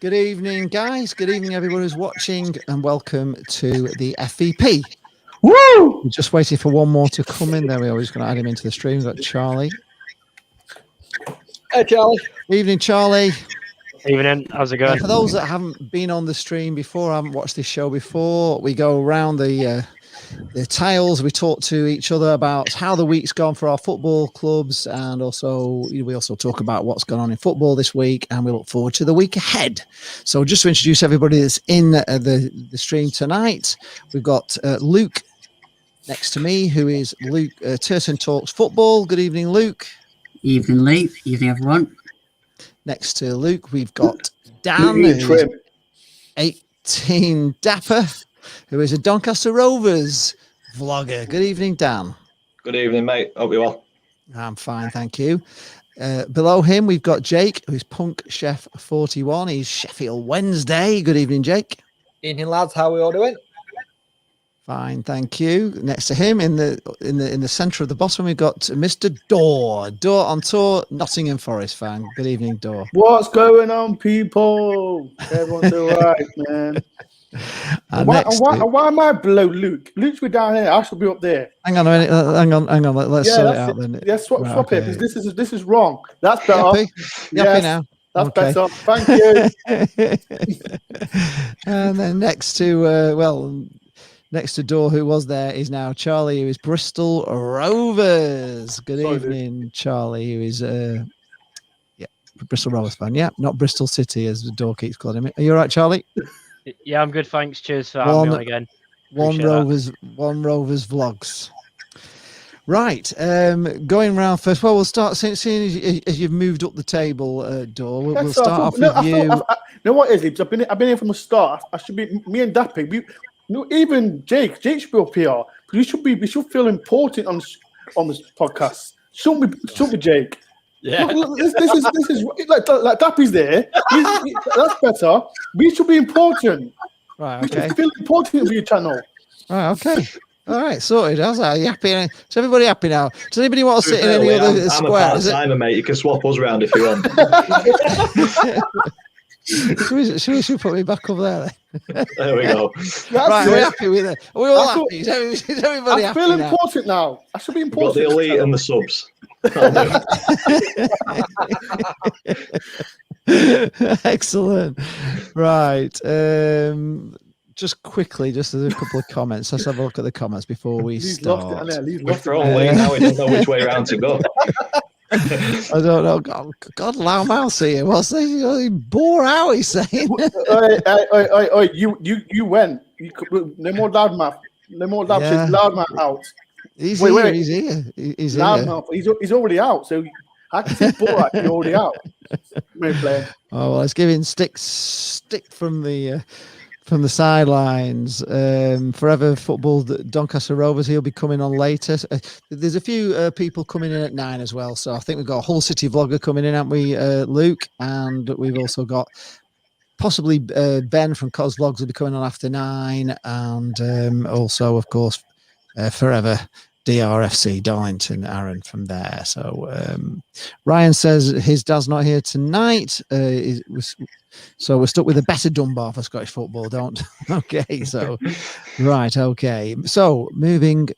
Good evening, guys. Good evening, everyone who's watching, and welcome to the FVP. Woo! We're just waiting for one more to come in. There we are. We're just going to add him into the stream. We've got Charlie. Hey, Charlie. Evening, Charlie. Evening. How's it going? For those that haven't been on the stream before, haven't watched this show before, we go around the tiles. We talk to each other about how the week's gone for our football clubs, and also we also talk about what's gone on in football this week, and we look forward to the week ahead. So just to introduce everybody that's in the stream tonight, we've got Luke next to me, who is Luke Turtontalksfootball. Good evening, Luke. Evening, Luke. Evening, everyone. Next to Luke, we've got Dan, who's 18 Dapper, who is a Doncaster Rovers vlogger. Good evening, Dan. Good evening, mate. Hope you're well. I'm fine, thank you. Below him, we've got Jake, who's Punk Chef 41. He's Sheffield Wednesday. Good evening, Jake. Evening, lads. How are we all doing? Fine, thank you. Next to him, in the centre of the bottom, we've got Mr. Dore. Dore on tour, Nottingham Forest fan. Good evening, Dore. What's going on, people? Everyone's all right, man. Why am I below Luke? Luke's be down here. I should be up there. Hang on a minute. Hang on. Let's sort it out then. Yeah, swap okay. it, because this is wrong. That's better. Happy now. That's okay. better. Thank you. And then next to next to Dore, who was there, is now Charlie, who is Bristol Rovers. Good evening, Charlie, who is Bristol Rovers fan. Yeah, not Bristol City, as Dore keeps calling it. Are you all right, Charlie? Yeah, I'm good, thanks. Cheers for having me on again. OneRoversVlogs. Right, going round first. Well, we'll start seeing as you've moved up the table, Dore. We'll start off with you. You know what, Izzy? I've been here from the start. I should be me and Dappy. Even Jake should be up here. We should feel important on this podcast. Shouldn't be Jake. Yeah. This is like Dappy's there. That's better. We should be important. Right. We Okay. should feel important for your channel. Right. Okay. All right. Sorted. How's that? Are you happy? Is everybody happy now? Does anybody want to sit in any other square? I'm a part-timer, mate. You can swap us around if you want. Should we put me back over there? There we go. Right, we're happy with it. Are we all happy? Is everybody happy I feel now? important now. I should be important. Got the elite and the subs. Excellent. Right. Just quickly, just as a couple of comments. Let's have a look at the comments before we start. We're thrown away now. We don't know which way around to go. I don't know. God, loud mouse here. What's this? Bore out, he's saying. You went. No more loud mouth. No more loud Yeah. loud mouth out. He's Wait, here. wait. He's here. He's Loud here. mouth. He's already out. So I can see Borat. He's already out. We're playing. Oh well, let's give him stick from the sidelines. Forever Football, Doncaster Rovers. He'll be coming on later. There's a few people coming in at 9 as well. So I think we've got a Hull City vlogger coming in, haven't we, Luke? And we've also got possibly Ben from Cos Vlogs will be coming on after 9, and also, of course, Forever DRFC, Darlington, Aaron from there. So Ryan says his dad's not here tonight. So we're stuck with a better Dunbar for Scottish football, don't? Okay, so right, okay. So moving.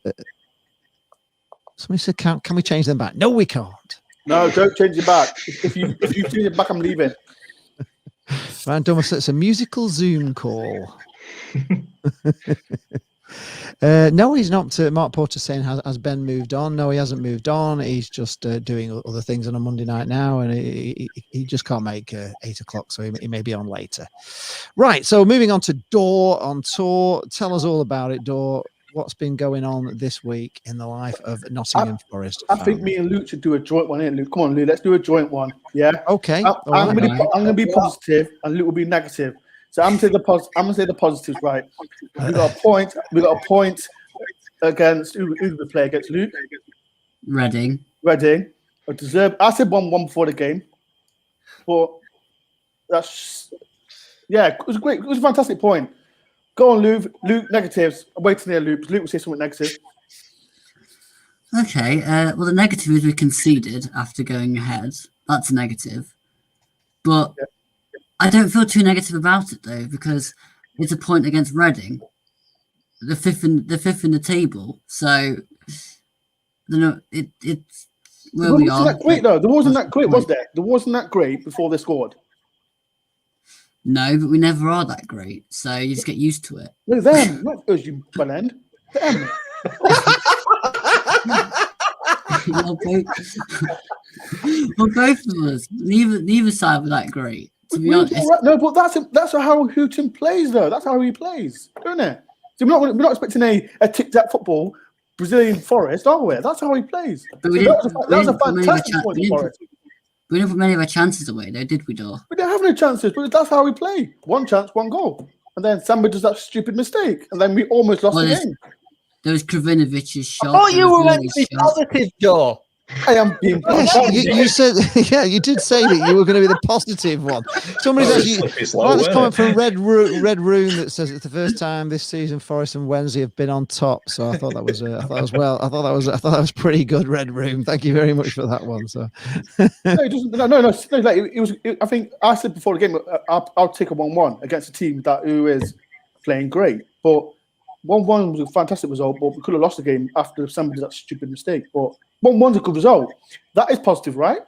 Somebody said, can we change them back? No, we can't. No, don't change it back. If you change it back, I'm leaving. Ryan Dunbar says it's a musical Zoom call. No, he's not. Mark Porter saying, has Ben moved on? No, he hasn't moved on. He's just doing other things on a Monday night now, and he just can't make 8 o'clock, so he may be on later. Right, so moving on to Dore on tour. Tell us all about it, Dore. What's been going on this week in the life of Nottingham Forest? I think me and Luke should do a joint one here, Luke. Come on, Luke, let's do a joint one. Yeah? Okay. I'm going to be positive, and Luke will be negative. So I'm going to say the positives, right? We got a point. We got a point against who did we play against, Luke? Reading. I said 1-1 before the game, but that's it was great. It was a fantastic point. Go on, Luke. Luke, negatives. I'm waiting here, Luke. Luke will say something negative. Okay. Well, the negative is we conceded after going ahead. That's a negative. But I don't feel too negative about it though, because it's a point against Reading, the fifth in the table. So, it's where we wasn't are. that great though. There wasn't that great, was Point. there? There wasn't that great before they scored. No, but we never are that great. So you just get used to it. Look, them, not us, you bell end. Them. Well, both of us, neither side were that great. To be honest, No, but that's how Houghton plays, though. That's how he plays, isn't it? So we're not expecting a tic-tac football Brazilian Forrest, are we? That's how he plays. but So that was a fantastic point for Forrest. we didn't put many of our chances away, though, did we, Dore? We didn't have no chances, but that's how we play. One chance, one goal. And then somebody does that stupid mistake. And then we almost lost the game. There was Kravinovic's shot. I thought you were meant Goalie's to be shot. positive, Joe. I am being You said, yeah, you did say that you were going to be the positive one. Somebody's actually, like this comment from Red Rune that says it's the first time this season Forrest and Wednesday have been on top. So I thought that was, I thought that was pretty good, Red Rune. Thank you very much for that one. So No, it doesn't. No. Like it was. I think I said before the game, I'll take a 1-1 against a team who is playing great. But 1-1 was a fantastic result. But we could have lost the game after somebody did that stupid mistake. But 1-1's a good result. That is positive, right?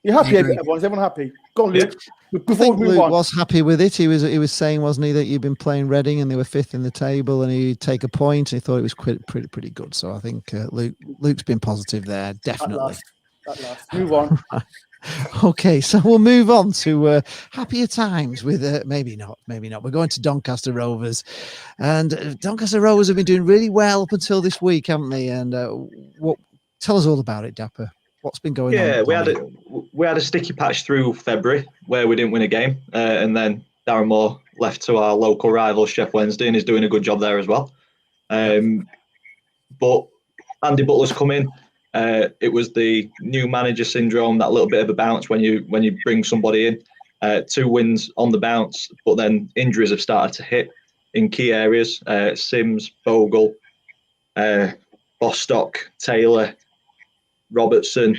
You're happy, everyone? Is everyone happy? Go on, Luke. I Before think we move Luke on. was happy with it. He was saying, wasn't he, that you've been playing Reading and they were fifth in the table and he'd take a point. And he thought it was pretty good. So I think Luke's been positive there, definitely. At last. Move on. Okay, so we'll move on to happier times with maybe not. We're going to Doncaster Rovers, and Doncaster Rovers have been doing really well up until this week, haven't they? And tell us all about it, Dapper. What's been going on? Yeah, we had a sticky patch through February where we didn't win a game, and then Darren Moore left to our local rival Sheff Wednesday and is doing a good job there as well. But Andy Butler's come in. It was the new manager syndrome, that little bit of a bounce when you bring somebody in. 2 wins on the bounce, but then injuries have started to hit in key areas. Sims, Bogle, Bostock, Taylor, Robertson.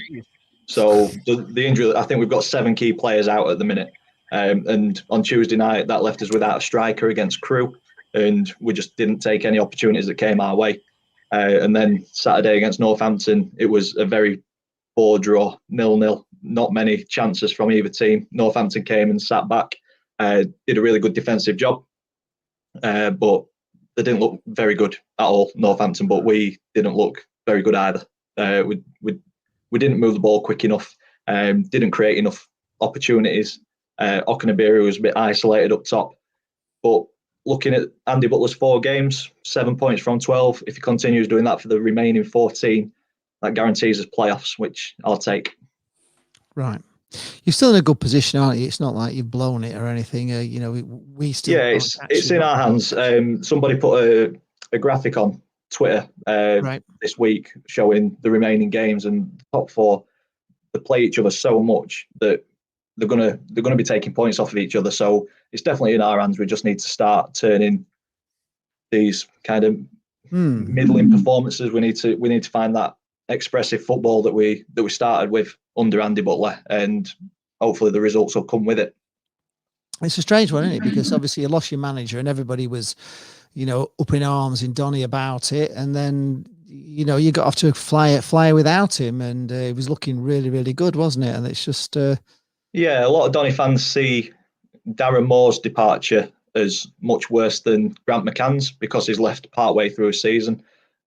So the injury, I think we've got 7 key players out at the minute. And on Tuesday night, that left us without a striker against Crewe, and we just didn't take any opportunities that came our way. And then Saturday against Northampton, it was a very poor draw, 0-0. Not many chances from either team. Northampton came and sat back, did a really good defensive job, but they didn't look very good at all, Northampton. But we didn't look very good either. We didn't move the ball quick enough, didn't create enough opportunities. Okenabiri was a bit isolated up top, but looking at Andy Butler's 4 games, 7 points from 12. If he continues doing that for the remaining 14, that guarantees us playoffs, which I'll take. Right. You're still in a good position, aren't you? It's not like you've blown it or anything. We still. Yeah, it's in our hands. Somebody put a graphic on Twitter this week showing the remaining games, and the top 4, they play each other so much that they're gonna be taking points off of each other. So it's definitely in our hands. We just need to start turning these kind of middling performances. We need to find that expressive football that we started with under Andy Butler, and hopefully the results will come with it. It's a strange one, isn't it? Because obviously you lost your manager and everybody was, up in arms in Donny about it, and then you got off to a flyer without him, and it was looking really, really good, wasn't it? And it's just yeah, a lot of Donny fans see Darren Moore's departure as much worse than Grant McCann's because he's left partway through a season.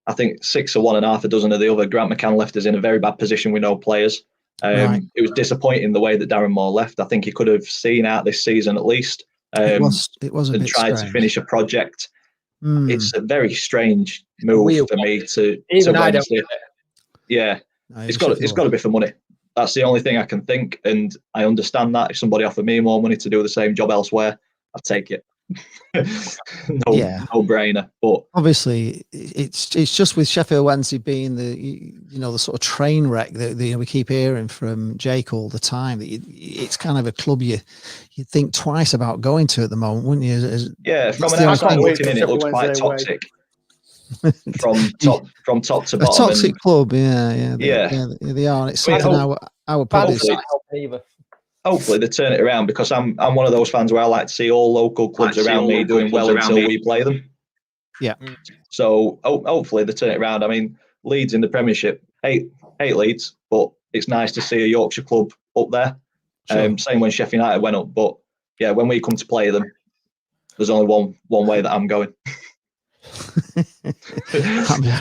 I think 6 of one and half a dozen of the other. Grant McCann left us in a very bad position with no players. It was disappointing the way that Darren Moore left. I think he could have seen out this season at least. It was a and bit tried strange to finish a project. It's a very strange move for me to I don't get it. Yeah, it's got to be for money. That's the only thing I can think, and I understand that. If somebody offered me more money to do the same job elsewhere, I'd take it. No brainer. But obviously, it's just with Sheffield Wednesday being the sort of train wreck that we keep hearing from Jake all the time. That it's kind of a club you'd think twice about going to at the moment, wouldn't you? From an outside looking in, it looks quite toxic. from top to bottom. A toxic club, yeah, they are. And it's something our Can't pub is. help either. hopefully they turn it around, because I'm one of those fans where I like to see all local clubs around me doing well until we play them. Yeah. So hopefully they turn it around. I mean, Leeds in the Premiership, hate Leeds, but it's nice to see a Yorkshire club up there. Sure. Same when Sheffield United went up, but yeah, when we come to play them, there's only one way that I'm going.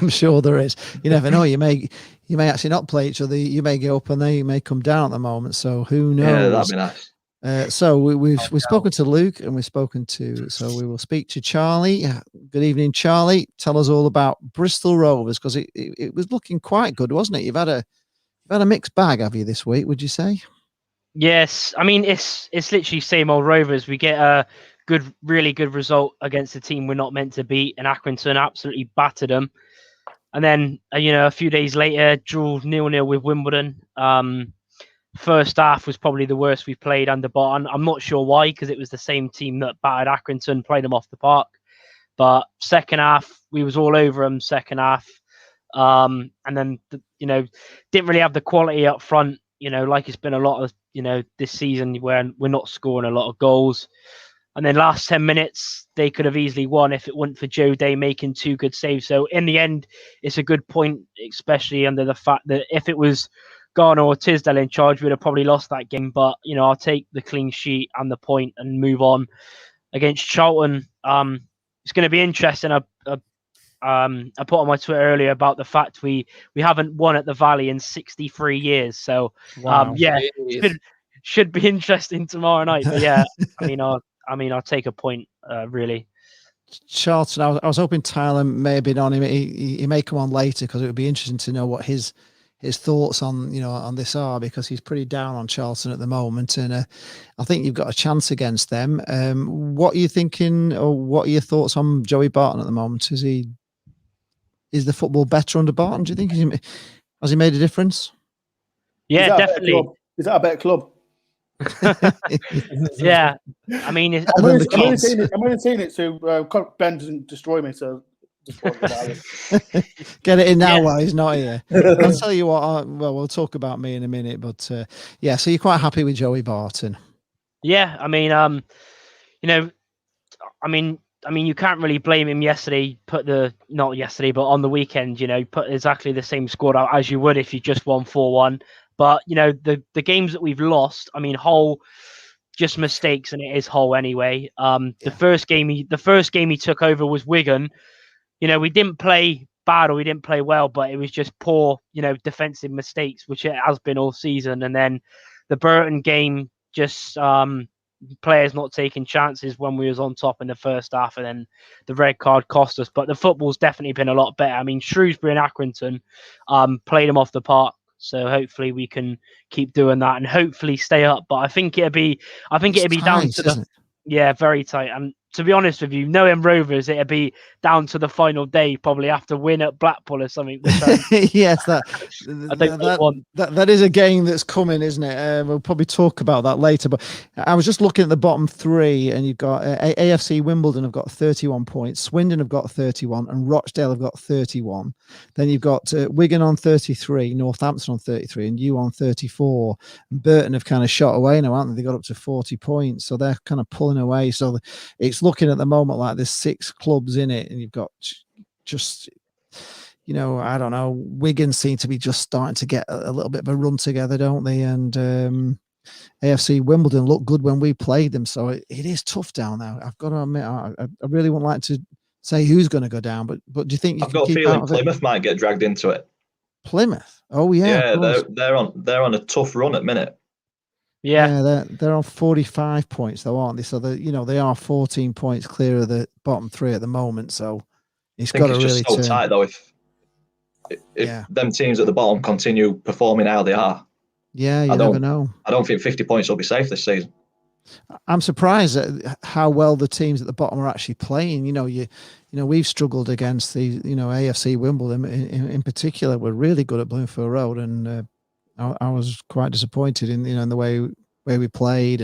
I'm sure there is. You never know. You may actually not play each other. You may go up and they may come down at the moment. So who knows? Yeah, that'd be nice. So we've spoken to Luke and we've spoken to. So we will speak to Charlie. Good evening, Charlie. Tell us all about Bristol Rovers, because it was looking quite good, wasn't it? You've had a mixed bag, have you, this week? Would you say? Yes, I mean it's literally same old Rovers. We get a really good result against a team we're not meant to beat, and Accrington absolutely battered them. And then a few days later, drew 0-0 with Wimbledon. First half was probably the worst we've played under Barton. I'm not sure why, because it was the same team that battered Accrington, played them off the park. But second half, we was all over them. Second half, and then didn't really have the quality up front. Like it's been a lot of this season where we're not scoring a lot of goals. And then last 10 minutes, they could have easily won if it weren't for Joe Day making 2 good saves. So in the end, it's a good point, especially under the fact that if it was Garner or Tisdale in charge, we'd have probably lost that game. But, I'll take the clean sheet and the point and move on against Charlton. It's going to be interesting. I put on my Twitter earlier about the fact we haven't won at the Valley in 63 years. So, should be interesting tomorrow night. But yeah, I'll take a point, really. Charlton, I was hoping Tyler may have been on him. He may come on later, because it would be interesting to know what his thoughts on this are, because he's pretty down on Charlton at the moment, and I think you've got a chance against them. What are you thinking, or what are your thoughts on Joey Barton at the moment? Is the football better under Barton? Do you think has he made a difference? Yeah, definitely. Is that a better club? Yeah, I mean, I'm only saying it so Ben doesn't destroy me. So just get it in now while he's not here. I'll tell you what. We'll talk about me in a minute, but so you're quite happy with Joey Barton? Yeah, I mean, you can't really blame him. Not yesterday, but on the weekend, put exactly the same squad out as you would if you just won 4-1. But the games that we've lost, I mean, Hull, just mistakes, and it is Hull anyway. The first game he took over was Wigan. We didn't play bad or we didn't play well, but it was just poor, defensive mistakes, which it has been all season. And then the Burton game, just players not taking chances when we was on top in the first half, and then the red card cost us. But the football's definitely been a lot better. I mean, Shrewsbury and Accrington played them off the park. So hopefully we can keep doing that and hopefully stay up. But I think it'd be down to very tight. And to be honest with you, knowing Rovers, it'd be down to the final day, probably have to win at Blackpool or something. Yes, that is a game that's coming, isn't it? We'll probably talk about that later. But I was just looking at the bottom 3, and you've got AFC Wimbledon have got 31 points, Swindon have got 31, and Rochdale have got 31. Then you've got Wigan on 33, Northampton on 33, and you on 34. And Burton have kind of shot away now, aren't they? They got up to 40 points, so they're kind of pulling away. So it's looking at the moment like there's 6 clubs in it, and you've got just, I don't know, Wigan seem to be just starting to get a little bit of a run together, don't they? And AFC Wimbledon looked good when we played them, so it is tough down there. I've got to admit, I really wouldn't like to say who's going to go down, but do you think I've got a feeling Plymouth might get dragged into it? Plymouth? Oh yeah, they're on a tough run at minute. Yeah, they're on 45 points though, aren't they? So they are 14 points clear of the bottom 3 at the moment. So it's got to really turn. So tight though. If them teams at the bottom continue performing how they are, you never know. I don't think 50 points will be safe this season. I'm surprised at how well the teams at the bottom are actually playing. We've struggled against the AFC Wimbledon in particular. We're really good at Bloomfield Road, and I was quite disappointed in the way we played,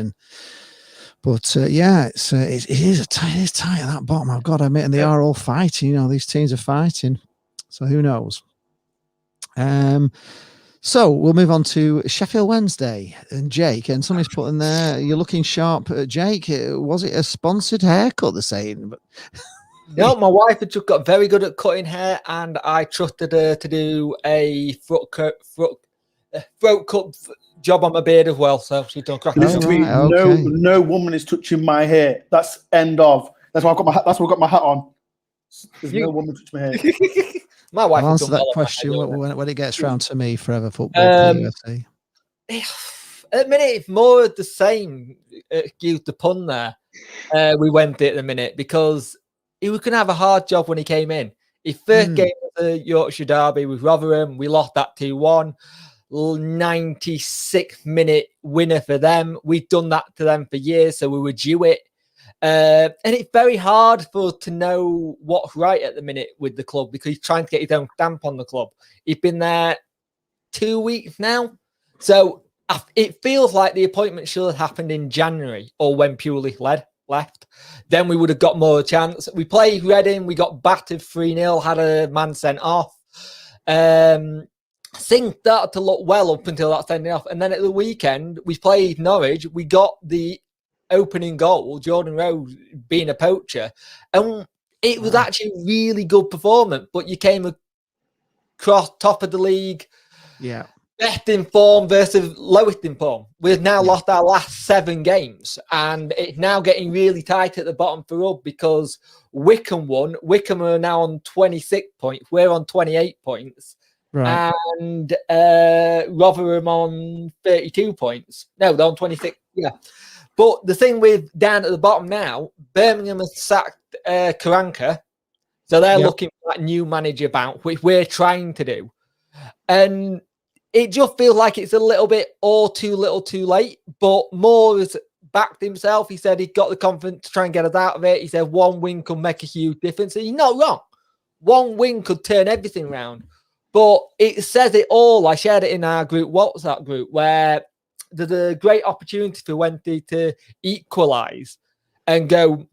but it is tight at that bottom, I've got to admit, and they are all fighting. These teams are fighting, so who knows? So we'll move on to Sheffield Wednesday and Jake. And somebody's put in there, you're looking sharp, Jake. Was it a sponsored haircut? They're saying, but No, my wife had just got very good at cutting hair, and I trusted her to do a throat cut job on my beard as well. So she's done cracking. Listen to me. Right, okay. No woman is touching my hair. That's end of. That's why I got my hat. That's why I got my hat on. There's no woman touching my hair. My wife I'll has answer done that well question on my hair, when it gets round to me. Forever Football, PFC. At the minute, it's more of the same. Excuse the pun there. We went it at the minute because he was going to have a hard job when he came in. His first game was the Yorkshire Derby with Rotherham. We lost that 2-1. 96th-minute winner for them. We've done that to them for years, so we were due it. And it's very hard for to know what's right at the minute with the club because he's trying to get his own stamp on the club. He's been there 2 weeks now. So it feels like the appointment should have happened in January or when Purely left. Then we would have got more chance. We played Reading. We got battered 3-0, had a man sent off. Things started to look well up until that sending off. And then at the weekend, we played Norwich. We got the opening goal, Jordan Rose being a poacher. And it was actually a really good performance. But you came across top of the league. Yeah. Best in form versus lowest in form. We've now lost our last 7 games. And it's now getting really tight at the bottom for us because Wickham won. Wickham are now on 26 points. We're on 28 points. Right. And Rotherham on 32 points. No, they're on 26. Yeah. But the thing with down at the bottom now, Birmingham has sacked Karanka. So they're looking for that new manager bounce, which we're trying to do. And it just feels like it's a little bit or too little too late. But Moore has backed himself. He said he got the confidence to try and get us out of it. He said one win could make a huge difference. And he's not wrong. One win could turn everything around. But it says it all. I shared it in our group, WhatsApp group, where there's a great opportunity for Wednesday to equalise and go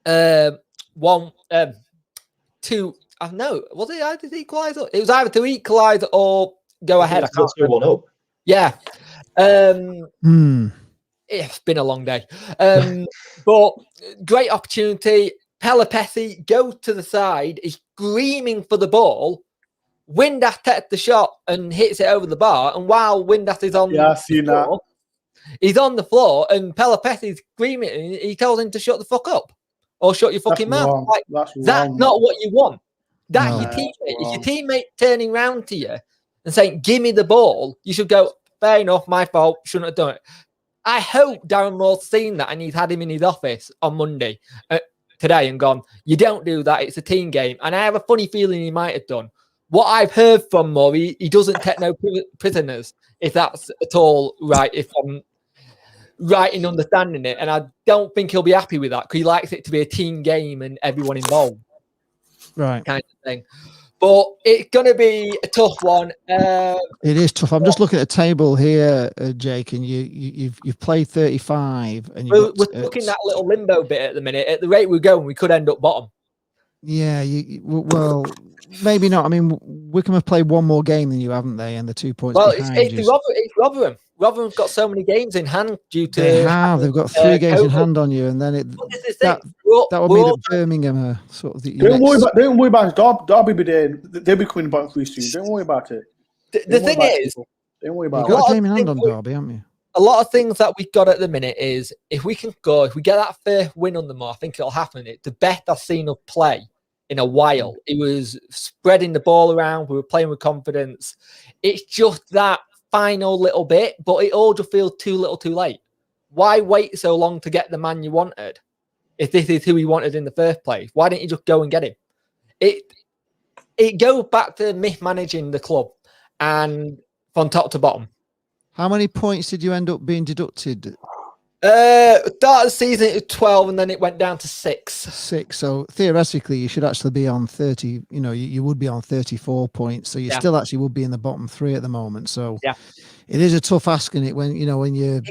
1-2. I don't know. Was it either to equalise? It was either to equalise or go ahead. I can't remember. 2-1 up. Yeah. It's been a long day. But great opportunity. Pelopessi goes to the side. He's screaming for the ball. Windass takes the shot and hits it over the bar. And while Windass is on the floor, he's on the floor and Pelopessi's screaming and he tells him to shut the fuck up or shut your fucking mouth. Like, that's not what you want. That's your teammate. If your teammate turning round to you and saying, give me the ball, you should go, fair enough, my fault, shouldn't have done it. I hope Darren Moore's seen that and he's had him in his office on Monday, today, and gone, you don't do that, it's a team game. And I have a funny feeling he might have done. What I've heard from Moore, he doesn't take no prisoners, if that's at all right, if I'm right in understanding it. And I don't think he'll be happy with that because he likes it to be a team game and everyone involved. Right. Kind of thing. But it's going to be a tough one. It is tough. I'm just looking at a table here, Jake, and you've played 35. And we're looking at that little limbo bit at the minute. At the rate we're going, we could end up bottom. Yeah, well, maybe not. I mean, Wickham have played one more game than you, haven't they? And the 2 points behind it's Rotherham. Rotherham's got so many games in hand due to... They've got 3 games in hand on you, and then that would mean that Birmingham are sort of the... Don't worry about it. Derby be there. They'll be coming back pretty soon. Don't worry about it. The thing is... Don't worry about it. You've got a game in hand on Derby, haven't you? A lot of things that we've got at the minute is if we get that first win on them, I think it'll happen. It's the best I've seen of play in a while. It was spreading the ball around. We were playing with confidence. It's just that final little bit, but it all just feels too little too late. Why wait so long to get the man you wanted if this is who he wanted in the first place? Why didn't you just go and get him? It goes back to mismanaging the club and from top to bottom. How many points did you end up being deducted? Start of the season it was 12 and then it went down to 6. 6. So theoretically you should actually be on 30, you would be on 34 points. So you still actually would be in the bottom 3 at the moment. So it is a tough asking it when you're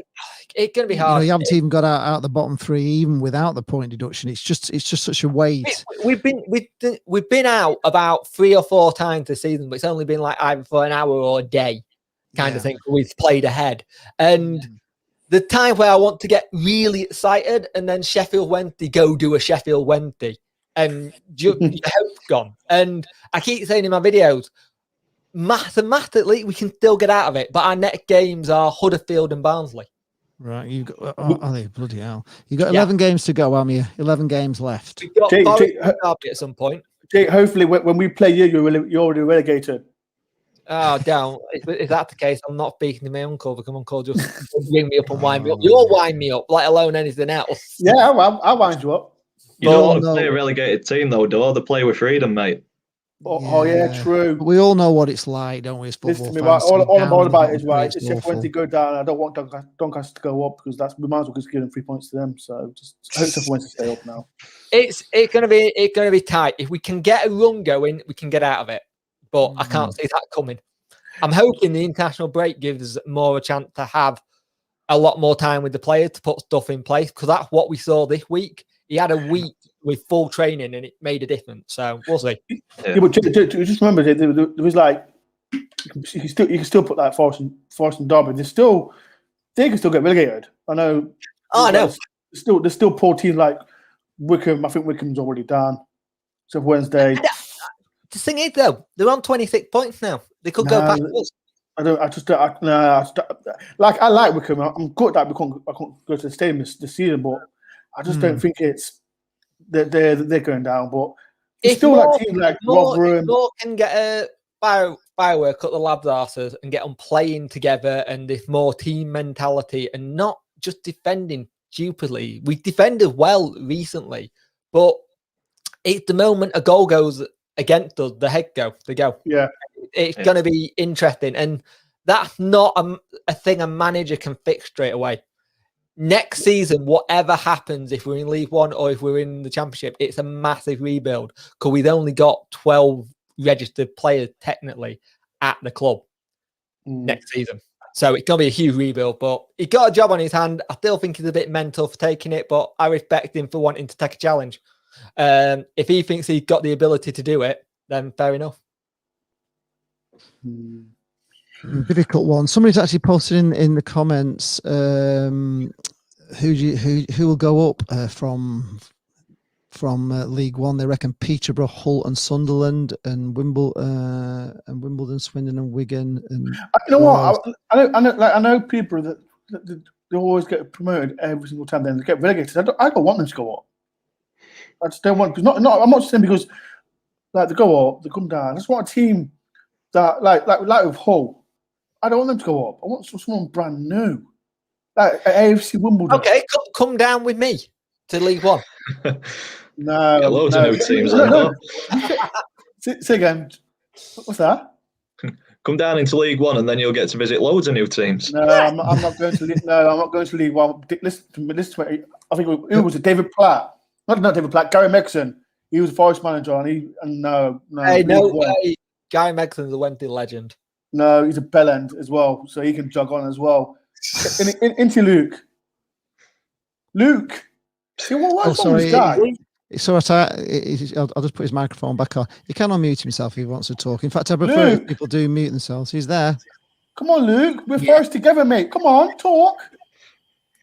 it's gonna be hard. You haven't even got out the bottom 3 even without the point deduction. It's just such a weight. We've been out about 3 or 4 times this season, but it's only been like either for an hour or a day. kind of thing. We've played ahead. And the time where I want to get really excited, and then Sheffield Wednesday go do a Sheffield Wednesday, and your hope's gone. And I keep saying in my videos, mathematically, we can still get out of it, but our next games are Huddersfield and Barnsley. Right, you got bloody hell. You got 11 games to go, haven't you? 11 games left. We've got at some point. Jake, hopefully, when we play you, you're already relegated. Oh, down. If that's the case, I'm not speaking to my uncle. But come on, Cole, just ring me up and wind me up. You'll wind me up, let alone anything else. Yeah, I'll wind you up. You don't want to play a relegated team, though, Dore. They play with freedom, mate. Oh, yeah, true. We all know what it's like, don't we? As football Listen to me, fans, right? All I'm all about is right. It's If Sheffield Wednesday go down, I don't want Doncaster to go up because we might as well just give them 3 points to them. So just hope Sheffield Wednesday stay up now. It's gonna be tight. If we can get a run going, we can get out of it. But I can't see that coming. I'm hoping the international break gives more a chance to have a lot more time with the players to put stuff in place, because that's what we saw this week. He had a week with full training and it made a difference. So we'll see. Yeah, but just remember, there was like you can still put like Forrest and Dunbar. They can still get relegated. I know. Oh, I know. There's still poor teams like Wickham. I think Wickham's already down. So Wednesday. The thing is, though, they're on 26 points now. They could go past us. I like Wickham. I'm good that I can't go to the stadium this season, but I just don't think they're going down. But it's still like teams like Rotherham. If can get a firework at the lads' arses and get them playing together, and this more team mentality and not just defending stupidly. We defended well recently, but it's the moment a goal goes against us, they go. Yeah. It's going to be interesting. And that's not a thing a manager can fix straight away. Next season, whatever happens, if we're in League One or if we're in the Championship, it's a massive rebuild because we've only got 12 registered players technically at the club next season. So it's going to be a huge rebuild, but he got a job on his hand. I still think he's a bit mental for taking it, but I respect him for wanting to take a challenge. If he thinks he's got the ability to do it, then fair enough. Difficult one. Somebody's actually posted in the comments who will go up from League One. They reckon Peterborough, Hull, and Sunderland, and Wimbledon, Swindon, and Wigan. And you know what? I know people that they always get promoted every single time. Then they get relegated. I don't want them to go up. I just don't want. I'm not saying because like they go up, they come down. I just want a team that like with Hull. I don't want them to go up. I want someone brand new, like AFC Wimbledon. Okay, come down with me to League One. No, loads of new teams. No. Say again. What's that? Come down into League One, and then you'll get to visit loads of new teams. No, I'm not going to. I'm not going to League One. Listen to me. I think it was David Platt. Not David Platt. Gary Megson. He was Forrest manager, and no. Hey, no way. Gary Megson's a Wednesday legend. No, he's a bellend as well, so he can jog on as well. Into Luke. Luke. See, what's wrong with this guy? It's all right. I'll just put his microphone back on. He can unmute himself if he wants to talk. In fact, I prefer if people do mute themselves. He's there. Come on, Luke. We're first together, mate. Come on, talk.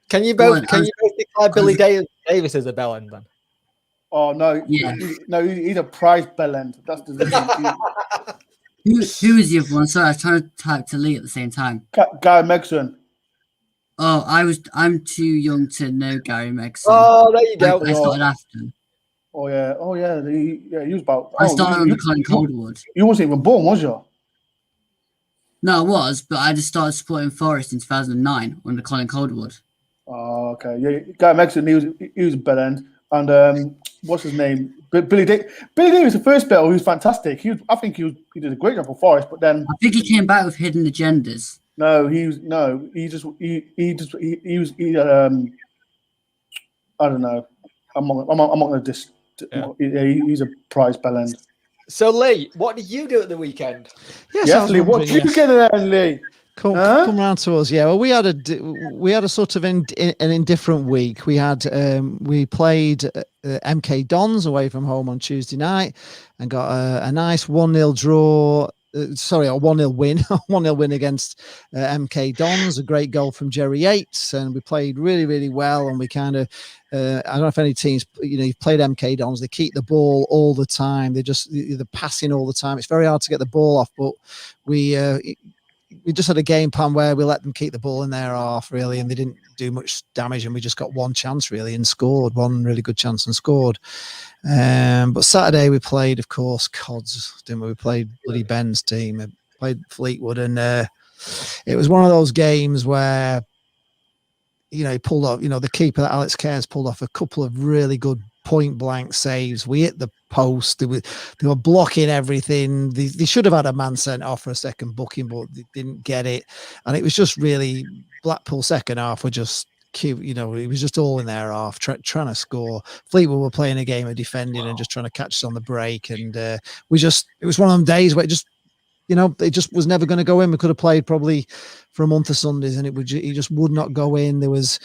Can you both declare Billy Davis as a bellend then? Oh no, he's a prize bellend. That's the Who is the other one? Sorry, I was trying to type to Lee at the same time. Gary Megson. Oh, I'm too young to know Gary Megson. Oh, there you go. I started after. Oh yeah. He was about. I started under Colin Calderwood. You wasn't even born, was you? No, I was, but I just started supporting Forrest in 2009 under Colin Calderwood. Oh, okay. Yeah, Gary Megson. He was a bellend, and what's his name? Billy Davis was the first bell. He was fantastic. I think he did a great job for Forrest, but then I think he came back with Hidden Agendas. No, he was I don't know. I'm not going to just. He's a prize bellend. So Lee, what did you do at the weekend? Yes, Lee. What did you get there, Lee? Come round to us. Yeah, well, we had a sort of an indifferent week. We played MK Dons away from home on Tuesday night and got a nice 1-0 draw sorry, a 1-0 win, 1-0 win against MK Dons, a great goal from Jerry Yates, and we played really, really well. And we kind of, I don't know if any teams, you've played MK Dons, they keep the ball all the time. They're passing all the time. It's very hard to get the ball off, but we just had a game plan where we let them keep the ball in their half, really, and they didn't do much damage, and we just got one chance, really, and scored one really good chance and scored. But Saturday we played, of course, Cods, didn't we? We played bloody Ben's team, played Fleetwood, and it was one of those games where, he pulled off, the keeper, Alex Cairns, pulled off a couple of really good point blank saves. We hit the post. They were blocking everything. They should have had a man sent off for a second booking, but they didn't get it. And it was just really, Blackpool second half were just cute. It was just all in their half, trying to score. Fleetwood were playing a game of defending and just trying to catch us on the break. And it was one of them days where it just was never going to go in. We could have played probably for a month of Sundays, and it just would not go in. There was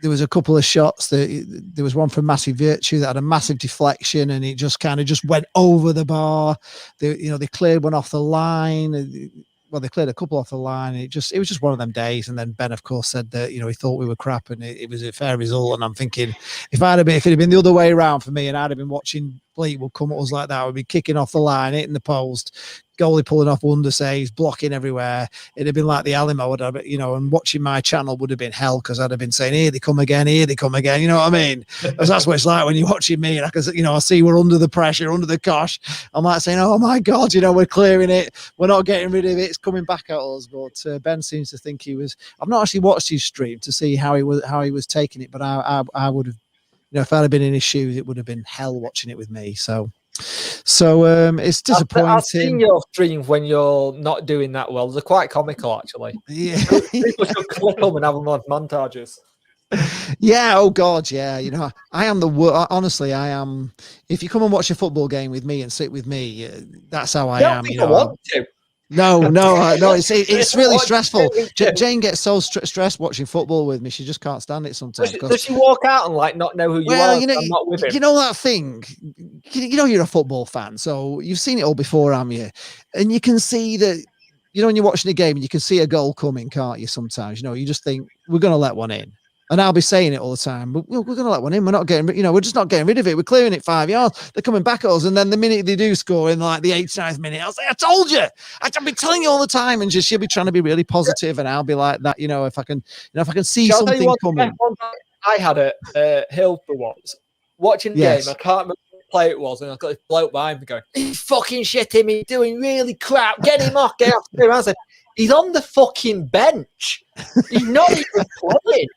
a couple of shots. There was one from Massive Virtue that had a massive deflection, and it just went over the bar. They cleared one off the line. Well, they cleared a couple off the line. It was just one of them days. And then Ben, of course, said that he thought we were crap, and it was a fair result. And I'm thinking, if it had been the other way around for me, and I'd have been watching Fleetwood come at us like that, we'd be kicking off the line, hitting the post, goalie pulling off wonder saves, blocking everywhere. It'd have been like the Alamo, and watching my channel would have been hell, because I'd have been saying, here they come again. You know what I mean? Because that's what it's like when you're watching me, and I see we're under the pressure, under the cosh. I'm like saying, oh my God, we're clearing it. We're not getting rid of it. It's coming back at us. But Ben seems to think I've not actually watched his stream to see how he was taking it, but I would have, if I'd have been in his shoes, it would have been hell watching it with me. So it's disappointing. I've seen your streams when you're not doing that well. They're quite comical, actually. Yeah. People should click them and have them on montages. Yeah. Oh God. Yeah. I am honestly, I am. If you come and watch a football game with me and sit with me, that's how I am. I want to. No. It's really stressful. Jane gets so stressed watching football with me. She just can't stand it sometimes. Does she walk out and not know who you are? I'm not with him. That thing. You're a football fan, so you've seen it all before, haven't you? And you can see that. When you're watching a game, and you can see a goal coming, can't you? Sometimes, you just think we're going to let one in. And I'll be saying it all the time, but we're going to let one in. We're not getting, we're just not getting rid of it. We're clearing it 5 yards. They're coming back at us. And then the minute they do score in like the 89th minute, I'll say, I told you. I've been telling you all the time. And she'll be trying to be really positive, and I'll be like that, if I can see something coming. I had a Hill for once watching the game. I can't remember what play it was. And I've got this bloke behind me going, he's fucking shitting me, doing really crap. Get him off, get off. I said, he's on the fucking bench. He's not even playing.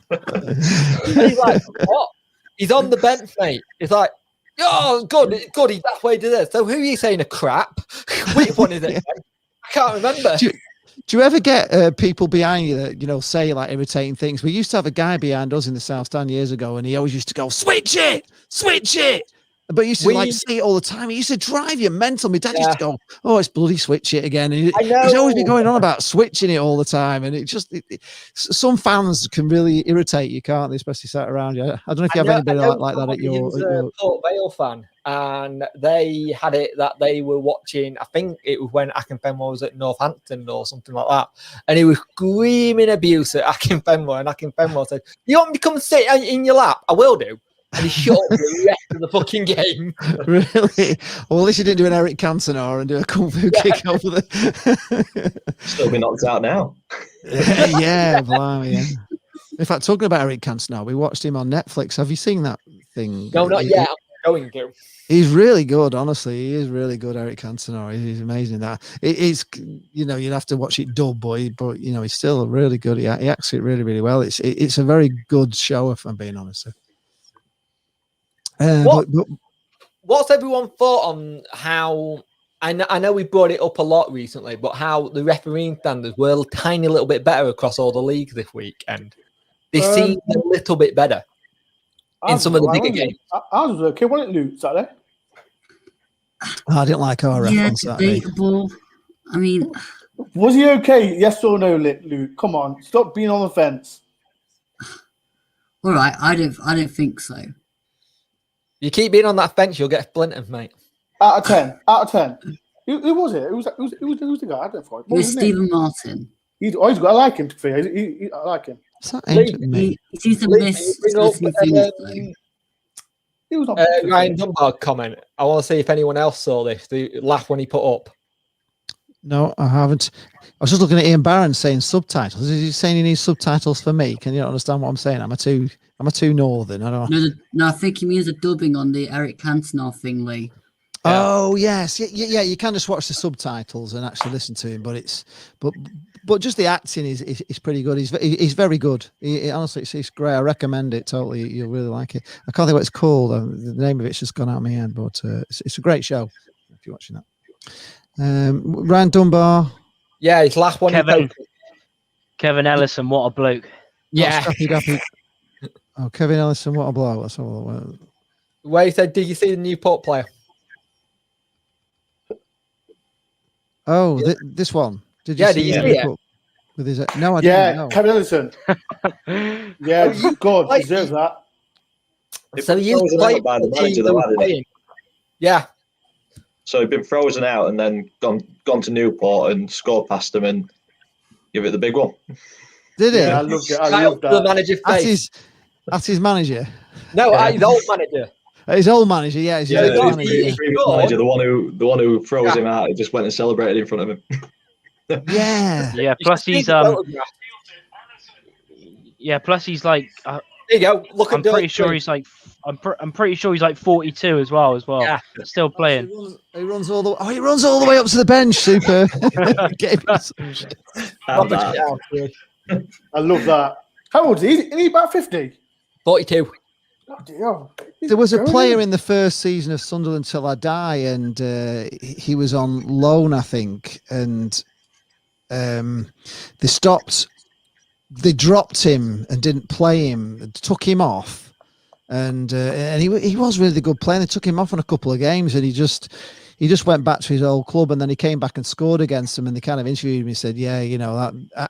And he's like, what? He's on the bench, mate. He's like, oh, good. He's halfway to this. So who are you saying a crap? Which one is it? I can't remember. Do you ever get people behind you that, say like irritating things? We used to have a guy behind us in the South Stand years ago, and he always used to go, switch it. But he used to say it all the time. He used to drive you mental. My dad used to go, oh, it's bloody switch it again. And he's always been going on about switching it all the time. And some fans can really irritate you, can't they? Especially sat around you. I don't know if you have anybody like that at your Port Vale fan. And they had it that they were watching, I think it was when Akinfenwa was at Northampton or something like that. And he was screaming abuse at Akinfenwa. And Akinfenwa said, you want me to come sit in your lap? I will do. And he shut up the rest of the fucking game. Really? Well, at least you didn't do an Eric Cantona and do a kung fu kick over the. Still be knocked out now. Yeah. In fact, talking about Eric Cantona, we watched him on Netflix. Have you seen that thing? No, not yet. I'm going to. He's really good, honestly. He is really good, Eric Cantona. He's amazing. That it's, you'd have to watch it dubbed, but he's still really good. He acts it really, really well. It's a very good show, if I'm being honest. What's everyone thought on how? I know we brought it up a lot recently, but how the refereeing standards were a tiny little bit better across all the leagues this weekend. They seem a little bit better in some of the bigger games. Ours was okay, wasn't it, Luke, Saturday? I didn't like our ref on Saturday. Debatable. I mean, was he okay? Yes or no, Luke? Come on, stop being on the fence. All right, I don't think so. You keep being on that fence, you'll get splintered, mate. Out of 10. Who was it? Who was the guy? I don't know. It was Stephen Martin. He's good. I like him. To be fair, I like him. Is that aimed at me? He seems to Lee, miss bring a up, few things. Though. He was not Ryan Dunbar comment. I want to see if anyone else saw this. The laugh when he put up. No, I haven't. I was just looking at Ian Barron saying subtitles. Is he saying he needs subtitles for me? Can you not understand what I'm saying? I'm a too northern. I don't know. No, I think he means the dubbing on the Eric Cantona thing, Lee. Yeah. Oh yes, yeah. You can just watch the subtitles and actually listen to him, but just the acting is pretty good. He's very good. Honestly, it's great. I recommend it totally. You'll really like it. I can't think what it's called. The name of it's just gone out of my head, but it's a great show if you're watching that. Ryan Dunbar. Yeah, his laugh when he Kevin Ellison, what a bloke. Yeah. Scrappy Dappy. Oh, Kevin Ellison, what a blow. That's all. Where he said, "Did you see the Newport player?" Oh, this one. Did you Yeah, see did you him see it? with his? No, I didn't. No. Kevin Ellison. Yeah, God deserves that. So he is Frozen playing out by the for the manager, team though, that was hadn't he? playing. Yeah. So he'd been frozen out and then gone to Newport and scored past them and give it the big one. Did he? Yeah, I loved it. I Right loved up to the that. manager's face. That's his manager. No, Yeah. his old manager. His old manager, yeah. His Yeah, old got- manager, his yeah. previous Go on. manager, the one who froze him out, he just went and celebrated in front of him. Yeah. Yeah, plus You he's should see the photograph. plus he's like There you go. Look at I'm pretty Dore. sure he's like I'm pretty sure he's like 42 as well. Yeah. Still playing. He runs all the way up to the bench. Super. Have Proper that. shit out, really. I love that. How old is he? Is he about 50? 42. Bloody hell. There was a player in the first season of Sunderland Till I Die, and he was on loan, I think, and they dropped him and didn't play him, took him off, and he was really good player. They took him off on a couple of games, and he just went back to his old club, and then he came back and scored against them, and they kind of interviewed him. He said, "Yeah, you know that."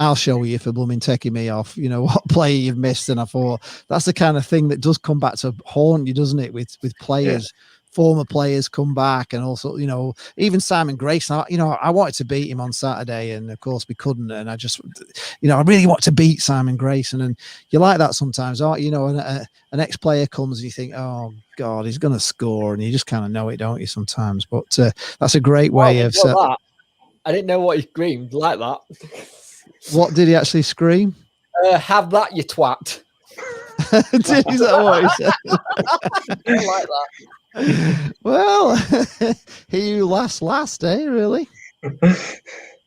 I'll show you for blooming taking me off. You know what player you've missed, and I thought that's the kind of thing that does come back to haunt you, doesn't it? With players, former players come back, and also even Simon Grace. I wanted to beat him on Saturday, and of course we couldn't. And I just, I really want to beat Simon Grayson, and you like that sometimes, aren't you? An ex-player comes and you think, oh God, he's going to score, and you just kind of know it, don't you? Sometimes, but that's a great way of. I didn't know what he screamed like that. What did he actually scream? Have that, you twat. Is that what he said? I like that. Well, he who last, eh? Really?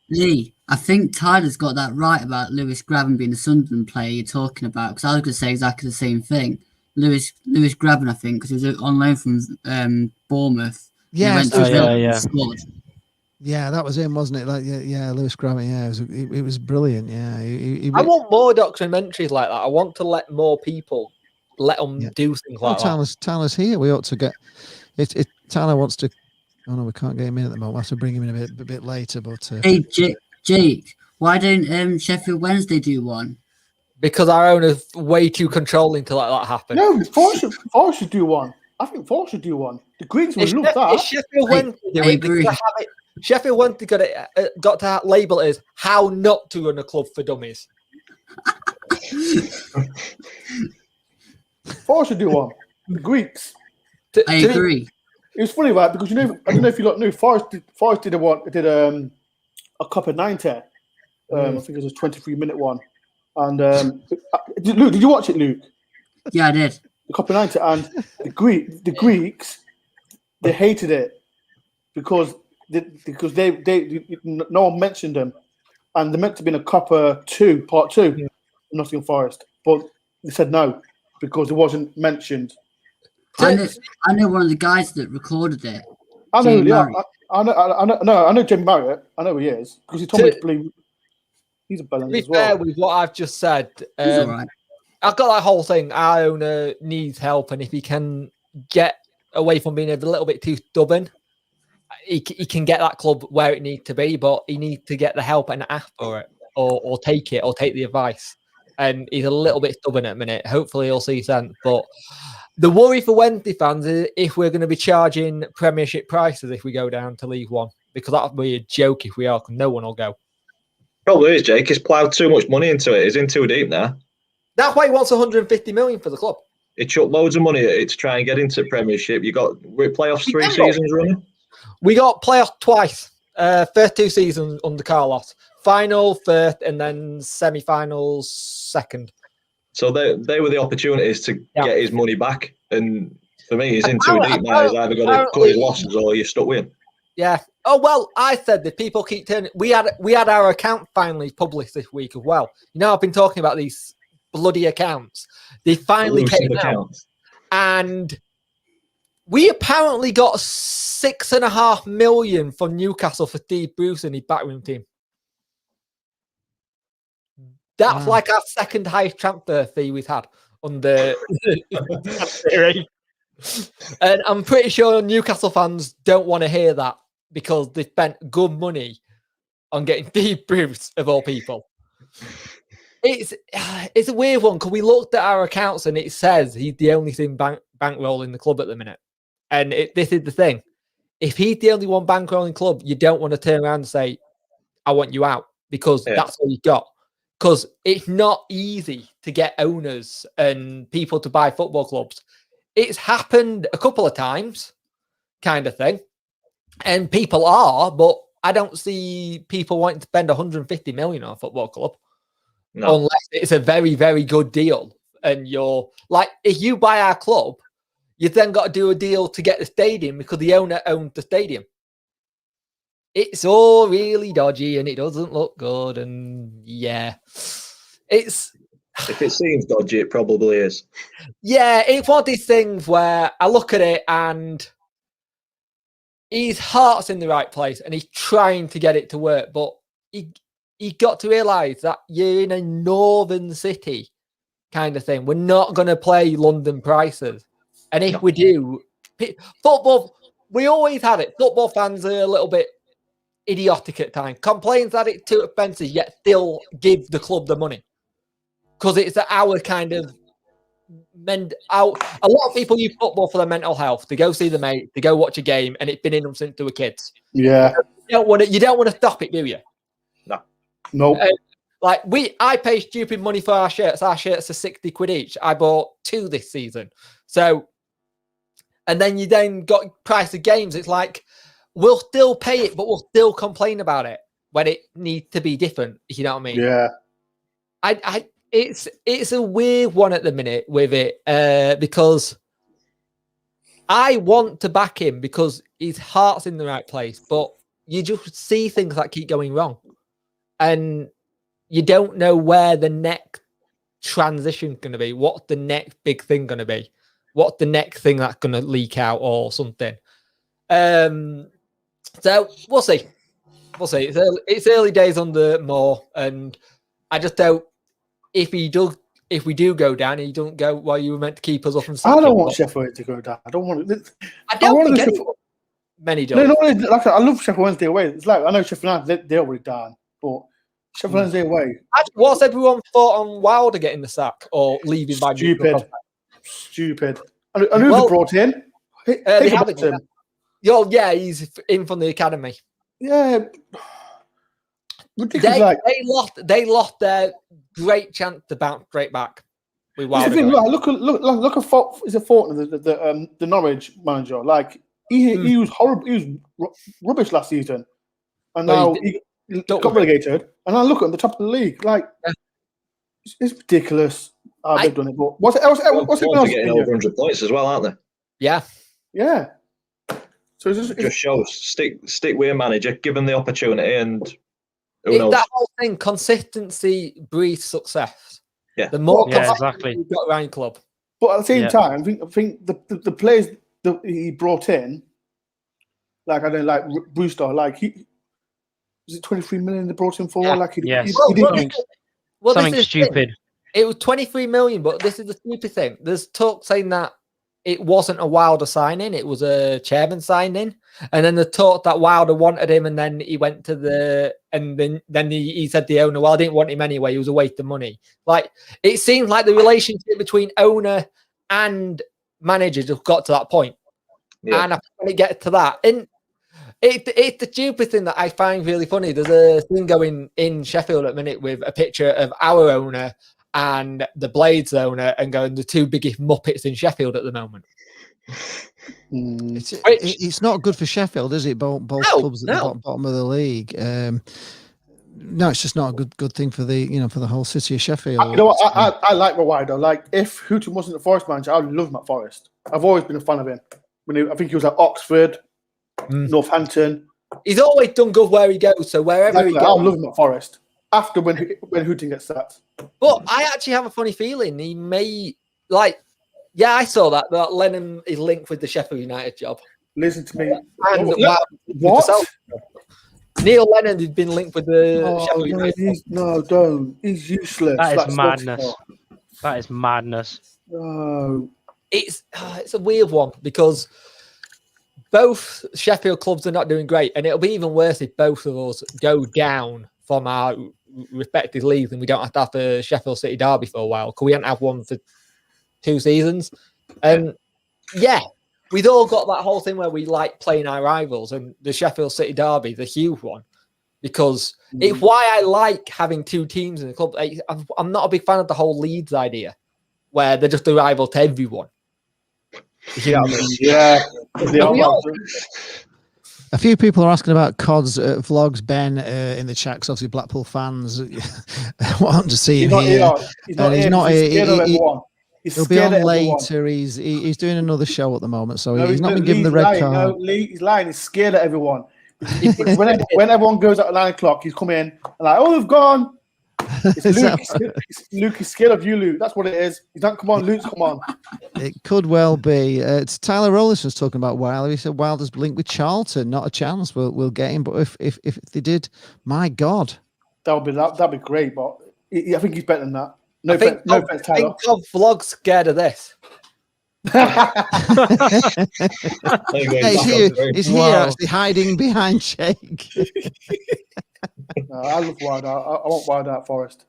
Lee, I think Tyler's got that right about Lewis Graben being the Sunderland player you're talking about, because I was going to say exactly the same thing. Lewis Graben, I think, because he was on loan from Bournemouth. Yes. Squad. Yeah, that was him, wasn't it? Like, yeah, Lewis Graben. Yeah, it was brilliant. Yeah, I want more documentaries like that. I want to let more people do things like that. Tyler's here. We ought to get. Tyler wants to. Oh no, we can't get him in at the moment. We'll have to bring him in a bit later. But hey, Jake, why don't Sheffield Wednesday do one? Because our owners way too controlling to let that happen. No, Forrest should do one. I think Forrest should do one. The Greeks would love that. If Sheffield Wednesday do it, they have it. Sheffield Wednesday got to label it as how not to run a club for dummies. Forrest should do one. The Greeks. I agree. It was funny, right? Because I don't know if you lot knew. Forrest did a cup of 90. I think it was a 23-minute one. And Luke, did you watch it, Luke? Yeah, I did. The cup of 90, and the Greeks, they hated it because no one mentioned them, and they're meant to be in a Copper 2, Part 2, Nottingham Forest, but they said no because it wasn't mentioned. I know one of the guys that recorded it. I know, Jamie Marriott. I know Jamie Marriott. I know who he is because he told me to believe he's a bellend To be as well. fair with what I've just said, He's all right. I've got that whole thing. Our owner needs help, and if he can get away from being a little bit too stubborn, he can get that club where it needs to be, but he needs to get the help and ask for it, or take it, or take the advice. and he's a little bit stubborn at the minute. Hopefully he'll see sense. But the worry for Wednesday fans is if we're going to be charging Premiership prices if we go down to League One, because that would be a joke if we are, because no one will go. Probably is, Jake. He's ploughed too much money into it. He's in too deep now. That's why he wants 150 million for the club. He chucked loads of money at it to try and get into Premiership. You got playoffs 3 seasons running. We got playoffs twice. First 2 seasons under Carlos. Final first, and then semi-finals second. So they were the opportunities to get his money back. And for me, he's in too deep now. He's either got to cut his losses or you're stuck with him. Yeah. Oh well, I said that people keep turning. We had our account finally published this week as well. You know, I've been talking about these bloody accounts. They finally came out, and we apparently got 6.5 million from Newcastle for Steve Bruce and his backroom team. That's like our second highest transfer fee we've had under. And I'm pretty sure Newcastle fans don't want to hear that because they spent good money on getting Steve Bruce of all people. It's a weird one because we looked at our accounts and it says he's the only thing bankrolling the club at the minute. And this is the thing. If he's the only one bankrolling club, you don't want to turn around and say, I want you out, because that's all you got. Because it's not easy to get owners and people to buy football clubs. It's happened a couple of times, kind of thing. And people are, but I don't see people wanting to spend 150 million on a football club. No. Unless it's a very, very good deal. And you're like, if you buy our club, you've then got to do a deal to get the stadium because the owner owns the stadium. It's all really dodgy and it doesn't look good. And yeah, if it seems dodgy, it probably is. Yeah, it's one of these things where I look at it and his heart's in the right place and he's trying to get it to work. But he got to realise that you're in a northern city kind of thing. We're not going to play London prices. And if we do, football, we always have it. Football fans are a little bit idiotic at times. Complains that it's too expensive, yet still give the club the money. Because it's our kind of a lot of people use football for their mental health. They go see the mate, they go watch a game, and it's been in them since they were kids. Yeah. You don't want to stop it, do you? No. I pay stupid money for our shirts. Our shirts are 60 quid each. I bought 2 this season. So, and then you then got price of games. It's like, we'll still pay it, but we'll still complain about it when it needs to be different. You know what I mean? Yeah. It's a weird one at the minute with it because I want to back him because his heart's in the right place, but you just see things that keep going wrong. And you don't know where the next transition is going to be. What's the next big thing going to be? What's the next thing that's going to leak out or something? So we'll see. We'll see. It's early days under Moore, and I just don't. If we do go down, he don't go. Well, you were meant to keep us up and. I don't want Sheffield to go down. I don't want it. I don't think many do. No, like I love Sheffield Wednesday away. It's like I know Sheffield United, they're already down, but Sheffield Wednesday away. What's everyone thought on Wilder getting the sack or leaving by stupid? And who's they brought in? Yeah, he's in from the academy. Yeah, ridiculous. They lost their great chance to bounce straight back. With Wilder. Look at Fortnum, the Norwich manager. Like he was horrible. He was rubbish last season, and now he got relegated. And I look at the top of the league. Like it's ridiculous how they've done it. But what's it else? Getting over 100 points as well, aren't they? Yeah. Yeah. So it just shows stick with a manager, give them the opportunity, and who knows? That whole thing, consistency breeds success. Yeah. The more exactly you've got around club. But at the same time, I think the players that he brought in, like Brewster, like was it 23 million they brought him for? Yeah. Like he didn't something stupid. It was 23 million, but this is the stupid thing. There's talk saying that it wasn't a Wilder signing, it was a chairman signing. And then the talk that Wilder wanted him, and then he went to then he said the owner, well, I didn't want him anyway, he was a waste of money. Like, it seems like the relationship between owner and managers have got to that point. Yeah. And I finally get to that. And it's the stupid thing that I find really funny. There's a thing going in Sheffield at the minute with a picture of our owner and the Blades owner, and going the two biggest muppets in Sheffield at the moment. It's not good for Sheffield, is it? Both clubs at the bottom of the league. No, it's just not a good thing for the whole city of Sheffield. I like Wilder. Like, if Houghton wasn't the Forest manager, I would love him at Forest. I've always been a fan of him. I think he was at Oxford, Northampton. He's always done good where he goes. So wherever he goes, I'll love him at Forest. After when Houghton gets sacked. But I actually have a funny feeling he may, I saw that Lennon is linked with the Sheffield United job. Listen to me. What? Neil Lennon has been linked with the Sheffield United. Don't. He's useless. That is madness. That is madness. No. It's a weird one, because both Sheffield clubs are not doing great, and it'll be even worse if both of us go down from our respective leagues and we don't have the Sheffield City derby for a while, because we haven't had one for 2 seasons. And we'd all got that whole thing where we like playing our rivals, and the Sheffield City derby, the huge one, because it's why I like having 2 teams in the club. I'm not a big fan of the whole Leeds idea, where they're just a rival to everyone. A few people are asking about Cod's vlogs, Ben, in the chat, because obviously Blackpool fans want to see him here. He's not he'll be on later. He's doing another show at the moment, so he's not been given the red card. No, he's lying. He's scared of everyone. when everyone goes at 9 o'clock, he's come in and like, oh, they've gone. It's Luke. He's scared of you, Luke. That's what it is. He's not. Come on, Luke. Come on. It could well be. It's Tyler Rowlinson was talking about Wilder. He said Wilder's linked with Charlton. Not a chance. We'll get him. But if they did, my God, that'd be great. But I think he's better than that. No offense, Tyler. I think Vlog's scared of this. He's here actually hiding behind Jake. I love Wilder. I want Wilder at Forest.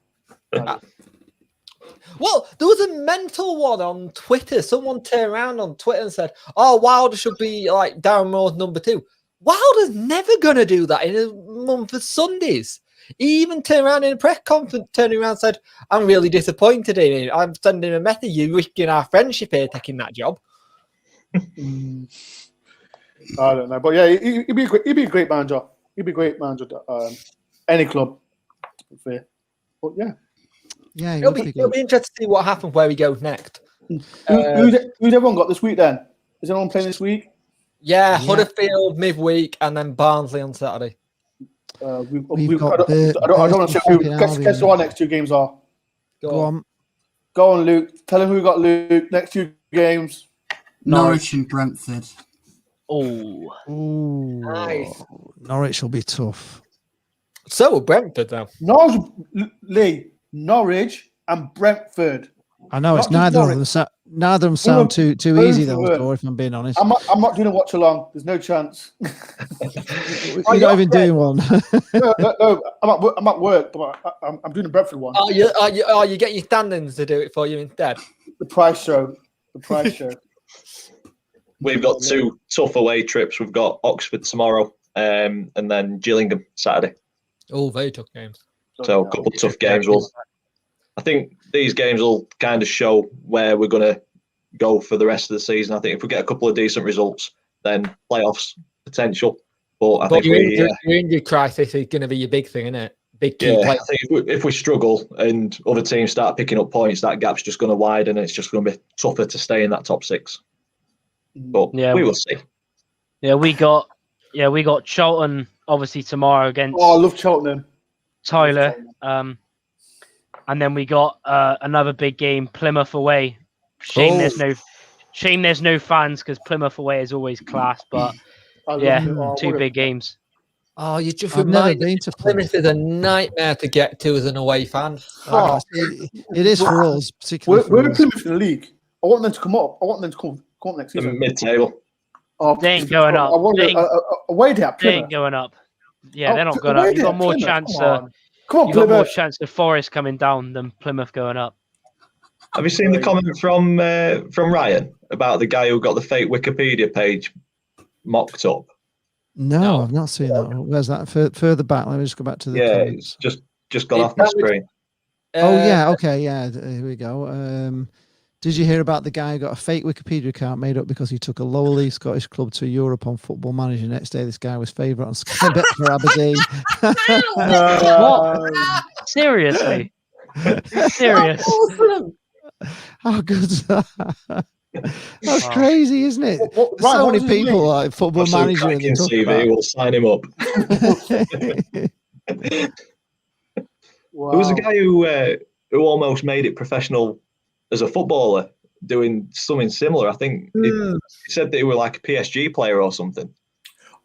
Well, there was a mental one on Twitter. Someone turned around on Twitter and said, oh, Wilder should be like Darren Moore's number 2. Wilder's never going to do that in a month of Sundays. He even turned around in a press conference, turning around and said, I'm really disappointed in him. I'm sending him a message. You're risking our friendship here taking that job. I don't know. But yeah, he'd be a great manager. He'd be a great manager at any club. Fair. But yeah, it'll be interesting to see what happens where he goes next. Who's everyone got this week then? Is anyone playing this week? Yeah, Huddersfield midweek and then Barnsley on Saturday. I don't want to say who. Guess who our next 2 games are. Go on, Luke. Tell him who got Luke. Next 2 games. Norwich and Brentford. Oh, nice. Norwich will be tough. So will Brentford, though. Norwich and Brentford. I know it's neither of them sound too easy though. If I'm being honest, I'm not doing a watch along. There's no chance. You're not even doing one. no, I'm at work, but I'm doing a Brentford one. Are you getting your stand-ins to do it for you instead? The price show. We've got 2 tough away trips. We've got Oxford tomorrow, and then Gillingham Saturday. Oh, very tough games. So a couple of tough games. I think these games will kind of show where we're going to go for the rest of the season. I think if we get a couple of decent results, then playoffs potential. But I think your injury crisis is going to be your big thing, isn't it? Big key play. I think if we struggle and other teams start picking up points, that gap's just going to widen. And it's just going to be tougher to stay in that top 6. But we will see. Yeah, we got Charlton obviously tomorrow against. Oh, I love Cheltenham. Tyler. And then we got another big game, Plymouth away. Shame there's no fans, because Plymouth away is always class. But 2 big games. Oh, you just reminded me. Plymouth is a nightmare to get to as an away fan. It is for us, particularly. We're Plymouth in the league. I want them to come up. I want them to Come on next season. Mid-table. Oh, They ain't going up. I wonder, away there, They ain't Plymouth. going up. Yeah, Oh, they're not going away up. You've got there, more Plymouth, chance. Come on, You've got more Plymouth. chance of Forrest coming down than Plymouth going up. Have you seen the comment from Ryan about the guy who got the fake Wikipedia page mocked up? No, I've not seen that. Where's that? Further back. Let me just go back to the comments. It's just gone off my screen. Oh yeah, okay, yeah. Here we go. Did you hear about the guy who got a fake Wikipedia account made up because he took a lowly Scottish club to Europe on Football Manager? Next day, this guy was favourite on Sky Bet for Aberdeen. What? Seriously? Serious? Awesome. How good's that? That's Wow. crazy, isn't it? What- There's Ryan, so what many does it people mean? like Football Absolute Manager and they cracking talk CV. We'll sign him up. Wow. There was a guy who almost made it professional as a footballer, doing something similar. I think he said that he was like a PSG player or something.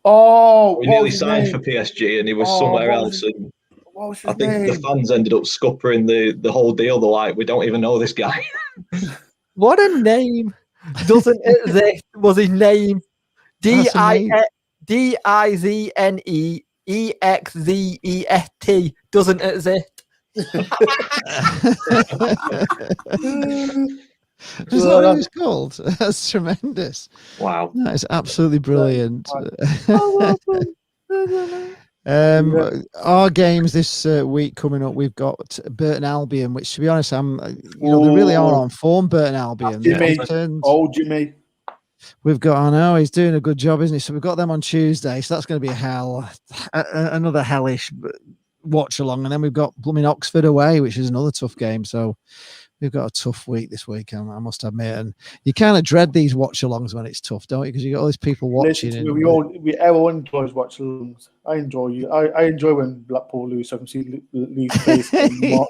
Oh, He what nearly was his signed name? for PSG, and he was Oh, somewhere what was else. his- And What was I his think name? the fans ended up scuppering the whole deal. They're like, we don't even know this guy. What a name. Doesn't exist was his name. That's amazing. DIZNEEXZEFT doesn't exist. Is that what it's called? That's tremendous. Wow. That is absolutely brilliant. Our games this week coming up, we've got Burton Albion, which to be honest, they really are on form. Burton Albion. Jimmy. Oh, Jimmy. we've got, I know he's doing a good job, isn't he? So we've got them on Tuesday, so that's going to be another hellish watch along, and then we've got blooming Oxford away, which is another tough game. So we've got a tough week this week, I must admit. And you kind of dread these watch-alongs when it's tough, don't you? Because you got all these people watching. Everyone enjoys watch-alongs. I enjoy when Blackpool lose, so I can see Lee's face.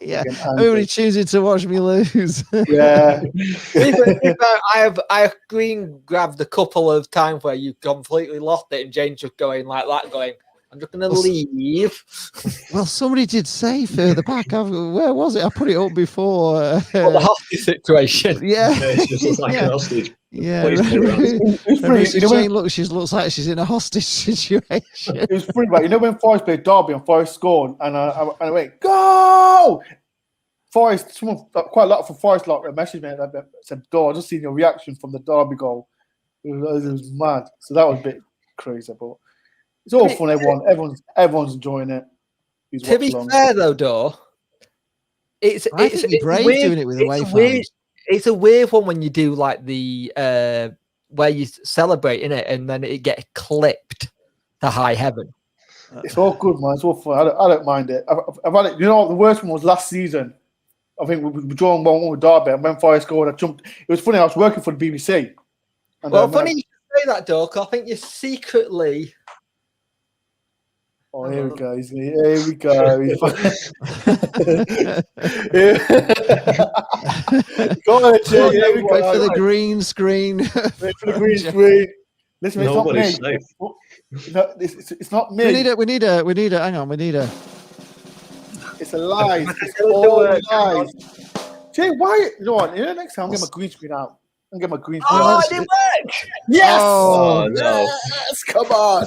Yeah, everybody choosing to watch me lose. Yeah. I have screen grabbed a couple of times where you completely lost it, and Jane's just going like that, going, I'm just going to leave. Well, somebody did say further back. Where was it? I put it up before. The hostage situation. Yeah. It just looks like an hostage. Yeah. Please put it on. Jane looks like she's in a hostage situation. It was pretty bad. You know when Forrest played Derby and Forrest scored, and I went, go! Forrest, someone, quite a lot from Forrest messaged me and said, Dore, I just seen your reaction from the Derby goal. It was mad. So that was a bit crazy, but it's all fun. Everyone's enjoying it. To be fair, though, Dore, it's brave weird, doing it with away weird, fans. it's a weird one when you do like the where you celebrate in it and then it gets clipped to high heaven. It's all good, man. It's all fun. I don't mind it. I've had it. You know what? The worst one was last season. I think we drawn 1-1 with Derby, and when Forrest scored, I jumped. It was funny. I was working for the BBC. And, Well, funny you say that, Dore, 'cause I think you're secretly. Oh, here we go. Here we go. Go on, Jay. Here we Wait go. for the green screen. Wait for the green screen. Listen, it's not me. Nobody's safe. It's not me. We need a. Hang on, we need a. It's a lie. It's all lies. Jay, why? You know what? Next time, I'll get my green screen out. I'll get my green screen Oh, out. it didn't work! Yes! Oh, no. Yes! Come on.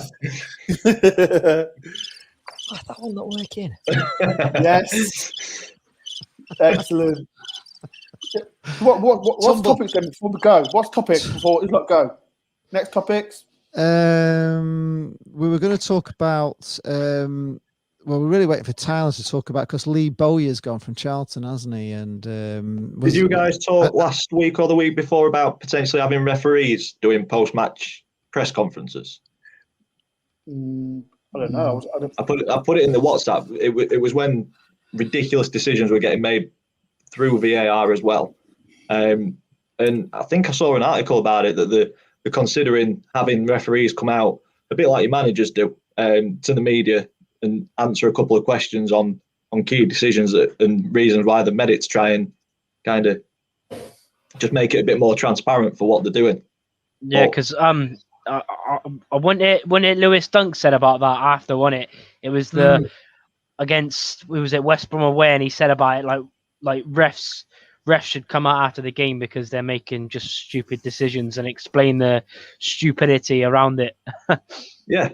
That one not working. Yes. Excellent. What's topics then before we go? What's topics before we go? Next topics? We were going to talk about. Well, we're really waiting for Tyler to talk about because Lee Bowyer's gone from Charlton, hasn't he? And did you guys talk last week or the week before about potentially having referees doing post-match press conferences? I don't know. I put it in the WhatsApp. It was when ridiculous decisions were getting made through VAR as well, and I think I saw an article about it that they're considering having referees come out a bit like your managers do to the media and answer a couple of questions on key decisions and reasons why they made it to try and kind of just make it a bit more transparent for what they're doing. Yeah, because when it Lewis Dunk said about that after, wasn't it? It was against, we was at West Brom away, and he said about it like refs refs should come out after the game because they're making just stupid decisions and explain the stupidity around it. Yeah,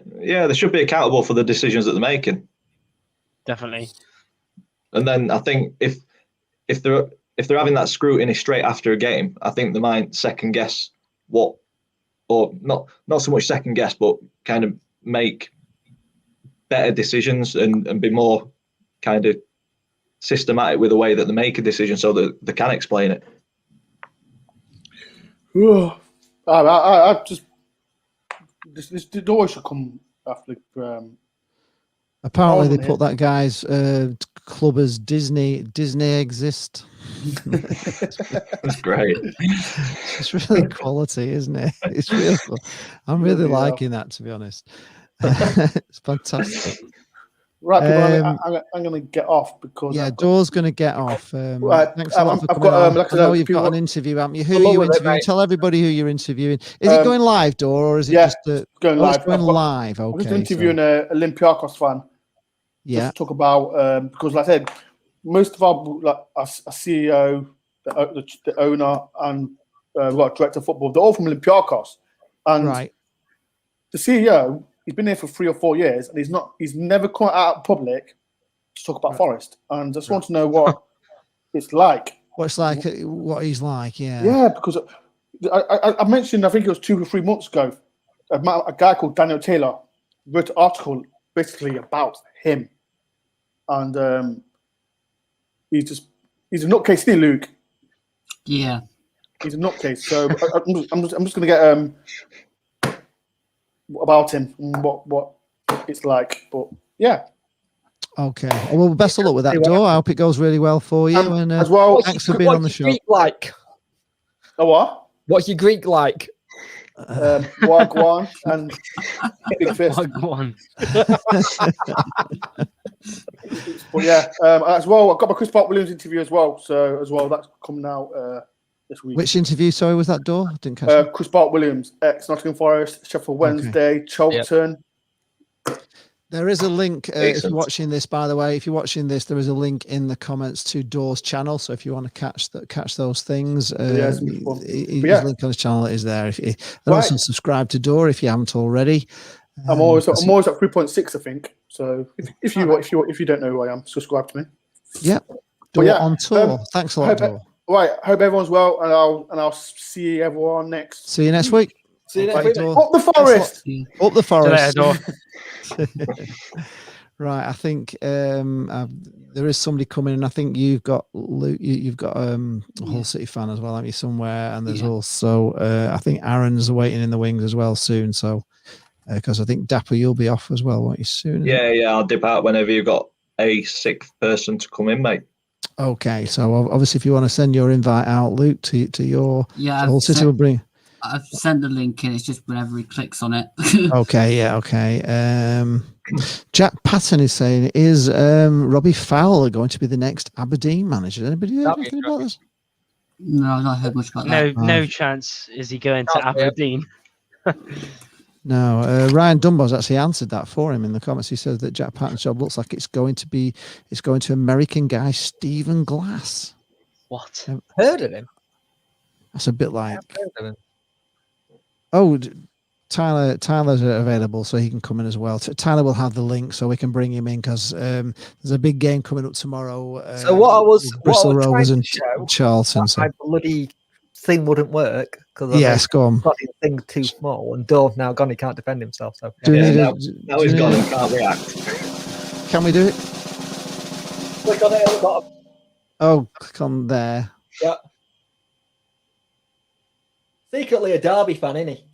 they should be accountable for the decisions that they're making. Definitely. And then I think if they're having that scrutiny straight after a game, I think they might second guess or not so much second guess, but kind of make better decisions and be more kind of systematic with the way that they make a decision so that they can explain it. I just this Dore should come after. Apparently, they put that guy's club as Disney exist. That's great. It's really quality, isn't it? It's real. I'm really liking that, to be honest. It's fantastic. Right, people, I'm going to get off because Dore's going to get off. Right, thanks a lot for coming on. I know you've got an interview, haven't you? Who are you interviewing? Tell everybody who you're interviewing. Is it going live, Dore, or is it just going live? It's going live. Okay. I'm just interviewing an Olympiacos fan. Yeah. Just to talk about because, like I said, most of our CEO, the owner, and director of football, they're all from Olympiacos, and the CEO. He's been here for 3 or 4 years, and he's never come out in public to talk about Forrest. And I just want to know what it's like. What he's like, yeah. Yeah, because I mentioned, I think it was 2 or 3 months ago, a guy called Daniel Taylor wrote an article basically about him. And he's a nutcase, isn't he, Luke? Yeah. He's a nutcase. So I'm just going to get about him and what it's like, but yeah. Okay. Well, best of luck with that, Dore. I hope it goes really well for you. And as well, thanks for being on the show. Greek like? A what? What's your Greek like? Wagwan and big fist. Wagwan. But yeah, as well, I've got my Chris Park-Williams interview as well. So as well, that's coming out this week. Which interview? Sorry, was that, Dore? Didn't catch that. Chris Park-Williams, ex Nottingham Forest, Sheffield Wednesday, Turton. There is a link if you're watching this. By the way, if you're watching this, there is a link in the comments to Dore's channel. So if you want to catch those things, his link on his channel is there. And also subscribe to Dore if you haven't already. I'm always at 3.6, I think. So if you don't know who I am, subscribe to me. Yep. Dore on tour. Thanks a lot, Dore. Right. Hope everyone's well, and I'll see everyone next. See you next week. See you next week. Up the Forest. Up the Forest. There, right. I think there is somebody coming, and I think you've got you've got a Hull City fan as well, haven't you, somewhere? And there's also I think Aaron's waiting in the wings as well soon. So because I think Dapper, you'll be off as well, won't you, soon? Yeah, I'll dip out whenever you've got a sixth person to come in, mate. Okay, so obviously, if you want to send your invite out, Luke, to your Hull City, will bring. I've sent the link in. It's just whenever he clicks on it. Okay, yeah, okay. Jack Patton is saying, is Robbie Fowler going to be the next Aberdeen manager? Anybody heard anything about this? No, I've not heard much about that. No chance is he going to Aberdeen. No, Ryan Dunbar's actually answered that for him in the comments. He says that Jack Patton's job looks like it's going to American guy Stephen Glass. What? Heard of him? That's a bit like. Oh, Tyler's available, so he can come in as well. Tyler will have the link, so we can bring him in because there's a big game coming up tomorrow. So what I was Bristol Rovers and show, Charlton. So. My bloody thing wouldn't work because yes, go on. The thing too small, and Dore's now gone. He can't defend himself. So now he's gone and can't react. Can we do it? Click on it at the bottom. Oh, click on there. Yeah. Secretly a Derby fan, isn't he?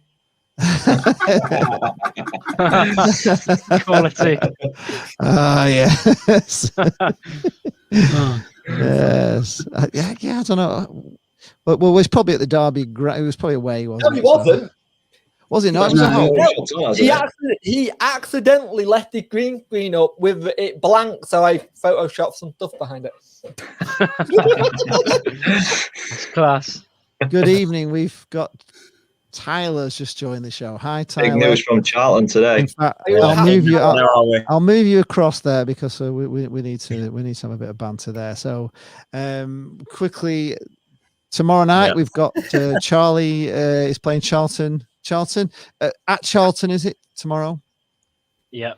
Quality. Yes. Yes. Yeah, I don't know. Well, it's probably at the Derby. It was probably away, wasn't it? No, he wasn't. Was it not? No. He accidentally left the green screen up with it blank, so I photoshopped some stuff behind it. That's class. Good evening. We've got Tyler's just joined the show. Hi, Tyler. Big news from Charlton today. In fact, Where I'll are I'll move you across there because we need to have a bit of banter there. So, quickly, tomorrow night we've got Charlie is playing Charlton. At Charlton, is it tomorrow? Yeah.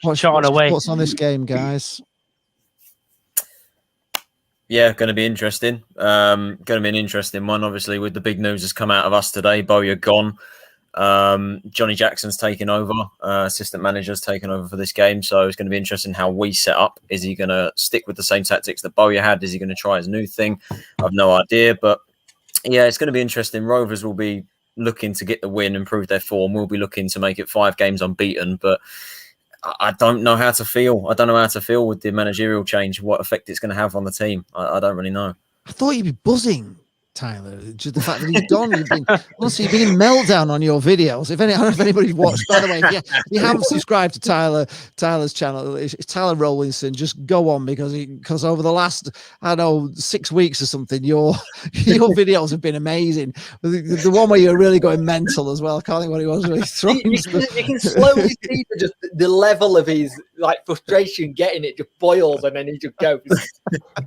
What's away. What's on this game, guys? Yeah, going to be interesting. Going to be an interesting one. Obviously, with the big news that's come out of us today, Bowyer gone. Johnny Jackson's taken over. Assistant manager's taken over for this game. So it's going to be interesting how we set up. Is he going to stick with the same tactics that Bowyer had? Is he going to try his new thing? I've no idea. But yeah, it's going to be interesting. Rovers will be looking to get the win, improve their form. We'll be looking to make it 5 games unbeaten. But I don't know how to feel. I don't know how to feel with the managerial change, what effect it's going to have on the team. I don't really know. I thought you'd be buzzing, Tyler. Just the fact that he's gone. You've been in meltdown on your videos. I don't know if anybody's watched. By the way, if you haven't subscribed to Tyler's channel, it's Tyler Rowlinson. Just go on because over the last 6 weeks or something, your videos have been amazing. The one where you're really going mental as well. I can't think what it was. Really you can slowly see the level of his frustration getting it just boils and then he just goes.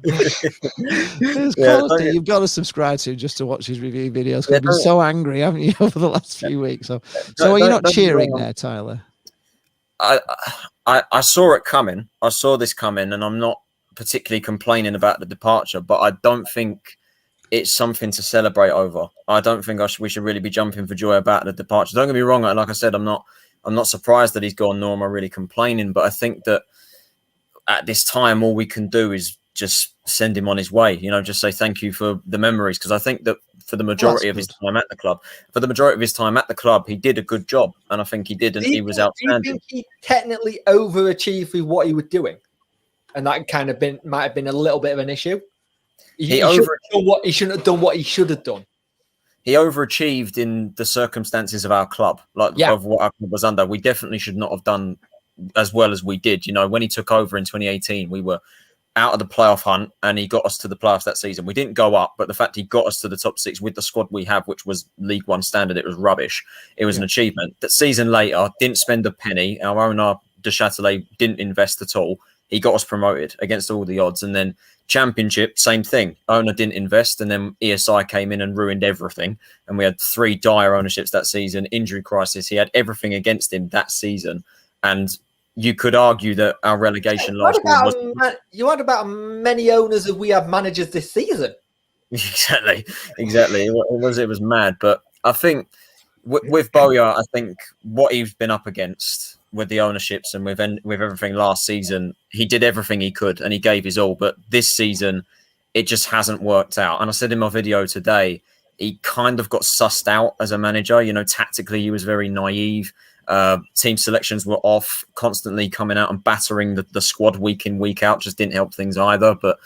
It's quality. You've got to subscribe to just to watch his review videos. You've been so angry, haven't you, over the last few weeks? So are you not cheering there, Tyler? I saw it coming. I saw this coming, and I'm not particularly complaining about the departure, but I don't think it's something to celebrate over. I don't think we should really be jumping for joy about the departure. Don't get me wrong. Like I said, I'm not surprised that he's gone, nor am I really complaining. But I think that at this time, all we can do is just send him on his way. Just say thank you for the memories, because I think that for the majority of his time at the club, he did a good job, and I think he did, and he was outstanding. Do you think he technically overachieved with what he was doing, and that kind of might have been a little bit of an issue? He shouldn't have done what he should have done. He overachieved in the circumstances of our club, of what our club was under. We definitely should not have done as well as we did. When he took over in 2018, we were out of the playoff hunt, and he got us to the playoffs that season. We didn't go up, but the fact he got us to the top 6 with the squad we have, which was League One standard, it was rubbish. It was an achievement. That season later, didn't spend a penny. Our owner, De Châtelet, didn't invest at all. He got us promoted against all the odds. And then Championship, same thing. Owner didn't invest, and then ESI came in and ruined everything. And we had 3 dire ownerships that season, injury crisis. He had everything against him that season. And you could argue that our relegation last year was... You had about many owners as we have managers this season. Exactly. It was mad. But I think with Bowyer, I think what he's been up against with the ownerships and with everything last season, he did everything he could and he gave his all. But this season, it just hasn't worked out. And I said in my video today, he kind of got sussed out as a manager. Tactically, he was very naive. Team selections were off, constantly coming out and battering the squad week in, week out. Just didn't help things either. But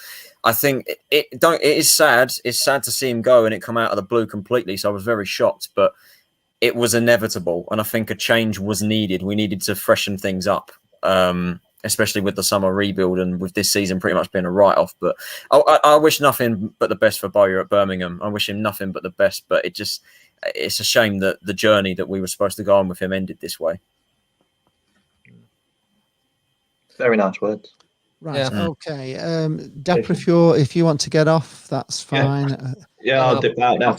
I think it is sad. It's sad to see him go and it come out of the blue completely. So I was very shocked, but it was inevitable. And I think a change was needed. We needed to freshen things up, especially with the summer rebuild and with this season pretty much being a write-off. But I wish nothing but the best for Bowyer at Birmingham. I wish him nothing but the best, but it's a shame that the journey that we were supposed to go on with him ended this way. Very nice words. Right. Yeah. Okay. Dapper, if you want to get off, that's fine. Yeah, I'll dip out now.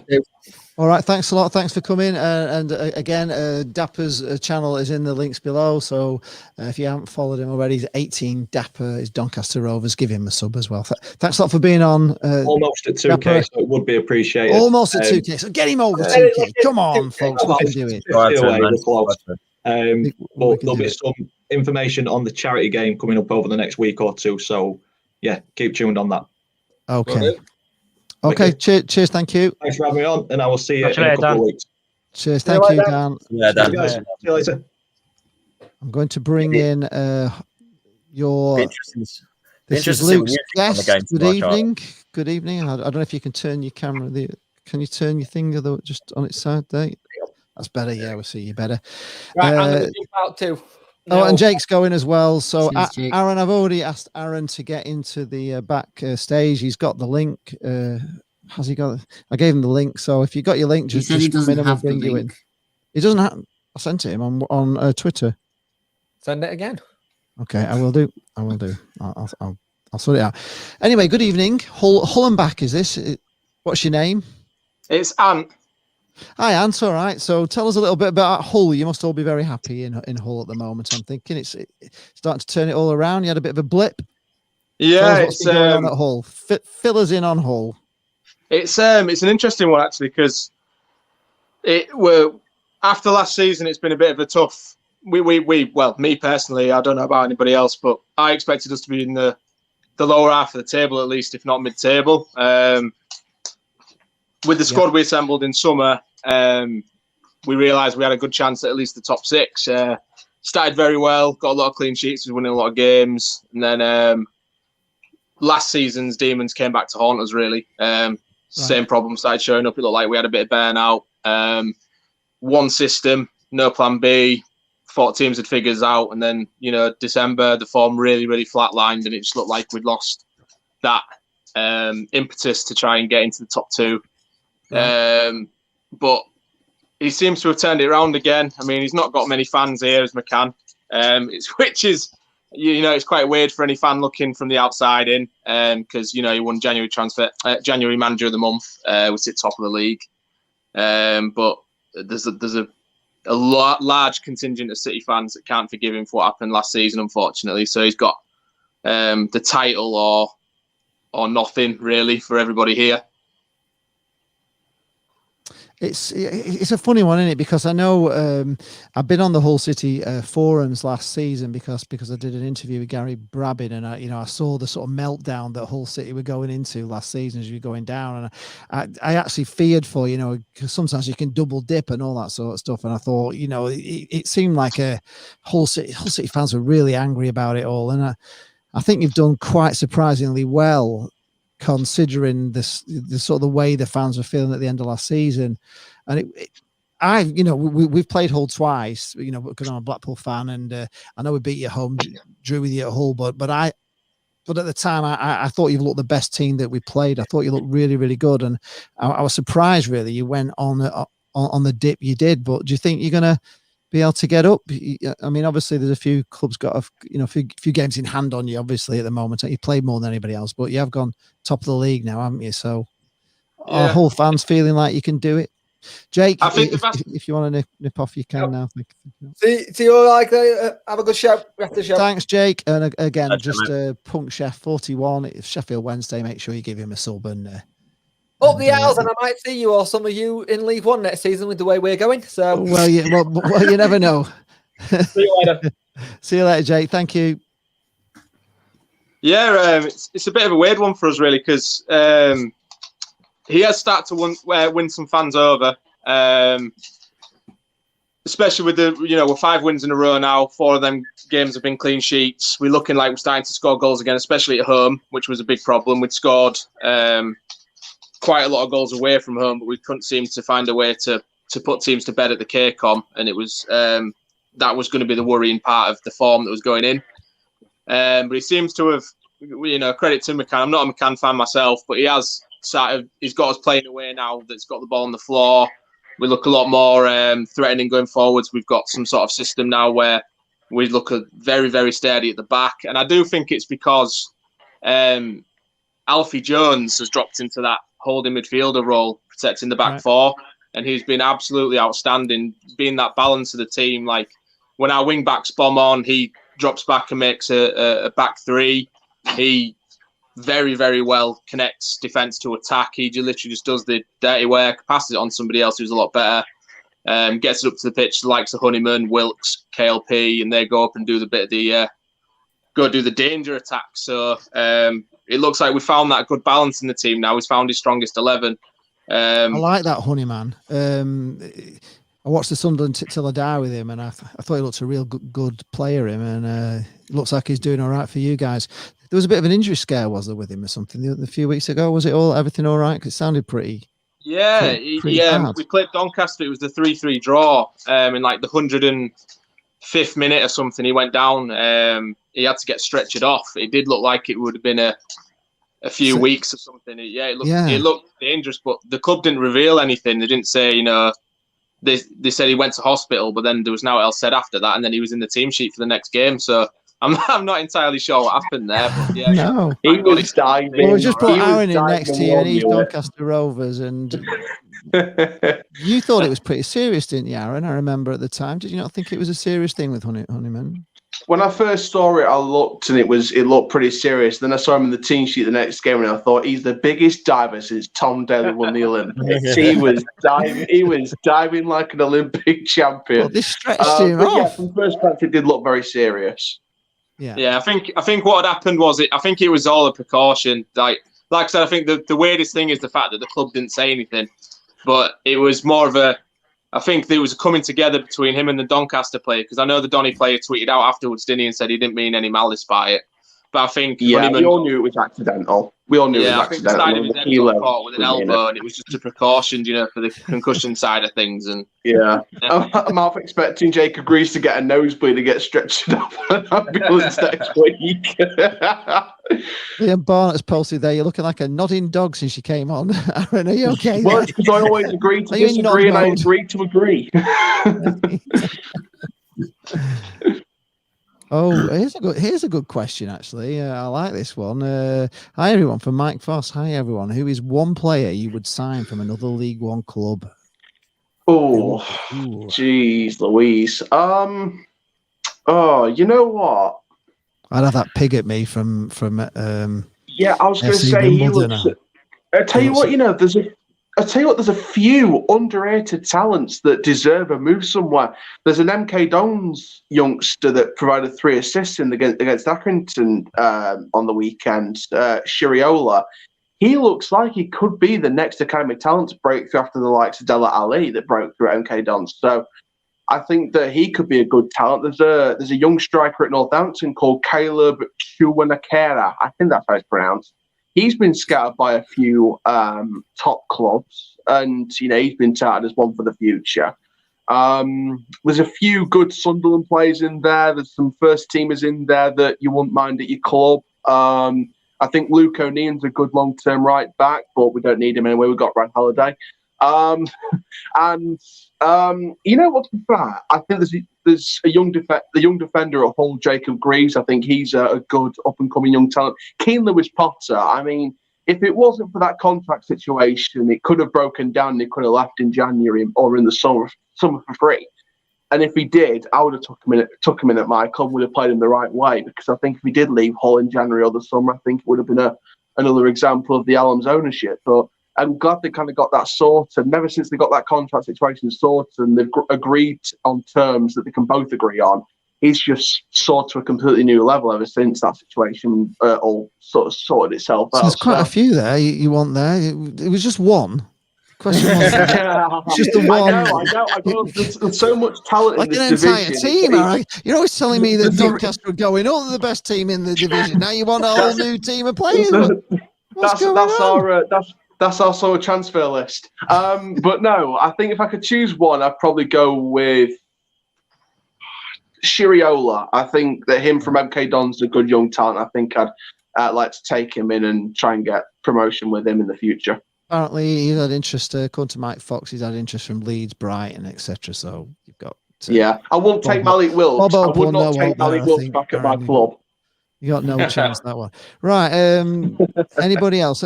All right. Thanks a lot. Thanks for coming. And again, Dapper's channel is in the links below. So if you haven't followed him already, he's 18 Dapper is Doncaster Rovers. Give him a sub as well. Thanks a lot for being on. Almost at 2K, Dapper. so it would be appreciated. Almost at 2K. So get him over 2K. Come on, folks. What can we do? But there'll be some information on the charity game coming up over the next week or two. So yeah, keep tuned on that. Okay. Okay. Cheers. Thank you. Thanks for having me on, and I will see you in a couple of weeks. Cheers. Thank you, Dan. Yeah, Dan. See you later. I'm going to bring in your. This is Luke's guest. Good evening. Good evening. I don't know if you can turn your camera. Can you turn your thing just on its side there? That's better. Yeah, we'll see you better. Right, I'm going to jump out too. Oh, and Jake's going as well. So, Aaron, I've already asked Aaron to get into the back stage. He's got the link. Has he got? I gave him the link. So if you got your link, He just said he come in doesn't and we'll have the bring you in. link. He doesn't have. I sent it him on Twitter. Send it again. Okay, I will do. I'll sort it out. Anyway, good evening. Hull and back is this? What's your name? It's Ant. Hi, Ant. All right. So tell us a little bit about Hull. You must all be very happy in Hull at the moment. I'm thinking it's starting to turn it all around. You had a bit of a blip. Yeah, Tell us what's been going on at Hull. Fill us in on Hull. It's an interesting one actually, because after last season it's been a bit of a tough. Well, me personally, I don't know about anybody else, but I expected us to be in the lower half of the table at least, if not mid-table. With the squad we assembled in summer, we realised we had a good chance at least the top six. Started very well, got a lot of clean sheets, was winning a lot of games, and then last season's demons came back to haunt us. Really, same problem started showing up. It looked like we had a bit of burnout. One system, no plan B. Thought teams had figured us out, and then December the form really flatlined, and it just looked like we'd lost that impetus to try and get into the top two. But he seems to have turned it around again. I mean, he's not got many fans here as McCann, which is it's quite weird for any fan looking from the outside in, because he won January Manager of the Month, we sit top of the league, but there's a large contingent of City fans that can't forgive him for what happened last season, unfortunately. So he's got the title or nothing really for everybody here. It's a funny one, isn't it? Because I know I've been on the Hull City forums last season because I did an interview with Gary Brabbin, and I saw the sort of meltdown that Hull City were going into last season as you were going down, and I actually feared for because sometimes you can double dip and all that sort of stuff, and I thought it seemed like Hull City fans were really angry about it all, and I think you've done quite surprisingly well, considering the sort of the way the fans were feeling at the end of last season. And we've played Hull twice, because I'm a Blackpool fan, and I know we beat you at home, drew with you at Hull, but at the time I thought you looked the best team that we played. I thought you looked really, really good, and I was surprised really you went on the dip you did. But do you think you're gonna be able to get up? I mean, obviously there's a few clubs got a few games in hand on you obviously at the moment. You played more than anybody else, but you have gone top of the league now, haven't you? So are Hull fans feeling like you can do it? Jake, I think if you want to nip off, you can now. See you all right. Have a good show. Thanks, Jake. And again, Punk Chef 41. It's Sheffield Wednesday. Make sure you give him a sub and up the aisles, and I might see you or some of you in League One next season with the way we're going. So well, you never know. See you later. See you later, Jake. Thank you. Yeah, it's a bit of a weird one for us, really, because he has started to win some fans over, especially with we're 5 wins in a row now. 4 of them games have been clean sheets. We're looking like we're starting to score goals again, especially at home, which was a big problem. We'd scored quite a lot of goals away from home, but we couldn't seem to find a way to put teams to bed at the KCOM, and it was that was going to be the worrying part of the form that was going in. But he seems to have, credit to McCann. I'm not a McCann fan myself, but he's got us playing away now that's got the ball on the floor. We look a lot more threatening going forwards. We've got some sort of system now where we look very, very steady at the back, and I do think it's because Alfie Jones has dropped into that holding midfielder role, protecting the back four, and he's been absolutely outstanding, being that balance of the team. Like when our wing backs bomb on, he drops back and makes a back three. He very, very well connects defence to attack. He literally just does the dirty work, passes it on somebody else who's a lot better, gets it up to the pitch, likes the Honeyman, Wilkes, KLP, and they go up and do the bit of the do the danger attack. So it looks like we found that good balance in the team now. He's found his strongest 11. I like that Honeyman. I watched the Sunderland till I die with him, and I thought he looked a real good player. And it looks like he's doing all right for you guys. There was a bit of an injury scare, was there, with him or something a few weeks ago? Was it everything all right? 'Cause it sounded pretty. Yeah, pretty hard. We played Doncaster. It was the 3-3 draw. In like the 105th minute or something, he went down. He had to get stretchered off. It did look like it would have been a a few weeks or something. It looked dangerous, but the club didn't reveal anything. They didn't say, they said he went to hospital, but then there was no else said after that, and then he was in the team sheet for the next game. So I'm not entirely sure what happened there. But yeah, No. He was diving. Well, we just put He was Aaron in next diving to you, and on he's you. Doncaster Rovers, and you thought it was pretty serious, didn't you, Aaron? I remember at the time. Did you not think it was a serious thing with Honeyman? When I first saw it, I looked and it looked pretty serious. Then I saw him in the team sheet the next game, and I thought he's the biggest diver since Tom Daley won the Olympics. He was diving like an Olympic champion. Well, this stretched him off. Yeah, from first glance, it did look very serious. Yeah. I think what had happened was I think it was all a precaution. Like I said, I think the weirdest thing is the fact that the club didn't say anything, but it was more of a. I think there was a coming together between him and the Doncaster player, because I know the Donny player tweeted out afterwards, didn't he, and said he didn't mean any malice by it. But I think we all knew it was accidental. We all knew it was accidental. I think the side of his head got caught with an elbow, and it was just a precaution, for the concussion side of things. And I'm half expecting Jacob Greaves to get a nosebleed and get stretched up on an ambulance next week. Liam Barnett's posted there, you're looking like a nodding dog since you came on. Aaron, are you okay? Well, it's because I always agree to disagree, and I agree to agree. Oh, here's a good question, actually. I like this one. Hi, everyone, from Mike Foss. Hi, everyone. Who is one player you would sign from another League One club? Oh, jeez, Louise. You know what? I'd have that pig at me from yeah, I was going to say he looks. I tell you what, there's a few underrated talents that deserve a move somewhere. There's an MK Dons youngster that provided 3 assists against Accrington on the weekend, Shiriola. He looks like he could be the next academy talent to break through after the likes of Della Ali that broke through at MK Dons. So I think that he could be a good talent. There's a young striker at Northampton called Caleb Chuanakera. I think that's how it's pronounced. He's been scouted by a few top clubs, and he's been touted as one for the future. There's a few good Sunderland players in there. There's some first teamers in there that you wouldn't mind at your club. I think Luke O'Neill's a good long-term right back, but we don't need him anyway. We've got Brad Halliday. What's the fair? I think there's a young defender at Hull, Jacob Greaves. I think he's a good up-and-coming young talent. Keane Lewis Potter, I mean, if it wasn't for that contract situation, it could have broken down and he could have left in January or in the summer for free. And if he did, I would have took him in at my club, would have played him the right way, because I think if he did leave Hull in January or the summer, I think it would have been another example of the Allams ownership. But I'm glad they kind of got that sorted. And ever since they got that contract situation sorted and they've agreed on terms that they can both agree on, he's just soared to a completely new level ever since that situation all sort of sorted itself out. There's quite a few there you want there. It was just one. Question was it's just the one. I know. There's so much talent like in an this entire division. team. You're always telling me that Doncaster are going, they're the best team in the division. Now you want a whole new team of players. That's our sort of transfer list. But no, I think if I could choose one, I'd probably go with Shiriola. I think that him from MK Dons is a good young talent. I think I'd like to take him in and try and get promotion with him in the future. Apparently, he's had interest. According to Mike Fox, he's had interest from Leeds, Brighton, etc. So you've got. I won't take Malik Wilkes. I would not take Malik Wilkes back at my club. You got no chance that one. Right. Anybody else?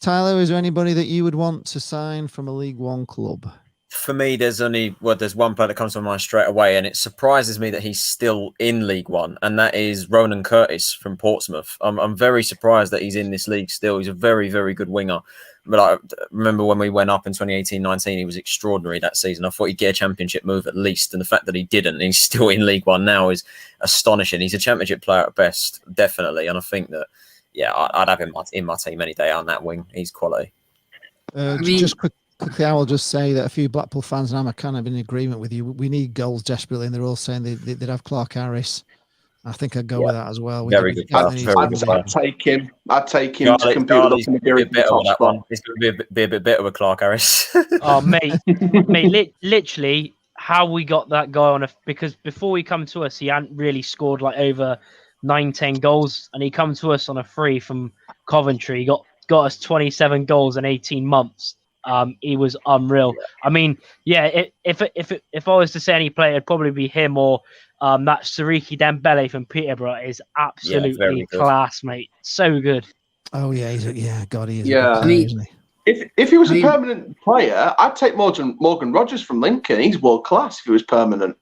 Tyler, is there anybody that you would want to sign from a League One club? For me, there's one player that comes to mind straight away, and it surprises me that he's still in League One, and that is Ronan Curtis from Portsmouth. I'm very surprised that he's in this league still. He's a very, very good winger. But I remember when we went up in 2018-19, he was extraordinary that season. I thought he'd get a championship move at least, and the fact that he didn't, and he's still in League One now, is astonishing. He's a championship player at best, definitely, and I think that, I'd have him in my team any day on that wing. He's quality. Just quickly, I will just say that a few Blackpool fans, and I'm kind of in agreement with you, we need goals desperately, and they're all saying they'd have Clark Harris. I think I'd go with that as well. Very good. I'd take him. To compete with us in the top spot. He's going to be a bit better with Clark Harris. Oh, mate, literally how we got that guy on because before he come to us, he hadn't really scored like over 9-10 goals, and he come to us on a free from Coventry. He got us 27 goals in 18 months. He was unreal. I mean, yeah, if I was to say any player, it'd probably be him or that Siriki Dembele from Peterborough is absolutely class, mate. So good. Oh yeah, God, he is. Yeah. A good player, isn't he? If he was a permanent player, I'd take Morgan Rogers from Lincoln. He's world class if he was permanent.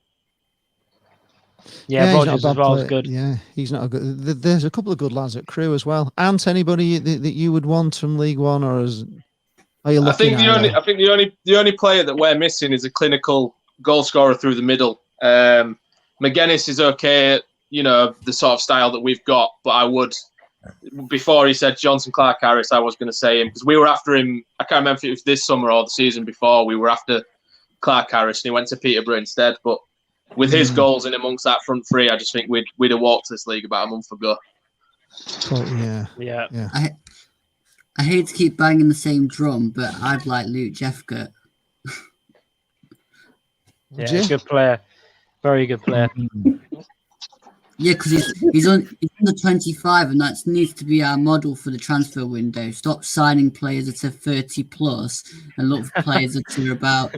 Yeah, Rogers as well is good. Yeah, he's not a good. There's a couple of good lads at Crewe as well. Ant, anybody that you would want from League One, or are you looking? I think the only player that we're missing is a clinical goal scorer through the middle. McGuinness is okay at, the sort of style that we've got, but I would. Before he said Johnson Clark Harris, I was going to say him because we were after him. I can't remember if it was this summer or the season before. We were after Clark Harris, and he went to Peterborough instead. But with his goals in amongst that front three, I just think we'd have walked this league about a month ago. Yeah. I hate to keep banging the same drum, but I'd like Luke Jeffcott. Yeah, good player, very good player. Yeah, because he's under 25, and that needs to be our model for the transfer window. Stop signing players that are 30 plus and look for players that are about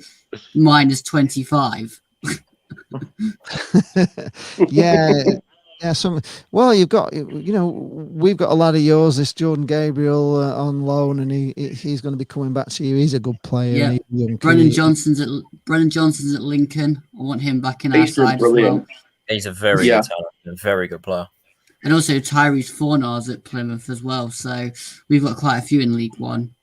minus 25. Yeah. Well, you've got, we've got a lad of yours, this Jordan Gabriel on loan, and he's going to be coming back to you. He's a good player. Yeah, Brennan Johnson's at Lincoln. I want him back in our side as well. He's a very good talent, a very good player. And also Tyrese Fornar's at Plymouth as well. So we've got quite a few in League One.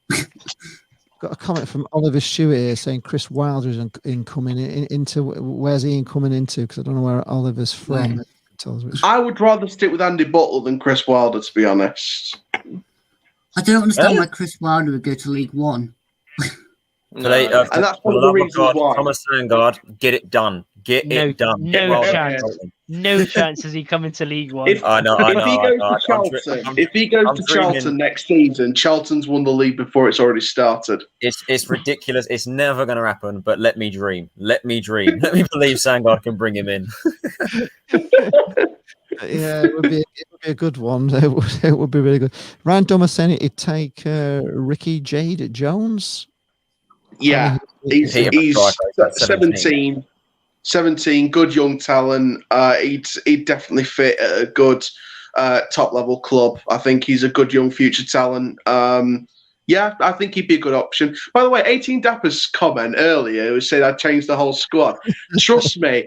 Got a comment from Oliver Stewart here saying Chris Wilder is incoming into. Where's he coming into? Because I don't know where Oliver's from. I would rather stick with Andy Butler than Chris Wilder, to be honest. I don't understand why Chris Wilder would go to League One. And that's one of the reasons why. Thomas Sandgaard, get it done. Get it done. No chance. No chance is he coming to League One. If he goes to Charlton next season, Charlton's won the league before it's already started. It's ridiculous. It's never going to happen. But let me dream. Let me believe Sandgaard can bring him in. Yeah, it would be a good one. It would be really good. Ryan Dummer saying it'd take Ricky Jade Jones. Yeah, he's 17, good young talent. He'd definitely fit at a good top level club. I think he's a good young future talent. Yeah, I think he'd be a good option. By the way, 18 Dapper's comment earlier who said I'd change the whole squad. Trust me,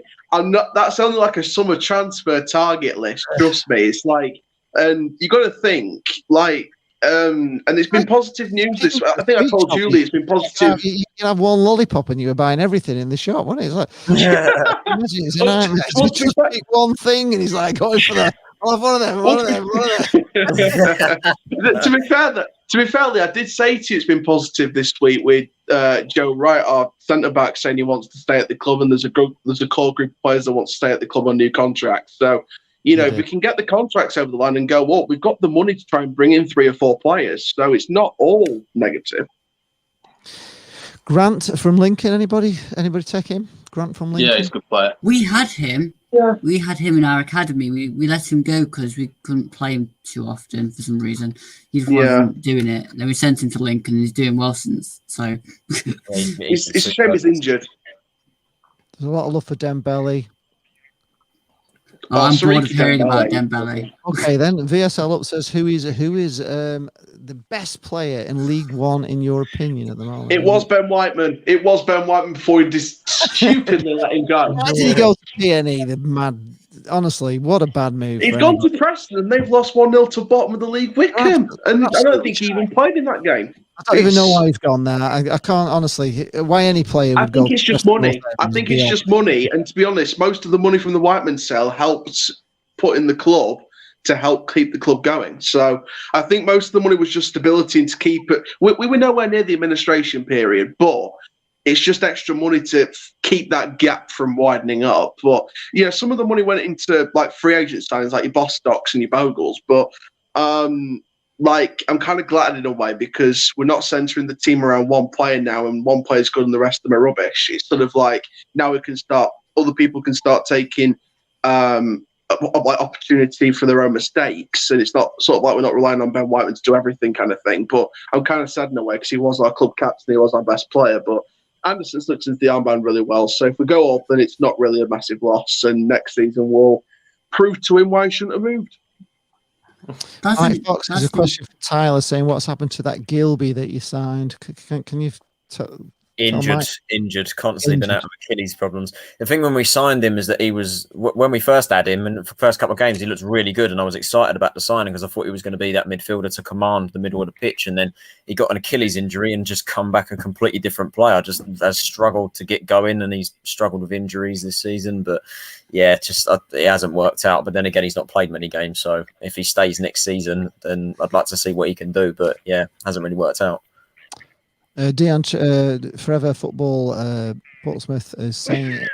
that's only like a summer transfer target list. Trust me, it's like, and you got to think like. And it's been positive news. I think I told Julie it's been positive. You can have one lollipop and you were buying everything in the shop, wasn't it? It's like, imagine it's a nightmare. Just pick one thing, and he's like going for that. I'll have one of them. To be fair, I did say to you it's been positive this week with Joe Wright, our centre back, saying he wants to stay at the club, and there's a core group of players that want to stay at the club on new contracts. So. If we can get the contracts over the line and go, well, we've got the money to try and bring in 3 or 4 players. So it's not all negative. Grant from Lincoln, anybody take him? Grant from Lincoln? Yeah, he's a good player. We had him. Yeah. We had him in our academy. We let him go because we couldn't play him too often for some reason. He just wasn't doing it. Then we sent him to Lincoln and he's doing well since. So it's a shame he's injured. There's a lot of love for Dembele. I'm bored of hearing about Dembele. Okay, then VSL Up says who is the best player in League One in your opinion at the moment? It was Ben Whiteman. It was Ben Whiteman before he just stupidly let him go. Why did he go to PNE? The mad. Honestly, what a bad move. He's gone to Preston and they've lost 1-0 to bottom of the league. Wickham, and I don't think he even played in that game. I don't even know why he's gone there. I can't honestly. Why any player would go? I think it's just money. I think it's just money. And to be honest, most of the money from the Whiteman sale helps put in the club to help keep the club going. So I think most of the money was just stability and to keep it. We were nowhere near the administration period, but it's just extra money to keep that gap from widening up. But some of the money went into like free agent signings, like your Bostocks and your Bogles. But I'm kind of glad in a way because we're not centering the team around one player now, and one player's good and the rest of them are rubbish. It's sort of like now other people can start taking opportunity for their own mistakes, and it's not sort of like we're not relying on Ben Whiteman to do everything kind of thing. But I'm kind of sad in a way because he was our club captain, he was our best player, but Anderson slips into the armband really well. So if we go up, then it's not really a massive loss, and next season we'll prove to him why he shouldn't have moved. Mike Fox has a question for Tyler saying, what's happened to that Gilby that you signed? Can you Injured, constantly been out of Achilles problems. The thing when we signed him is that he was, when we first had him, and for the first couple of games, he looked really good, and I was excited about the signing because I thought he was going to be that midfielder to command the middle of the pitch, and then he got an Achilles injury and just come back a completely different player. Just has struggled to get going, and he's struggled with injuries this season. But yeah, just it hasn't worked out. But then again, he's not played many games, so if he stays next season, then I'd like to see what he can do. But yeah, hasn't really worked out. Dion, Forever Football, Portsmouth is saying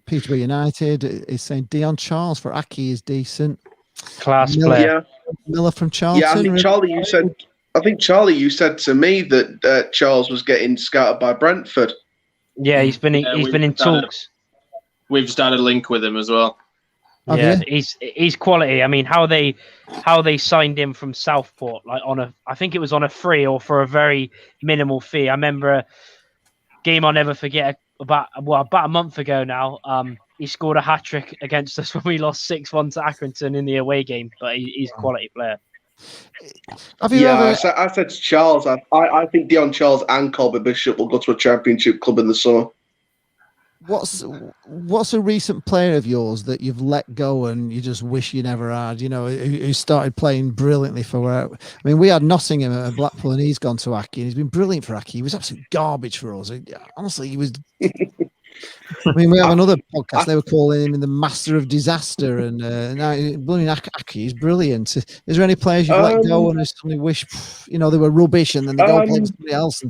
Peterborough United is saying Dion Charles for Aki is decent. Class player. Yeah. Miller from Charlton. Yeah, I think Charlie, you said to me that Charles was getting scouted by Brentford. Yeah, he's been in talks. We've just had a link with him as well. Yeah, he's quality. I mean, how they signed him from Southport, like I think it was on a free or for a very minimal fee. I remember a game I'll never forget about a month ago now. He scored a hat-trick against us when we lost 6-1 to Accrington in the away game, but he's a quality player. I said to Charles, I think Dion Charles and Colby Bishop will go to a championship club in the summer. What's a recent player of yours that you've let go and you just wish you never had? You know, who started playing brilliantly for. I mean, we had Nottingham at Blackpool, and he's gone to Aki, and he's been brilliant for Aki. He was absolute garbage for us. Honestly, he was. I mean, we have another podcast. They were calling him the master of disaster, and now Aki is brilliant. Is there any players you've let go and you suddenly wish, they were rubbish, and then they go play somebody else?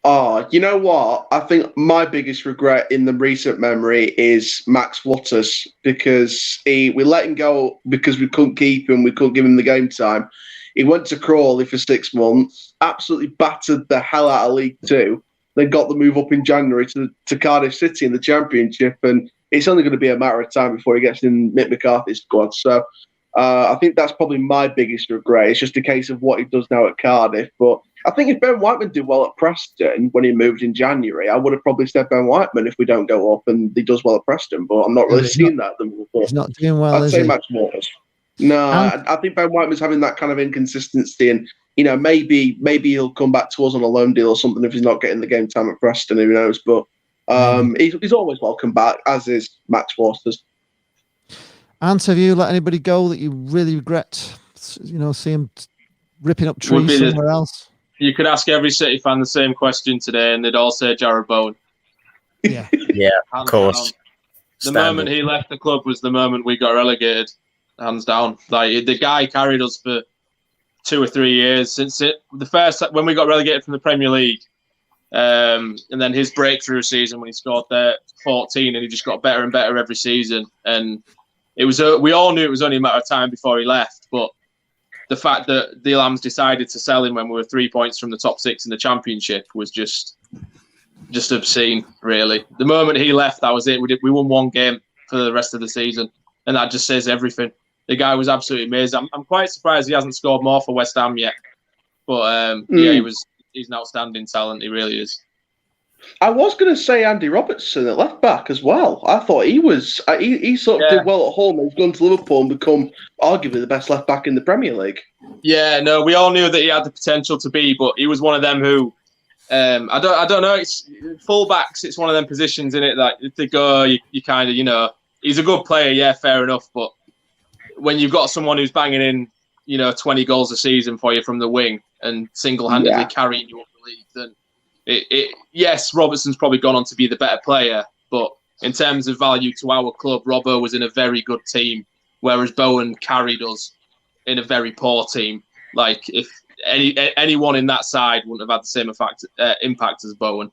Oh, you know what? I think my biggest regret in the recent memory is Max Waters, because we let him go because we couldn't keep him. We couldn't give him the game time. He went to Crawley for 6 months, absolutely battered the hell out of League Two, then got the move up in January to Cardiff City in the Championship, and it's only going to be a matter of time before he gets in Mick McCarthy's squad. So I think that's probably my biggest regret. It's just a case of what he does now at Cardiff. But I think if Ben Whiteman did well at Preston when he moved in January, I would have probably said Ben Whiteman if we don't go up and he does well at Preston. But I'm not really seeing that at the moment. He's not doing well, I'd say Max Waters. No, I think Ben Whiteman's having that kind of inconsistency, and maybe he'll come back to us on a loan deal or something if he's not getting the game time at Preston. Who knows? But he's always welcome back, as is Max Waters. And have you let anybody go that you really regret? See him ripping up trees somewhere else. You could ask every City fan the same question today, and they'd all say Jared Bowen. Yeah, yeah, of course. The moment he left the club was the moment we got relegated, hands down. Like the guy carried us for 2 or 3 years since when we got relegated from the Premier League, and then his breakthrough season when he scored there 14, and he just got better and better every season. And it was we all knew it was only a matter of time before he left, but the fact that the Lambs decided to sell him when we were 3 points from the top 6 in the Championship was just obscene, really. The moment he left, that was it. We won 1 game for the rest of the season, and that just says everything. The guy was absolutely amazing. I'm quite surprised he hasn't scored more for West Ham yet. But he's an outstanding talent. He really is. I was going to say Andy Robertson at left back as well. I thought he was. He sort of did well at home. He's gone to Liverpool and become arguably the best left back in the Premier League. Yeah, no, we all knew that he had the potential to be, but he was one of them who. I don't know. It's fullbacks. It's one of them positions in it that if they go, you kind of he's a good player. Yeah, fair enough. But when you've got someone who's banging in 20 goals a season for you from the wing and single-handedly carrying you up the league, then. Yes, Robertson's probably gone on to be the better player, but in terms of value to our club, Robbo was in a very good team, whereas Bowen carried us in a very poor team. Like, if anyone in that side wouldn't have had the same impact as Bowen.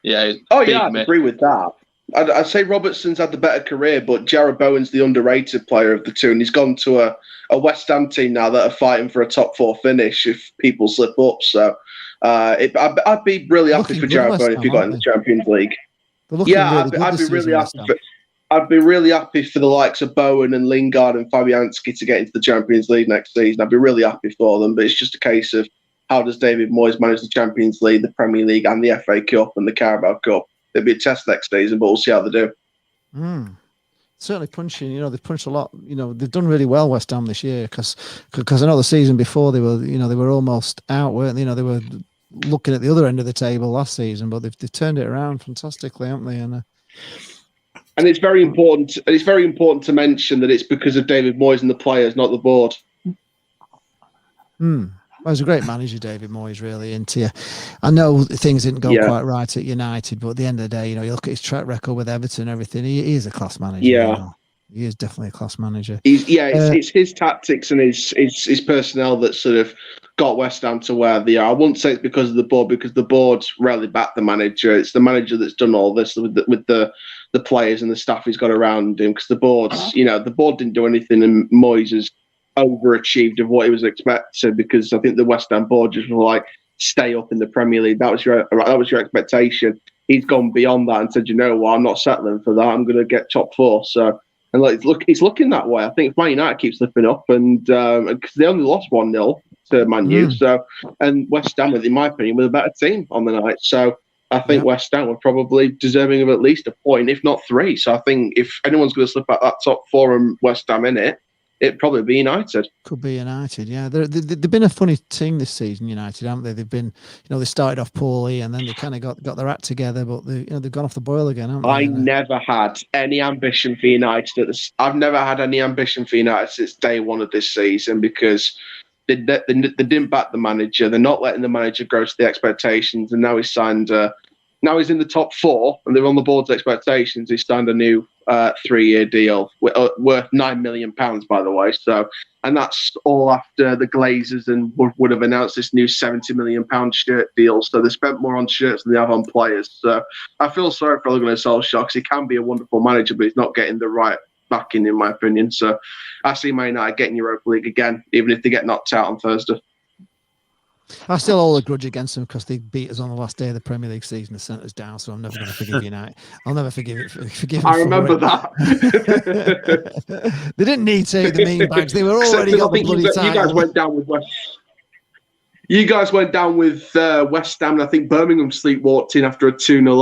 Yeah. I'd agree with that. I'd say Robertson's had the better career, but Jared Bowen's the underrated player of the two, and he's gone to a West Ham team now that are fighting for a top 4 finish if people slip up. So I'd be really happy for Jared Bowen if he got in the Champions League. I'd be really happy. I'd be really happy for the likes of Bowen and Lingard and Fabianski to get into the Champions League next season. I'd be really happy for them, but it's just a case of how does David Moyes manage the Champions League, the Premier League, and the FA Cup and the Carabao Cup? It'll be a test next season, but we'll see how they do. Certainly punching. They've punched a lot. They've done really well, West Ham, this year, because I know the season before they were almost out, weren't they? They were looking at the other end of the table last season, but they've turned it around fantastically, haven't they? And it's very important. It's very important to mention that it's because of David Moyes and the players, not the board. Well, he's a great manager, David Moyes, really, isn't he? I know things didn't go quite right at United, but at the end of the day, you look at his track record with Everton and everything. He is a class manager. Yeah, he is definitely a class manager. It's his tactics and his personnel that sort of got West Ham to where they are. I wouldn't say it's because of the board, because the board's rarely backed the manager. It's the manager that's done all this with the players and the staff he's got around him. Because the board didn't do anything, and Moyes has overachieved of what he was expected, because I think the West Ham board just were like, stay up in the Premier League. That was your expectation. He's gone beyond that and said, you know what, I'm not settling for that. I'm going to get top four. So, and he's looking that way. I think if Man United keeps slipping up, and because they only lost 1-0 to Man U, so, and West Ham, in my opinion, were a better team on the night. So I think West Ham were probably deserving of at least a point, if not 3. So I think if anyone's going to slip out that top 4 and West Ham in it, it'd probably be United. Could be United, yeah. They've been a funny team this season, United, haven't they? They've been, they started off poorly and then they kind of got their act together, but they've gone off the boil again, haven't they? I never had any ambition for United. I've never had any ambition for United since day one of this season, because they didn't back the manager. They're not letting the manager grow to the expectations, and now he's signed. Now he's in the top 4, and they're on the board's expectations. He's signed a new 3-year deal worth £9 million, by the way. So, and that's all after the Glazers and would have announced this new £70 million shirt deal. So they spent more on shirts than they have on players. So I feel sorry for Ole Gunnar Solskjaer, because he can be a wonderful manager, but he's not getting the right backing, in my opinion. So I see Man United getting Europa League again, even if they get knocked out on Thursday. I still hold a grudge against them because they beat us on the last day of the Premier League season and sent us down. So I'm never going to forgive United. I'll never forgive them. I remember that. They didn't need to, the mean bags. They were already got the bloody title. You guys went down with West. You guys went down with West Ham, and I think Birmingham sleepwalked in after a 2-1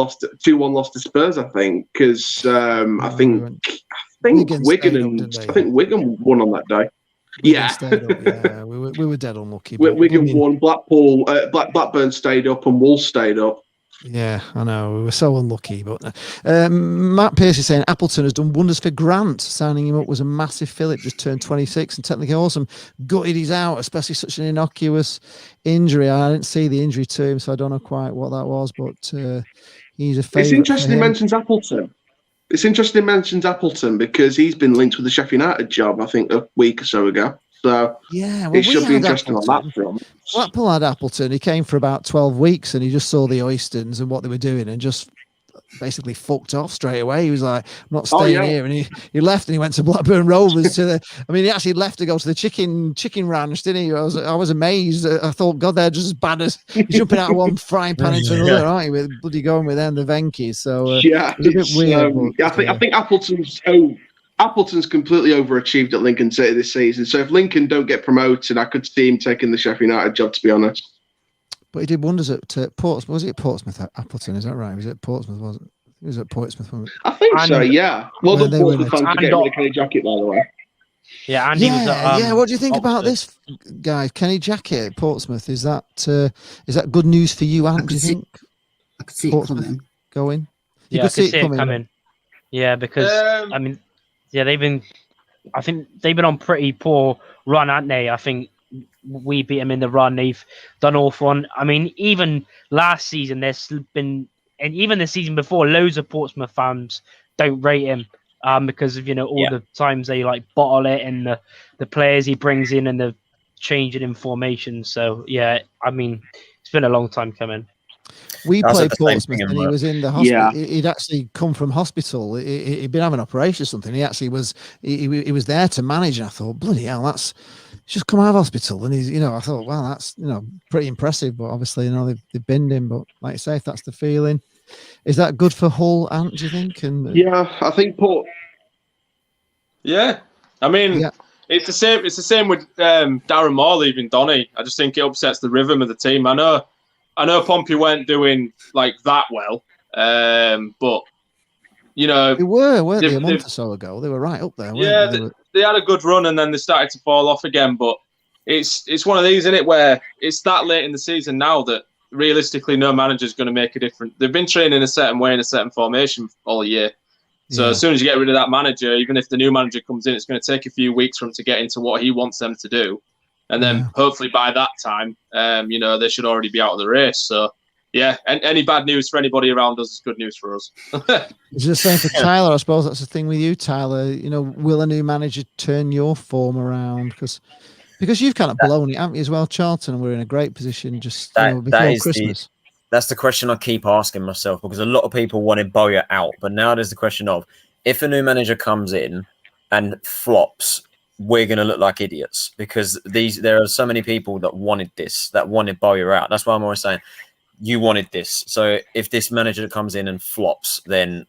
loss to Spurs. I think because I think Wigan won on that day. Yeah, we were dead unlucky. Wigan won. Blackburn stayed up, and Wolves stayed up. Yeah, I know. We were so unlucky. But Matt Pierce is saying Appleton has done wonders for Grant. Signing him up was a massive Philip, just turned 26 and technically awesome. Gutted he's out, especially such an innocuous injury. I didn't see the injury to him, so I don't know quite what that was, but he's a favourite. It's interesting he mentions Appleton. It's interesting he mentions Appleton because he's been linked with the Sheffield United job, I think, a week or so ago. So yeah, it should be interesting on that front. Blackpool had Appleton. He came for about 12 weeks and he just saw the Oystons and what they were doing and just basically fucked off straight away. He was like, I'm not staying here. And he left and he went to Blackburn Rovers he actually left to go to the chicken ranch, didn't he? I was amazed. I thought, God, they're just as bad as you're jumping out of one frying pan into another, aren't you? With bloody going with them, the Venkies. So it was a bit weird. I think Appleton's completely overachieved at Lincoln City this season. So if Lincoln don't get promoted, I could see him taking the Sheffield United job, to be honest. But he did wonders at Portsmouth. Was it Portsmouth, Appleton? Is that right? Was it at Portsmouth? Was it? He was at Portsmouth. I think so, yeah. Well done, Portsmouth fans, for getting rid of Kenny Jackett, by the way. Yeah, Andy was at, what do you think about this, guys? Kenny Jackett at Portsmouth. Is that good news for you, Ant? Do you think? I could see Portsmouth it coming. Going? You could see it coming. Yeah, because I think they've been on pretty poor run, haven't they? I think we beat them in the run. They've done awful on. I mean, even last season, there's been, and even the season before, loads of Portsmouth fans don't rate him because of all the times they bottle it and the players he brings in and the changing in formation. So yeah, I mean, it's been a long time coming. We played Portsmouth and he was in the hospital. Yeah. He'd actually come from hospital. He'd been having an operation or something. He actually was. He was there to manage. And I thought, bloody hell, he's just come out of hospital. And he's, I thought, well, that's pretty impressive. But obviously, they've binned him. But like you say, if that's the feeling, Is that good for Hull, Ant, do you think? And Yeah, I think Port. Yeah, I mean, it's the same. It's the same with Darren Moore leaving Donny. I just think it upsets the rhythm of the team. I know Pompey weren't doing like that well, but you know they weren't they? A month or so ago, they were right up there. Yeah, weren't they had a good run and then they started to fall off again. But it's one of these, isn't it, where it's that late in the season now that realistically no manager's going to make a difference. They've been training a certain way in a certain formation all year. So as soon as you get rid of that manager, even if the new manager comes in, it's going to take a few weeks for him to get into what he wants them to do. And then hopefully by that time, they should already be out of the race. So, yeah, and any bad news for anybody around us is good news for us. It's the same for Tyler. I suppose that's the thing with you, Tyler. Will a new manager turn your form around? Because you've kind of blown it, haven't you, as well, Charlton? And we're in a great position just before Christmas. That's the question I keep asking myself, because a lot of people wanted Bowyer out, but now there's the question of, if a new manager comes in and flops, we're going to look like idiots, because there are so many people that wanted Bowyer out. That's why I'm always saying, you wanted this. So if this manager comes in and flops, then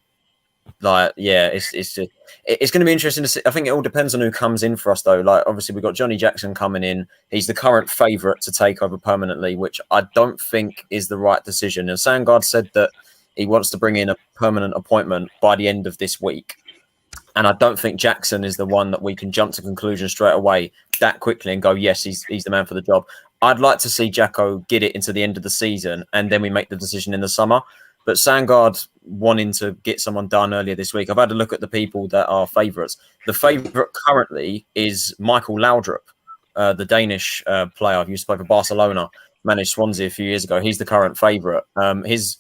it's going to be interesting to see. I think it all depends on who comes in for us, though. Like, obviously, we've got Johnny Jackson coming in. He's the current favourite to take over permanently, which I don't think is the right decision. And Sandgaard said that he wants to bring in a permanent appointment by the end of this week. And I don't think Jackson is the one that we can jump to conclusion straight away that quickly and go, yes, he's the man for the job. I'd like to see Jacko get it into the end of the season and then we make the decision in the summer. But Sandgaard wanting to get someone done earlier this week, I've had a look at the people that are favourites. The favourite currently is Michael Laudrup, the Danish player who used to play for Barcelona, managed Swansea a few years ago. He's the current favourite. His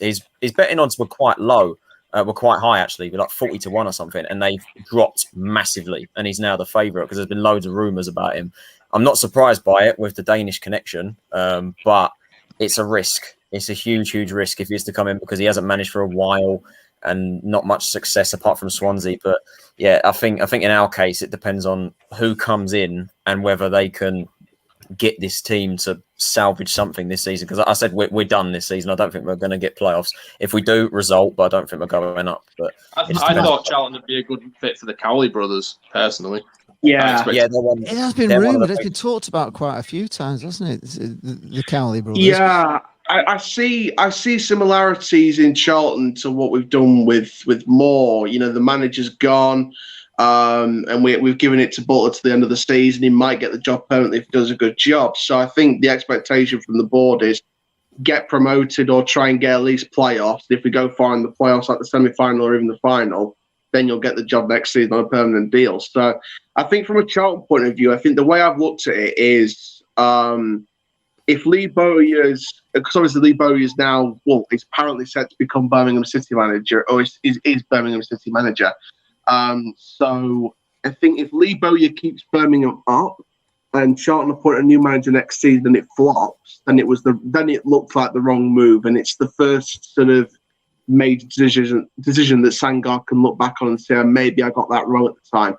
betting odds were quite low, were quite high actually, like 40-1 or something, and they've dropped massively. And he's now the favourite because there's been loads of rumours about him. I'm not surprised by it with the Danish connection, but it's a risk. It's a huge, huge risk if he is to come in because he hasn't managed for a while and not much success apart from Swansea. But yeah, I think in our case, it depends on who comes in and whether they can get this team to salvage something this season. Because I said we're done this season. I don't think we're going to get playoffs. If we do, result, but I don't think we're going up. But I thought Charlton would be a good fit for the Cowley brothers, personally. Yeah, it has been rumoured. It's been talked about quite a few times, hasn't it? The Cowley brothers. Yeah, I see similarities in Charlton to what we've done with Moore. The manager's gone, and we've given it to Butler to the end of the season. He might get the job permanently if he does a good job. So I think the expectation from the board is get promoted or try and get at least playoffs. If we go far in the playoffs, like the semi-final or even the final, then you'll get the job next season on a permanent deal. So I think from a Charlton point of view, I think the way I've looked at it is if Lee Bowyer's, because obviously Lee Bowyer's now, he's apparently set to become Birmingham City manager, or is Birmingham City manager. So I think if Lee Bowyer keeps Birmingham up and Charlton appoint a new manager next season and it flops, then it looked like the wrong move. And it's the first sort of major decision that Sandgaard can look back on and say, maybe I got that wrong at the time.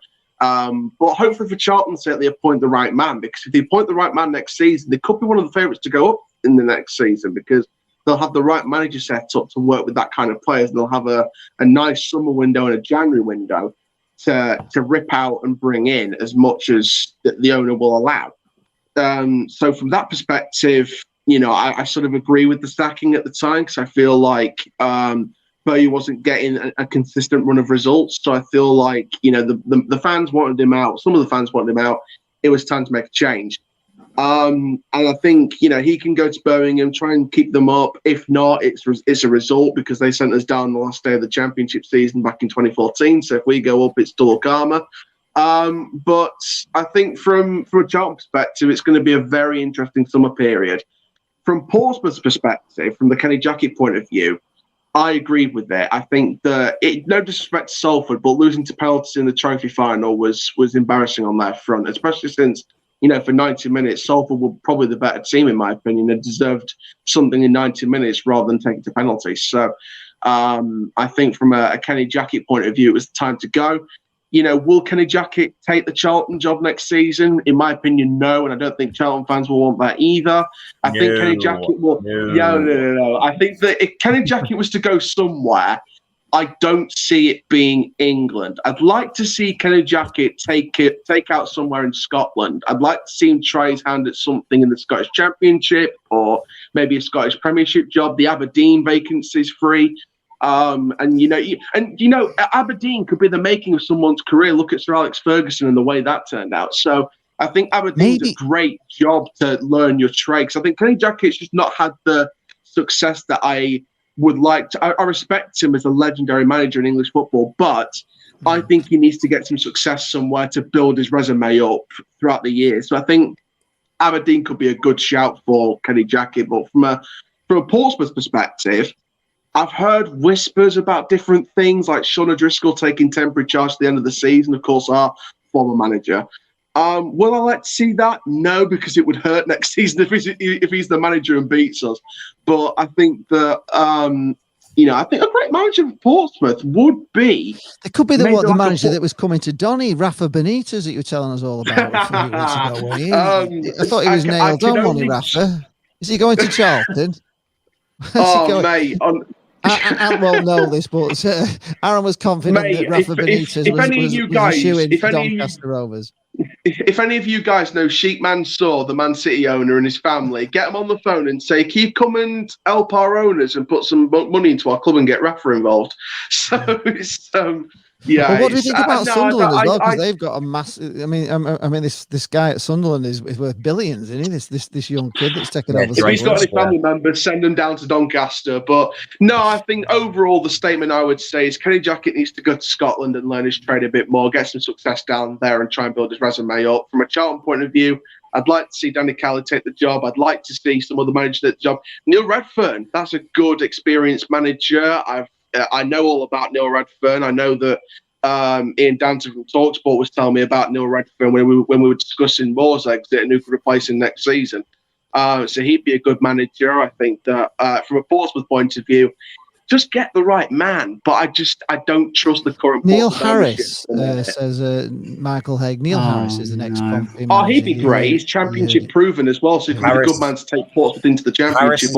But hopefully for Charlton's sake, they appoint the right man, because if they appoint the right man next season, they could be one of the favourites to go up in the next season, because they'll have the right manager set up to work with that kind of players, and they'll have a nice summer window and a January window to rip out and bring in as much as the owner will allow. So from that perspective, I sort of agree with the sacking at the time, because I feel like Bowyer wasn't getting a consistent run of results. So I feel like, the fans wanted him out. Some of the fans wanted him out. It was time to make a change. And I think, he can go to Birmingham, try and keep them up. If not, it's a result, because they sent us down the last day of the championship season back in 2014. So if we go up, it's double karma. But I think from a Charlton perspective, it's going to be a very interesting summer period. From Portsmouth's perspective, from the Kenny Jackett point of view, I agreed with that. I think that no disrespect to Salford, but losing to penalties in the trophy final was embarrassing on their front, especially since, for 90 minutes, Salford were probably the better team, in my opinion. They deserved something in 90 minutes rather than taking to penalties. So I think from a Kenny Jackett point of view, it was time to go. will Kenny Jackett take the Charlton job next season? In my opinion, no, and I don't think Charlton fans will want that either. I think Kenny Jackett will. No. I think that if Kenny Jackett was to go somewhere, I don't see it being England. I'd like to see Kenny Jackett take out somewhere in Scotland. I'd like to see him try his hand at something in the Scottish Championship or maybe a Scottish Premiership job. The Aberdeen vacancy is free. Aberdeen could be the making of someone's career. Look at Sir Alex Ferguson and the way that turned out. So I think Aberdeen's a great job to learn your trade. Because I think Kenny Jackett's just not had the success that I would like to. I respect him as a legendary manager in English football, but I think he needs to get some success somewhere to build his resume up throughout the year. So I think Aberdeen could be a good shout for Kenny Jackett. But from a Portsmouth perspective, I've heard whispers about different things, like Sean O'Driscoll taking temporary charge at the end of the season, of course, our former manager. Will I like to see that? No, because it would hurt next season if he's the manager and beats us. But I think that, I think a great manager for Portsmouth would be... It could be the manager that was coming to Donny, Rafa Benitez, that you were telling us all about a few weeks ago. I thought he was nailed on, wasn't he, Rafa? Is he going to Charlton? Mate... I won't know this, but Aaron was confident that Rafa Benitez was a shoo-in for Doncaster Rovers. If any of you guys know Sheikh Mansour, the Man City owner, and his family, get him on the phone and say, "Can you come and help our owners and put some money into our club and get Rafa involved?" So it's yeah. Well, what do you think about Sunderland as well? Because they've got a massive. I mean, this guy at Sunderland is worth billions, isn't he? This young kid that's taken over. If he's got any family members, send them down to Doncaster. But no, I think overall the statement I would say is Kenny Jackett needs to go to Scotland and learn his trade a bit more, get some success down there, and try and build his resume up. From a Charlton point of view, I'd like to see Danny Cowley take the job. I'd like to see some other manager take the job. Neil Redfern, that's a good, experienced manager. I know all about Neil Redfern. I know that Ian Danton from TalkSport was telling me about Neil Redfern when we were discussing Moore's exit and who could replace him next season. So he'd be a good manager. I think that from a Portsmouth point of view, just get the right man. But I don't trust the current Neil Harris, says Michael Haig. Neil Harris is the next manager. He'd be great. He's championship proven as well, so he'd be a good man to take Portsmouth into the championship.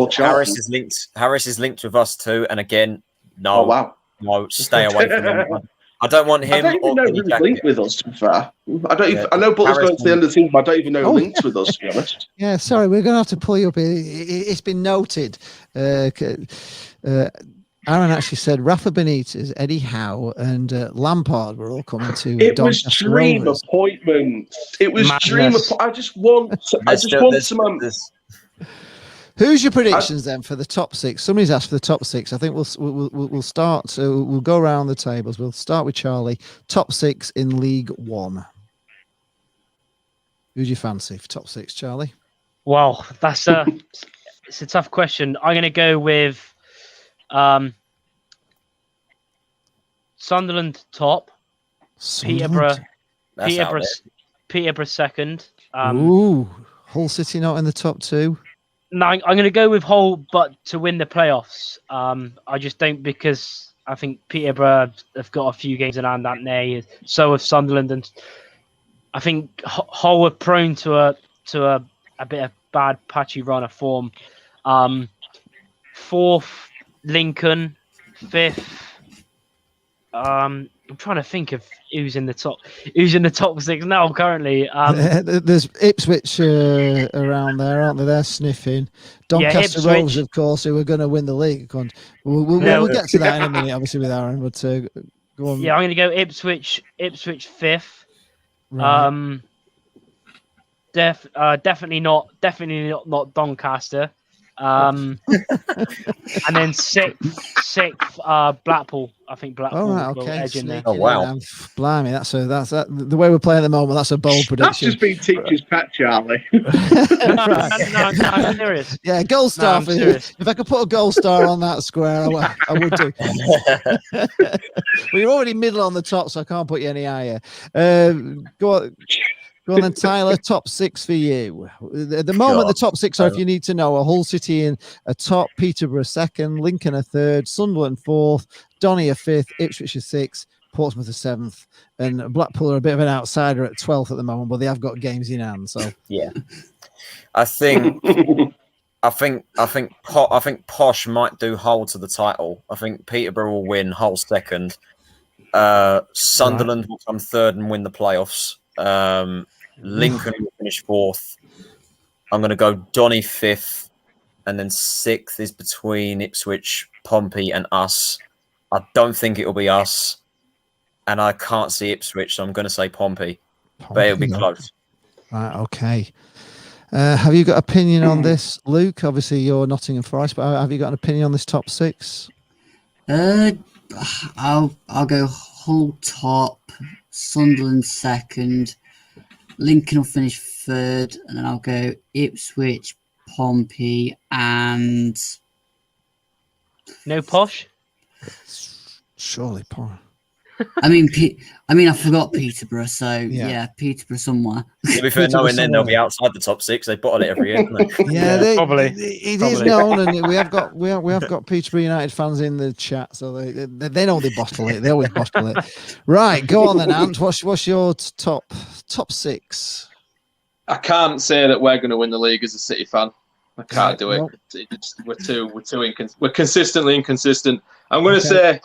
Harris is linked with us too, and again, no. Oh, wow. No, stay away from him. I don't want him. I don't even know who's linked with us, to be fair. I know Butler's going to the end of the team, but I don't even know who linked with us, to be honest. Yeah, sorry, we're going to have to pull you up. It's been noted. Aaron actually said Rafa Benitez, Eddie Howe, and Lampard were all coming to. It was dream appointments. It was dream. I just want some. Who's your predictions then for the top six? Somebody's asked for the top six. I think we'll start. So we'll go around the tables. We'll start with Charlie. Top six in League One. Who do you fancy for top six, Charlie? Well, it's a tough question. I'm going to go with Sunderland top, Peterborough second. Hull City not in the top two. No, I'm going to go with Hull, but to win the playoffs. I just don't, because I think Peterborough have got a few games in hand, haven't they? So have Sunderland, and I think Hull are prone to a bit of bad, patchy run of form. Fourth, Lincoln. Fifth. I'm trying to think of who's in the top six now currently. There's Ipswich around there, aren't they? They're sniffing. Doncaster Rovers, of course, who are going to win the league. We'll get to that in a minute, obviously, with Aaron. But go on. Yeah, I'm going to go Ipswich fifth. Right. Definitely not Doncaster. And then sixth, Blackpool. I think Blackpool. All right, okay. Edge in there. Oh wow, blimey! That's the way we're playing at the moment. That's a bold prediction. That's just been teacher's pet, Charlie. No, I'm serious. Yeah, gold star for you. If I could put a gold star on that square, I would do. Well, you're already middle on the top, so I can't put you any higher. Go on then, Tyler. Top six for you. At the moment, the top six are, if you need to know, a Hull City in a top, Peterborough second, Lincoln a third, Sunderland fourth, Donny a fifth, Ipswich a sixth, Portsmouth are 7th, and Blackpool are a bit of an outsider at 12th at the moment, but they have got games in hand. So yeah, I think Posh might do Hull to the title. I think Peterborough will win, Hull second. Sunderland will come third and win the playoffs. Lincoln will finish 4th. I'm going to go Donny 5th, and then 6th is between Ipswich, Pompey, and us. I don't think it will be us, and I can't see Ipswich, so I'm going to say Pompey, but it'll be close. Right, okay. Have you got opinion on this, Luke? Obviously, you're Nottingham Forest, but have you got an opinion on this top 6? I'll go Hull top, Sunderland second, Lincoln will finish 3rd, and then I'll go Ipswich, Pompey, and No Posh? Surely, Posh. I mean, I forgot Peterborough, so yeah, Peterborough somewhere. To be fair, knowing then they'll be outside the top 6. They bottle it every year, don't they? Yeah, probably. It is known, and we have got Peterborough United fans in the chat, so they know they bottle it. They always bottle it. Right, go on then, Ant. What's your top 6? I can't say that we're going to win the league as a City fan. I can't do it. Nope. We're consistently inconsistent. I'm going to say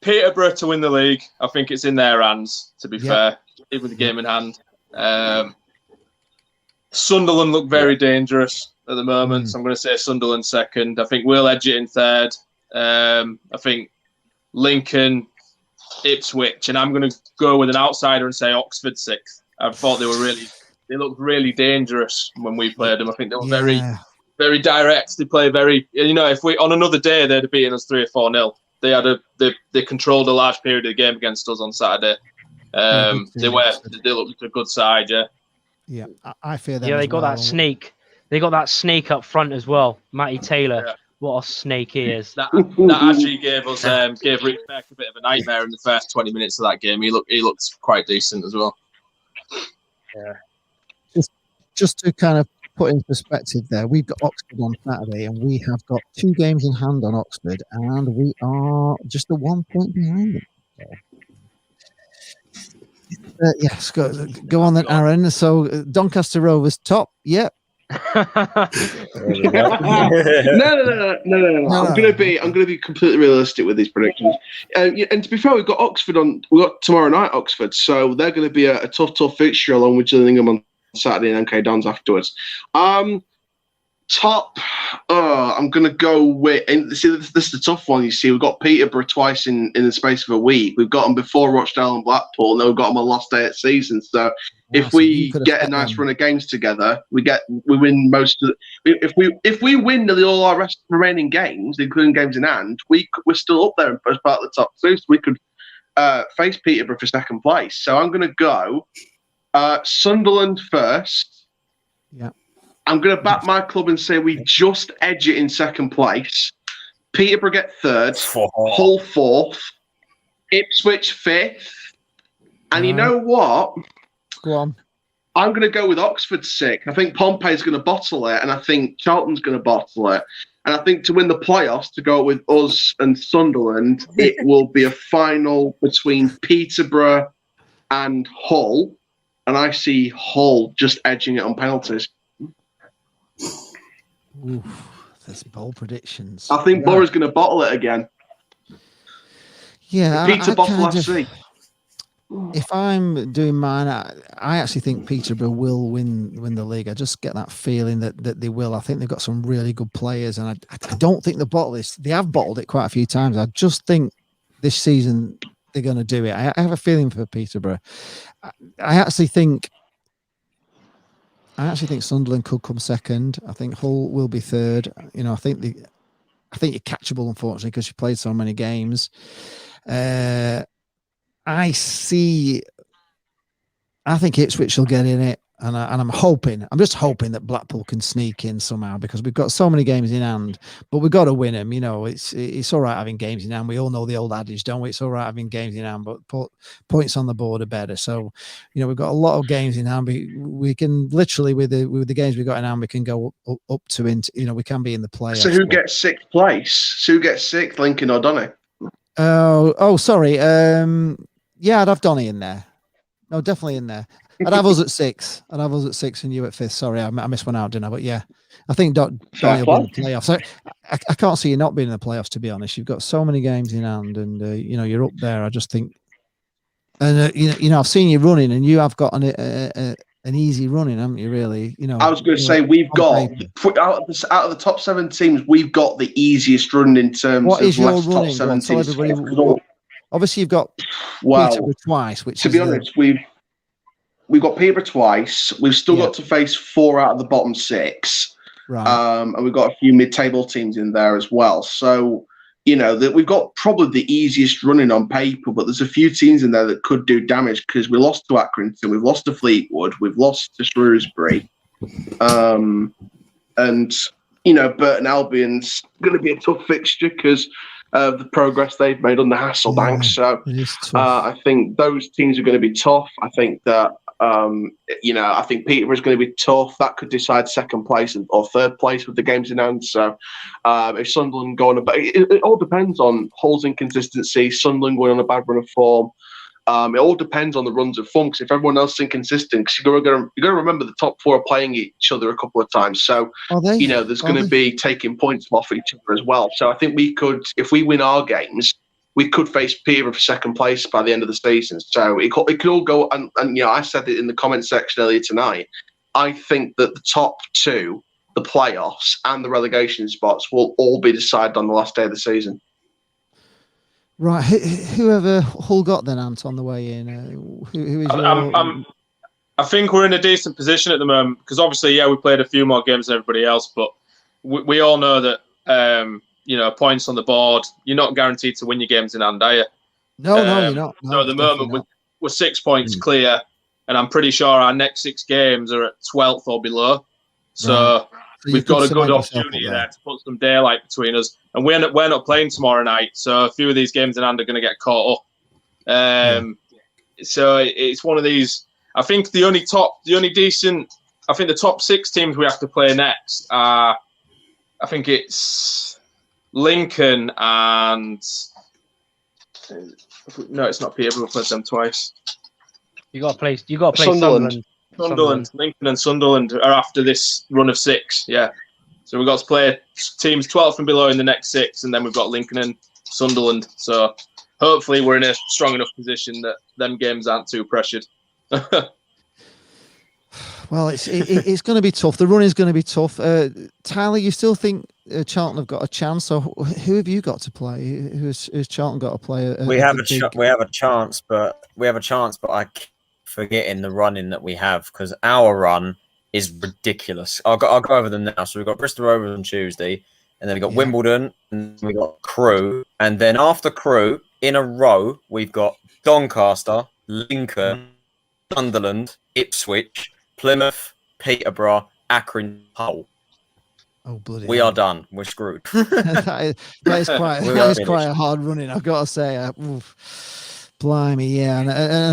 Peterborough to win the league. I think it's in their hands, to be fair, with the game in hand. Sunderland look very dangerous at the moment, so I'm going to say Sunderland second. I think we'll edge it in 3rd. I think Lincoln, Ipswich, and I'm going to go with an outsider and say Oxford 6th. I thought they looked really dangerous when we played them. I think they were very, very direct. They play very, if we on another day they'd have beaten us 3 or 4-0. They controlled a large period of the game against us on Saturday. They looked a good side, Yeah, I fear that. Yeah, they got that snake. They got that snake up front as well. Matty Taylor. Yeah. What a snake he is. That actually gave Rick Beck a bit of a nightmare in the first 20 minutes of that game. He looked quite decent as well. Yeah. Just to kind of put in perspective there, we've got Oxford on Saturday, and we have got 2 games in hand on Oxford, and we are just 1 point behind them. Yes, go on then, Aaron. So Doncaster Rovers top, yep. No. I'm gonna be completely realistic with these predictions. And to be fair, we've got Oxford on. We've got tomorrow night Oxford, so they're going to be a tough fixture along with Gillingham on Saturday and MK Dons afterwards. Top, I'm going to go with, and see, this is the tough one, you see. We've got Peterborough twice in the space of a week. We've got them before Rochdale and Blackpool, and then we've got them on last day of season. So if we get a nice run of games together, we win most of if we win nearly all our remaining games, including games in hand, we're still up there as part of the top 2, so we could face Peterborough for second place. So I'm going to go Sunderland first. Yeah. I'm going to back my club and say we just edge it in second place. Peterborough get 3rd, Hull 4th, Ipswich 5th. And you know what? Go on. I'm going to go with Oxford 6th. I think Pompey's going to bottle it, and I think Charlton's going to bottle it. And I think to win the playoffs, to go with us and Sunderland, it will be a final between Peterborough and Hull. And I see Hull just edging it on penalties. Oof, there's bold predictions. I think Borough's going to bottle it again. Yeah, Peter Bottle FC. If I'm doing mine, I actually think Peterborough will win the league. I just get that feeling that they will. I think they've got some really good players, and I don't think the bottle is. They have bottled it quite a few times. I just think this season they're going to do it. I have a feeling for Peterborough. I actually think Sunderland could come second. I think Hull will be 3rd. I think you're catchable, unfortunately, because you played so many games. I think Ipswich will get in it, and I'm just hoping that Blackpool can sneak in somehow, because we've got so many games in hand, but we've got to win them. It's all right having games in hand. We all know the old adage, don't we? It's all right having games in hand, but points on the board are better. So, we've got a lot of games in hand. We can literally, with the games we've got in hand, we can go up to into. We can be in the playoffs. So who gets 6th place? Lincoln or Donny? Oh, sorry. Yeah, I'd have Donny in there. No, definitely in there. I'd have us at 6. I'd have us at 6 and you at 5th. Sorry, I missed one out, didn't I? But yeah, I think Donny will be in the playoffs. I can't see you not being in the playoffs, to be honest. You've got so many games in hand, and you're up there. I just think, and I've seen you running, and you have got an easy running, haven't you? Really, I was going to say we've got out of the top 7 teams, we've got the easiest run in terms what is of your less running? top 7 Tell teams. everybody. Obviously, you've got Peterborough twice, which to be honest, we've got Peterborough twice. We've still got to face 4 out of the bottom 6, right? And we've got a few mid-table teams in there as well. So that we've got probably the easiest running on paper, but there's a few teams in there that could do damage because we lost to Accrington, we've lost to Fleetwood, we've lost to Shrewsbury, and Burton Albion's going to be a tough fixture because of the progress they've made under Hasselbank. So I think those teams are going to be tough. I think that I think Peterborough is going to be tough. That could decide 2nd place or 3rd place with the games in hand. So if Sunderland go on it all depends on Hull's inconsistency, Sunderland going on a bad run of form. It all depends on the runs of form, because if everyone else is inconsistent, because you're going to remember the top 4 are playing each other a couple of times. So, there's going to be taking points off each other as well. So I think we could, if we win our games, we could face Peterborough for 2nd place by the end of the season. So it could all go, and I said it in the comment section earlier tonight, I think that the top 2, the playoffs and the relegation spots, will all be decided on the last day of the season. Right, whoever Hull got then, Ant, on the way in. Who is your... I think we're in a decent position at the moment because obviously, we played a few more games than everybody else, but we all know that points on the board, you're not guaranteed to win your games in hand, are you? No, you're not. No, so at the moment, we're 6 points clear, and I'm pretty sure our next 6 games are at 12th or below. So we've got a good opportunity there to put some daylight between us. And we're not playing tomorrow night, so a few of these games in hand are going to get caught up. So it's one of these. I think the top 6 teams we have to play next are, I think it's Lincoln and no, it's not Peterborough. We've played them twice. You got to play Sunderland. Lincoln and Sunderland are after this run of 6. Yeah, so we've got to play teams 12th and below in the next 6, and then we've got Lincoln and Sunderland. So hopefully we're in a strong enough position that them games aren't too pressured. Well, it's going to be tough. The run is going to be tough. Tyler, you still think Charlton have got a chance? So who have you got to play? Who's Charlton got to play? We have a chance, but I keep forgetting the running that we have because our run is ridiculous. I'll go over them now. So we've got Bristol Rovers on Tuesday, and then we've got Wimbledon, and we've got Crewe, and then after Crewe in a row we've got Doncaster, Lincoln, Sunderland, Ipswich, Plymouth, Peterborough, Accrington, Hull. Oh bloody! We are done. We're screwed. that is quite a hard running, I've got to say. Blimey, yeah, and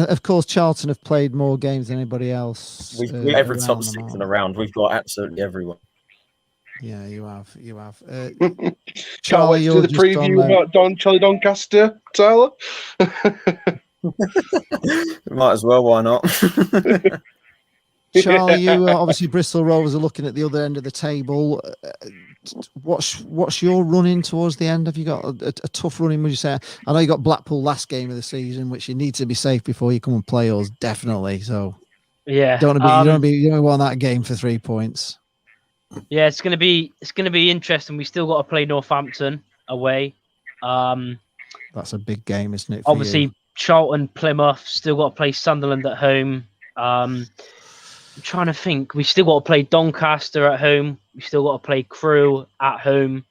of course Charlton have played more games than anybody else. We've every top 6 in the round. We've got absolutely everyone. Yeah, you have. Can't wait to do the preview about Charlie Doncaster, Tyler. Might as well. Why not? Charlie, you obviously Bristol Rovers are looking at the other end of the table. What's your running towards the end? Have you got a tough running? Would you say? I know you got Blackpool last game of the season, which you need to be safe before you come and play us, definitely. So yeah, you don't want that game for 3 points. Yeah, it's gonna be interesting. We still got to play Northampton away. That's a big game, isn't it? Obviously, Charlton, Plymouth, still got to play Sunderland at home. I'm trying to think. We still got to play Doncaster at home. We still got to play Crewe at home.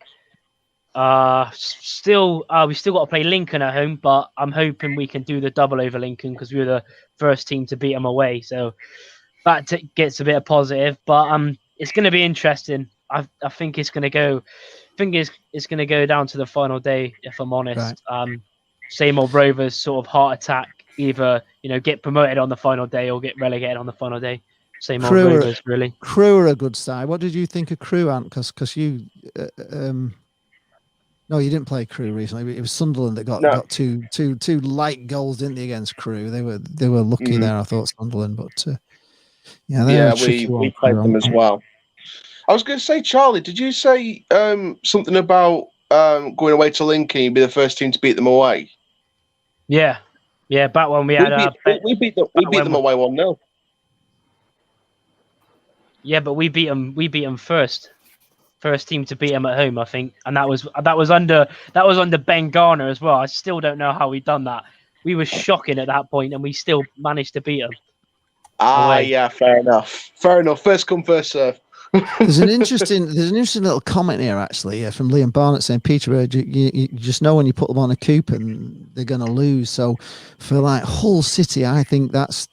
We still got to play Lincoln at home, but I'm hoping we can do the double over Lincoln because we were the first team to beat them away. So that gets a bit of positive. But it's going to be interesting. I think it's going to go. I think it's going to go down to the final day. If I'm honest, right. Same old Rovers sort of heart attack. Either get promoted on the final day or get relegated on the final day. Same old Rovers, really. Crewe are a good side. What did you think of Crewe, Ant? Because you No, you didn't play Crewe recently. It was Sunderland that got two light goals, didn't they, against Crewe? They were lucky there, I thought, Sunderland, but we played them as well. I was going to say, Charlie, did you say something about going away to Lincoln? You'd be the first team to beat them away. Yeah, back when we had we beat them away 1-0. Yeah, but we beat them first team to beat them at home, I think, and that was under Ben Garner as well. I still don't know how we done that. We were shocking at that point, and we still managed to beat them. Yeah, fair enough. First come, first serve. There's an interesting little comment here actually from Liam Barnett saying, Peter, you just know when you put them on a coupon they're going to lose. So for like Hull City, I think that's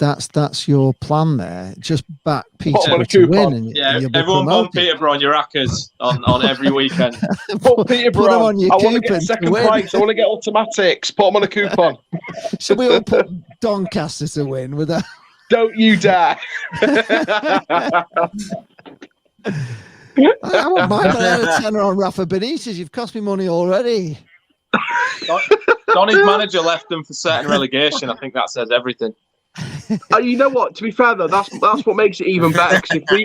your plan there. Just back Peterborough to win. And you'll be everyone promoted. put Peterborough on your rackers on every weekend. Put Peterborough on your I want to get second price. I want to get automatics. Put them on a coupon. Should we all put Doncaster to win with that? Don't you dare. I won't mind, but I had a tenner on Rafa Benitez. You've cost me money already. Donny's manager left them for certain relegation. I think that says everything. You know what? To be fair though, that's what makes it even better. Because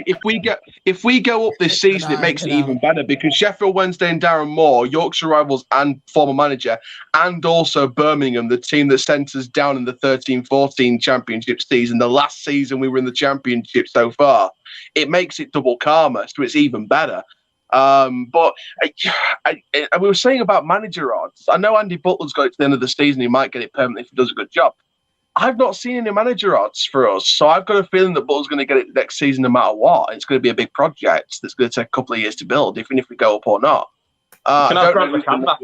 if we go up this season, it makes it even better. Because Sheffield Wednesday and Darren Moore, Yorkshire rivals and former manager, and also Birmingham, the team that sent us down in the 13-14 championship season, the last season we were in the championship so far, it makes it double karma, so it's even better. But we were saying about manager odds. I know Andy Butler's got it to the end of the season. He might get it permanently if he does a good job. I've not seen any manager odds for us, so I've got a feeling that Butler's going to get it next season no matter what. It's going to be a big project that's going to take a couple of years to build, even if we go up or not. Can I grab the can back?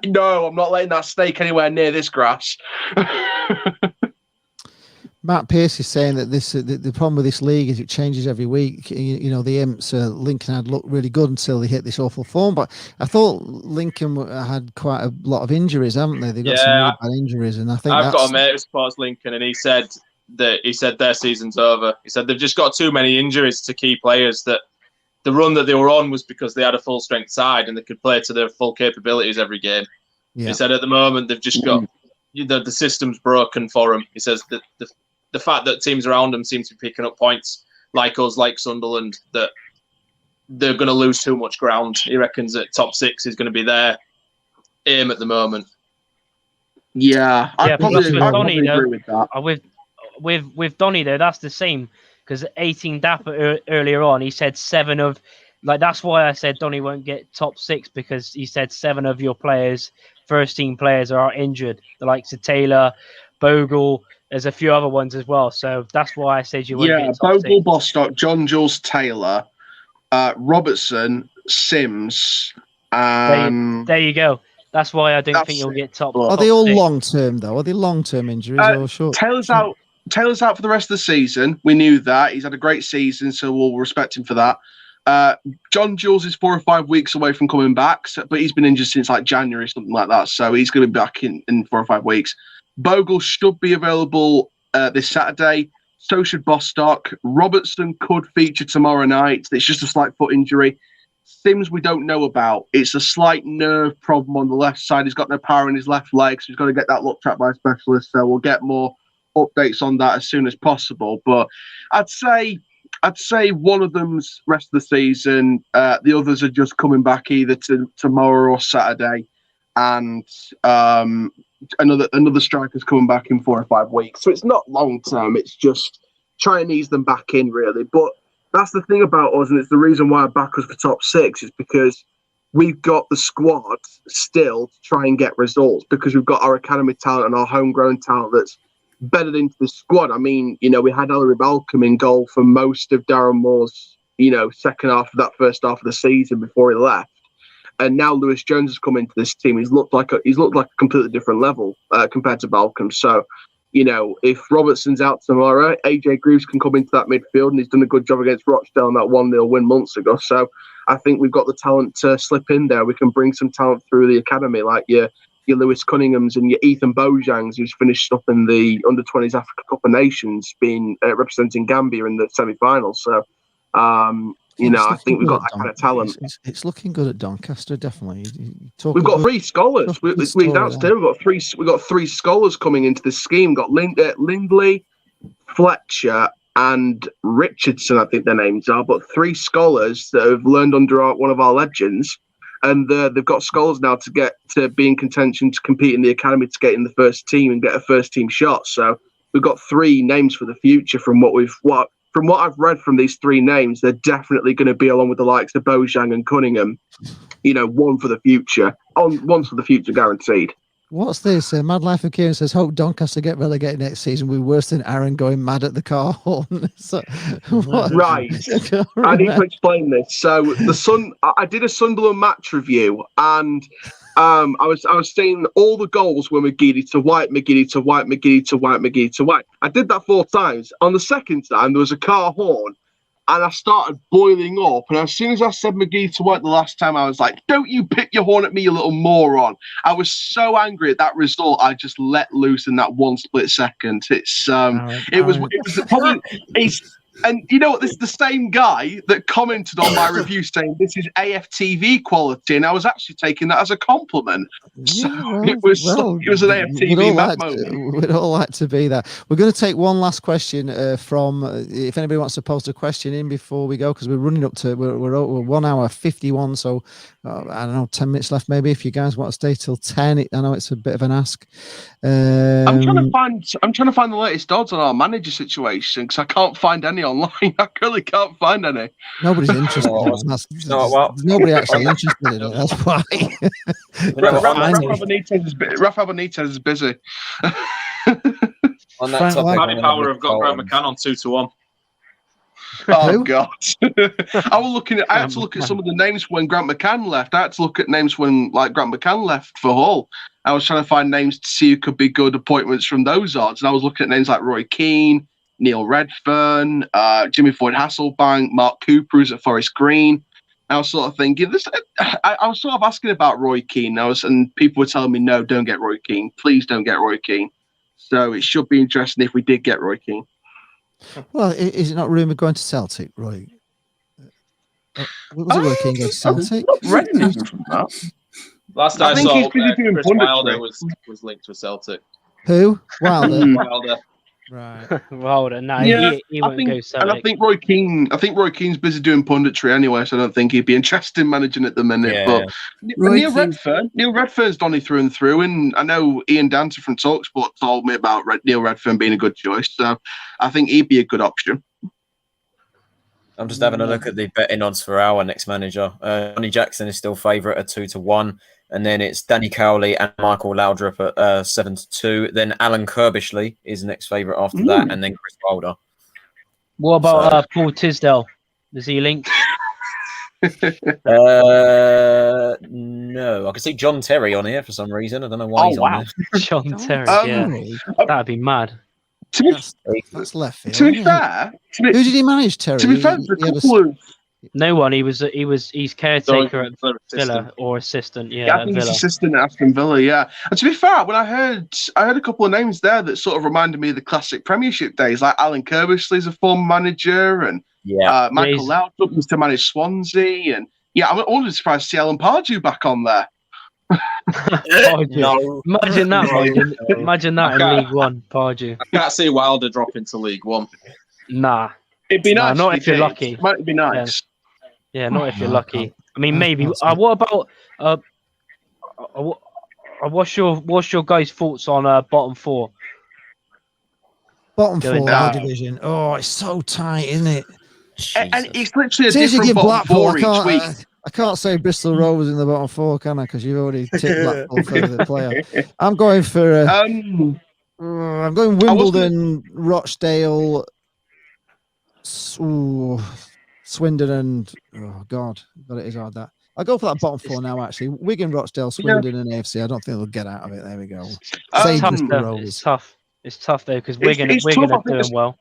No, I'm not letting that snake anywhere near this grass. Matt Pearce is saying that the problem with this league is it changes every week. You know, the Imps, Lincoln had looked really good until they hit this awful form. But I thought Lincoln had quite a lot of injuries, haven't they? They've got some really bad injuries, and I think I've got a mate who supports Lincoln, and he said their season's over. He said they've just got too many injuries to key players. That the run that they were on was because they had a full strength side and they could play to their full capabilities every game. Yeah. He said at the moment they've just got the system's broken for them. He says that the fact that teams around them seem to be picking up points like us, like Sunderland, that they're going to lose too much ground. He reckons that top 6 is going to be their aim at the moment. Yeah, I probably agree with that. With Donny though, that's the same because 18 Dapper earlier on, he said 7 of that's why I said Donny won't get top 6 because he said 7 of your players, first team players, are injured. The likes of Taylor, Bogle. There's a few other ones as well, so that's why I said you won't get top Bogle, 6. Bostock, John Jules Taylor, Robertson, Sims, and there you go. That's why I don't think you'll get top. Are they all long term though? Are they long term injuries or short? Taylor's out for the rest of the season. We knew that. He's had a great season, so we'll respect him for that. John Jules is 4 or 5 weeks away from coming back, but he's been injured since like January, something like that. So he's going to be back in 4 or 5 weeks. Bogle should be available this Saturday. So should Bostock. Robertson could feature tomorrow night. It's just a slight foot injury. Sims we don't know about. It's a slight nerve problem on the left side. He's got no power in his left leg, so he's got to get that looked at by a specialist. So we'll get more updates on that as soon as possible. But I'd say one of them's rest of the season. The others are just coming back either tomorrow or Saturday. And another striker's coming back in 4 or 5 weeks. So it's not long term. It's just trying to ease them back in, really. But that's the thing about us, and it's the reason why I back us for top 6, is because we've got the squad still to try and get results because we've got our academy talent and our homegrown talent that's bedded into the squad. I mean, we had Ellery Balcom in goal for most of Darren Moore's, second half of that first half of the season before he left. And now Lewis Jones has come into this team. He's looked like a completely different level compared to Balcom. So, if Robertson's out tomorrow, AJ Greaves can come into that midfield, and he's done a good job against Rochdale in that 1-0 win months ago. So, I think we've got the talent to slip in there. We can bring some talent through the academy, like your Lewis Cunninghams and your Ethan Bojangs, who's finished up in the Under-20s Africa Cup of Nations, being representing Gambia in the semi-finals. So, You know, I think we've got that kind of talent. It's looking good at Doncaster, definitely. We've got 3 scholars. We've got three scholars coming into the scheme. We've got Lindley, Fletcher, and Richardson, I think their names are, but 3 scholars that have learned under one of our legends. And they've got scholars now to get to be in contention to compete in the academy to get in the first team and get a first team shot. So we've got 3 names for the future from what I've read from these 3 names. They're definitely going to be along with the likes of Bojang and Cunningham. You know, one for the future guaranteed. What's this? Mad Life of Kieran says, hope Doncaster get relegated next season. We're worse than Aaron going mad at the car horn. Right. I need to explain this. So I did a Sunderland match review, and I was saying all the goals were McGeady to White, McGeady to White, McGeady to White, McGeady to White. I did that 4 times. On the second time, there was a car horn. And I started boiling up. And as soon as I said McGee to White the last time, I was like, don't you pick your horn at me, you little moron. I was so angry at that result. I just let loose in that 1 split second. It was probably... And you know what? This is the same guy that commented on my review saying this is AFTV quality, and I was actually taking that as a compliment. So it was an AFTV moment. We'd all like to be that. We're going to take one last question from if anybody wants to post a question in before we go, because we're running up to we're 1 hour 51, so I don't know, 10 minutes left maybe. If you guys want to stay till 10, I know it's a bit of an ask. I'm trying to find the latest odds on our manager situation because I can't find any online. I really can't find any. Nobody's interested. Nobody actually interested in it. That's why. Rafa Benitez is busy. On that topic, Paddy Power have got Graham McCann on 2-1. Oh God! I had to look at some of the names when Grant McCann left. I had to look at names when Grant McCann left for Hull. I was trying to find names to see who could be good appointments from those odds, and I was looking at names like Roy Keane, Neil Redfern, Jimmy Floyd Hasselbank, Mark Cooper, who's at Forest Green. I was sort of thinking this. I was sort of asking about Roy Keane. And people were telling me, no, don't get Roy Keane. Please don't get Roy Keane. So it should be interesting if we did get Roy Keane. Well, is it not rumoured going to Celtic, Roy? Was it Roy Keane going to Celtic? Last I saw, Chris Wilder was linked to Celtic. Who? Wilder. Wilder. Right. Wilder. No, yeah, he won't go Celtic. And I think Roy Keane's busy doing punditry anyway, so I don't think he'd be interested in managing at the minute. Yeah. But Neil Redfern's Donny through and through, and I know Ian Dancer from TalkSport told me about Neil Redfern being a good choice, so I think he'd be a good option. I'm just having a look at the betting odds for our next manager. Johnny Jackson is still favourite at 2-1. And then it's Danny Cowley and Michael Laudrup at 7-2. Then Alan Kirbishley is the next favourite after that, and then Chris Wilder. What about Paul Tisdale? Is he linked? No, I can see John Terry on here for some reason. I don't know why he's on there. John Terry, that'd be mad. That's left field. To be fair, who did he manage, Terry? To be fair, no one. He's caretaker at Villa or assistant. Yeah, I think he's assistant at Aston Villa. Yeah, and to be fair, when I heard a couple of names there that sort of reminded me of the classic Premiership days, like Alan Kirbishley's a former manager, and Michael Laudrup used to manage Swansea, and I'm always surprised to see Alan Pardew back on there. No. Imagine that. Imagine that in League One, Pardew. I can't see Wilder drop into League One. Nah, it'd be nice. Not if you're lucky. Might be nice. Yeah, not if you're lucky. I mean, maybe. What about? What's your guys' thoughts on bottom 4? Bottom 4 our division. Oh, it's so tight, isn't it? And it's literally a different bottom 4 each week. I can't say Bristol Rovers in the bottom 4, can I? Because you've already tipped Blackpool for the player. I'm going for. I'm going Wimbledon, Rochdale. Swindon and it is hard that. I'll go for that bottom 4 now. Actually, Wigan, Rochdale, Swindon, and AFC. I don't think they'll get out of it. There we go. It's tough. It's tough though because Wigan are doing well.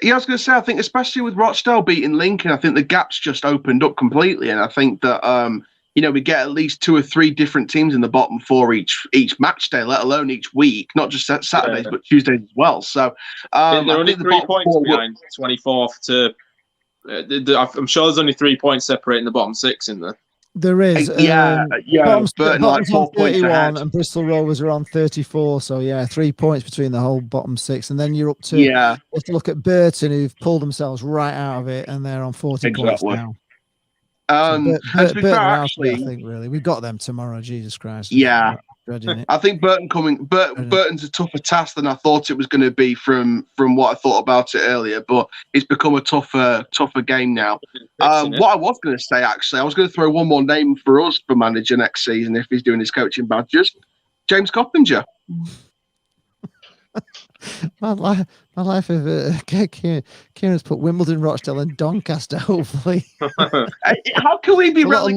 Yeah, I was going to say, I think especially with Rochdale beating Lincoln, I think the gap's just opened up completely, and I think that we get at least 2 or 3 different teams in the bottom 4 each match day, let alone each week, not just Saturdays but Tuesdays as well. So they're only 3 points behind 24th to I'm sure there's only 3 points separating the bottom 6 in there. There is. Burton like 4 points ahead. And Bristol Rovers are on 34. So, yeah, 3 points between the whole bottom 6. And then you're up to, you have to look at Burton, who've pulled themselves right out of it, and they're on 40 points now. And to be fair, actually, I think, really. We've got them tomorrow, Jesus Christ. Yeah. It. I think Burton's a tougher task than I thought it was going to be from what I thought about it earlier, but it's become a tougher game now. What I was going to say, actually, I was going to throw one more name for us for manager next season if he's doing his coaching badges. James Coppinger. My life of Kieran's put Wimbledon, Rochdale, and Doncaster. Hopefully, how can we be unless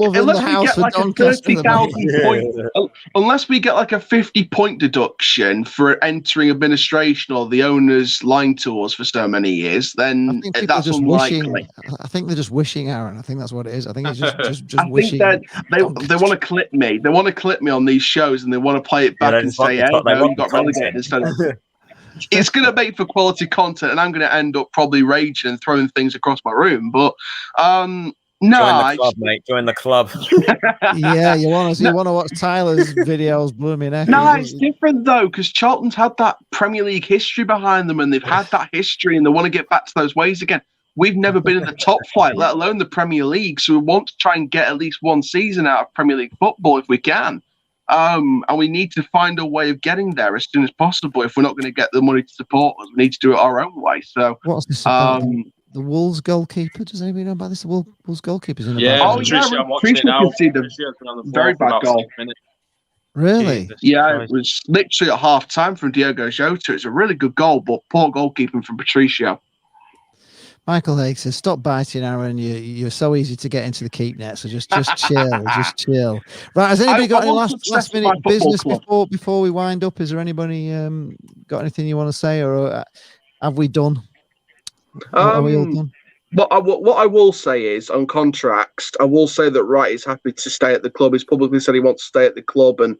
we get like a 30,000 point, unless we get like a 50-point deduction for entering administration or the owners' line tours for so many years? Then that's unlikely. I think they're just wishing, Aaron. I think that's what it is. I think it's just I wishing. Think they want to clip me. They want to clip me on these shows, and they want to play it back and say, "Hey, no, you got relegated instead of." It's going to make for quality content, and I'm going to end up probably raging and throwing things across my room. But no, join the club, mate. Join the club. Yeah, you want to watch Tyler's videos, blooming heck. No, it's different though, because Charlton's had that Premier League history behind them, and they've had that history, and they want to get back to those ways again. We've never been in the top flight, let alone the Premier League. So we want to try and get at least one season out of Premier League football if we can. And we need to find a way of getting there as soon as possible. If we're not going to get the money to support us, we need to do it our own way. So, what's this about the Wolves goalkeeper? Does anybody know about this? The Wolves goalkeeper's in Patricia, I'm watching it now. Very bad goal. Really? Yeah, it was literally at half time from Diogo Jota. It's a really good goal, but poor goalkeeping from Patricio. Michael Haig says, "Stop biting, Aaron. You're so easy to get into the keep net. So just chill, just chill." Right? Has anybody got any last minute business before we wind up? Is there anybody got anything you want to say, or have we done? Are we all done? What I will say is, on contracts, I will say that Wright is happy to stay at the club. He's publicly said he wants to stay at the club, and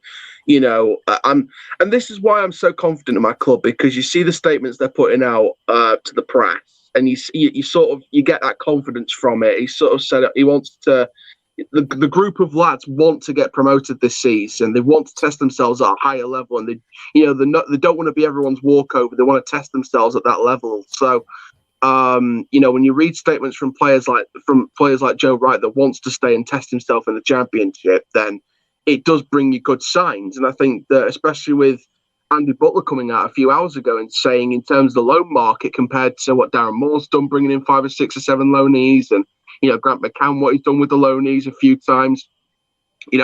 and this is why I'm so confident in my club, because you see the statements they're putting out to the press. And you sort of get that confidence from it. He sort of said he wants to. The group of lads want to get promoted this season. They want to test themselves at a higher level, and they don't want to be everyone's walkover. They want to test themselves at that level. So, when you read statements from players like Joe Wright that wants to stay and test himself in the Championship, then it does bring you good signs. And I think that especially with Andy Butler coming out a few hours ago and saying, in terms of the loan market compared to what Darren Moore's done, bringing in 5 or 6 or 7 loanees, and Grant McCann, what he's done with the loanees a few times.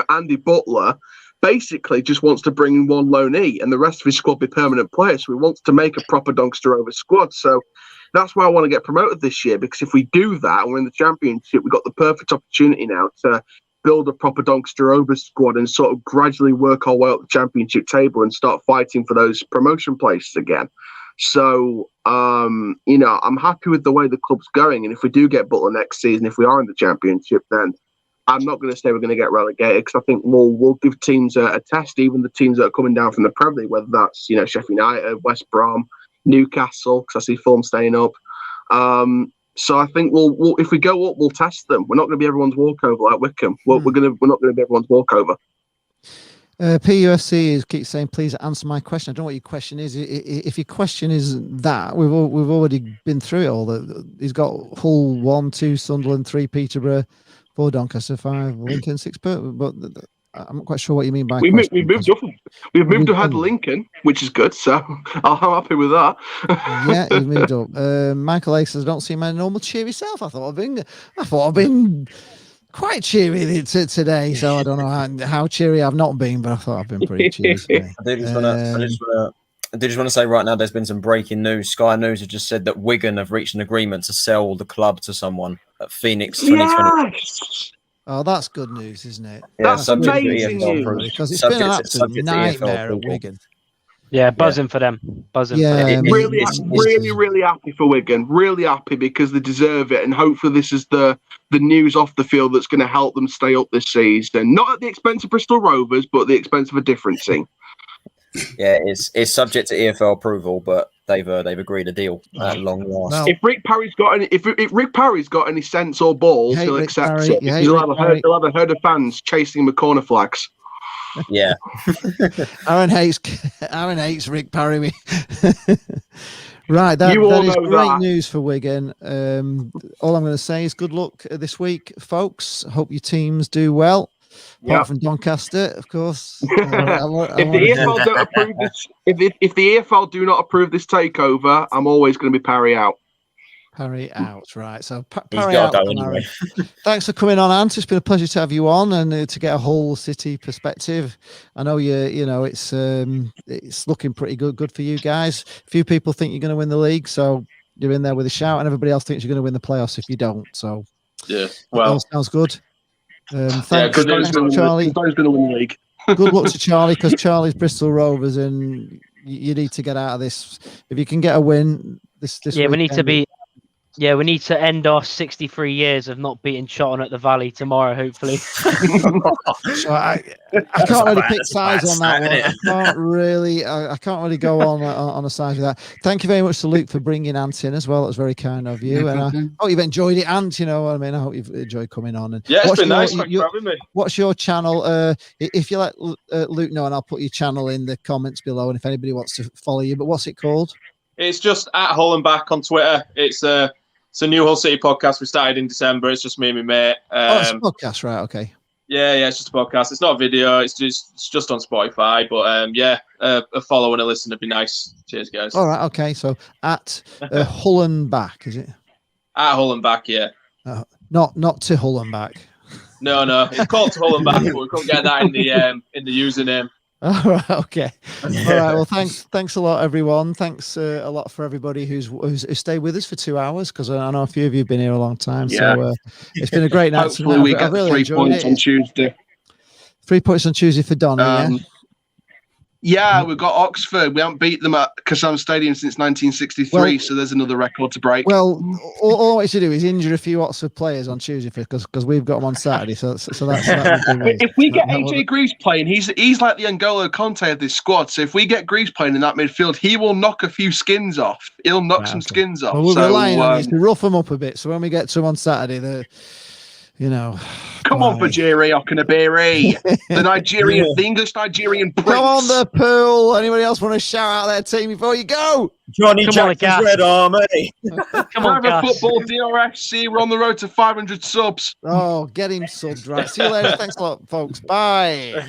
Andy Butler basically just wants to bring in one loanee, and the rest of his squad be permanent players. So he wants to make a proper Doncaster Rovers squad. So that's why I want to get promoted this year, because if we do that and we're in the Championship, we've got the perfect opportunity now to build a proper Doncaster Rovers squad and sort of gradually work our way up the Championship table and start fighting for those promotion places again. So, I'm happy with the way the club's going. And if we do get Butler next season, if we are in the Championship, then I'm not going to say we're going to get relegated, because I think we'll give teams a test, even the teams that are coming down from the Premier League, whether that's, Sheffield United, West Brom, Newcastle, because I see Fulham staying up. So I think we'll if we go up, we'll test them. We're not going to be everyone's walkover like Wickham. We're not going to be everyone's walkover. PUFC keeps saying, "Please answer my question." I don't know what your question is. If your question is that, we've already been through it all. He's got Hull 1, 2, Sunderland 3, Peterborough 4, Doncaster 5, Lincoln 6. But I'm not quite sure what you mean by. We've moved up. We've moved ahead of Lincoln, which is good. So I'm happy with that. Yeah, you've moved up. Michael A says, "Don't seem my normal cheery self. I thought I've been quite cheery today. So I don't know how cheery I've not been, but I thought I've been pretty cheery today." I just want to say right now, there's been some breaking news. Sky News have just said that Wigan have reached an agreement to sell the club to someone at Phoenix 2020. Yes! Oh, that's good news, isn't it? Yeah, that's amazing news. Because it's been an absolute nightmare at Wigan. Yeah, buzzing for them. Buzzing for them. Really happy for Wigan. Really happy, because they deserve it. And hopefully this is the news off the field that's going to help them stay up this season. Not at the expense of Bristol Rovers, but at the expense of a different team. Yeah, it's subject to EFL approval, but they've agreed a deal at long last. Well, If Rick Parry's got any sense or balls, You hate he'll Rick accept Parry, it. you hate He'll Rick have Parry. a herd of fans chasing him with corner flags. Yeah, Aaron hates Rick Parry. Right, that You all is know great that. news for Wigan. All I'm going to say is good luck this week, folks. Hope your teams do well. Apart Yep. from Doncaster, of course. If the EFL don't approve this, if the EFL do not approve this takeover, I'm always going to be Parry out. Parry out, right? So he's Parry got out. to go from anyway. Aaron. Thanks for coming on, Ant. It's been a pleasure to have you on and to get a whole city perspective. I know it's looking pretty good for you guys. A few people think you're going to win the league, so you're in there with a shout, and everybody else thinks you're going to win the playoffs if you don't. So Yeah, that all sounds good. Thanks, good news thanks, Charlie. going to win the league. Good luck to Charlie, because Charlie's Bristol Rovers, and you need to get out of this. If you can get a win this Yeah, we need to weekend, be. Yeah, we need to end our 63 years of not beating Charlton at the Valley tomorrow, hopefully. So I can't really pick sides on that one. I can't really go on a side with that. Thank you very much to Luke for bringing Ant in as well. It was very kind of you. No And I problem. hope you've enjoyed it, Ant. You know what I mean? I hope you've enjoyed coming on. And Yeah, it's been nice. Thanks for having me. what's your channel? If you let Luke know, and I'll put your channel in the comments below. And if anybody wants to follow you, but what's it called? It's just at Hull and Back on Twitter. It's a new Hull City podcast we started in December. It's just me and my mate. It's a podcast, right? Okay. Yeah, it's just a podcast. It's not a video. It's just on Spotify. But a follow and a listen would be nice. Cheers, guys. All right. Okay. So at Hull and Back, is it? At Hull and Back, yeah. Not to Hull and Back. No. It's called to Hull and Back, but we couldn't get that in the username. All right. Okay. All right. Well, thanks a lot, everyone. Thanks a lot for everybody who's stayed with us for 2 hours, because I know a few of you have been here a long time. Yeah. So it's been a great night. Hopefully we get really 3 points on Tuesday. 3 points on Tuesday for Donny. Yeah, we've got Oxford. We haven't beat them at Kassam Stadium since 1963, so there's another record to break. Well, all I should do is injure a few Oxford players on Tuesday, because we've got them on Saturday. So that's if we get AJ Greaves playing, he's like the N'Golo Conte of this squad. So if we get Greaves playing in that midfield, he will knock a few skins off. He'll knock some skins off. Well, we're relying on you to rough them up a bit. So when we get to them on Saturday, come on, Bajiri Okanabiri, the English Nigerian prince. Come on, the pool. Anybody else want to shout out their team before you go? Johnny Jackson's Red Army. Come on, Forever Football DRFC. We're on the road to 500 subs. Oh, get him subbed, right? See you later. Thanks a lot, folks. Bye.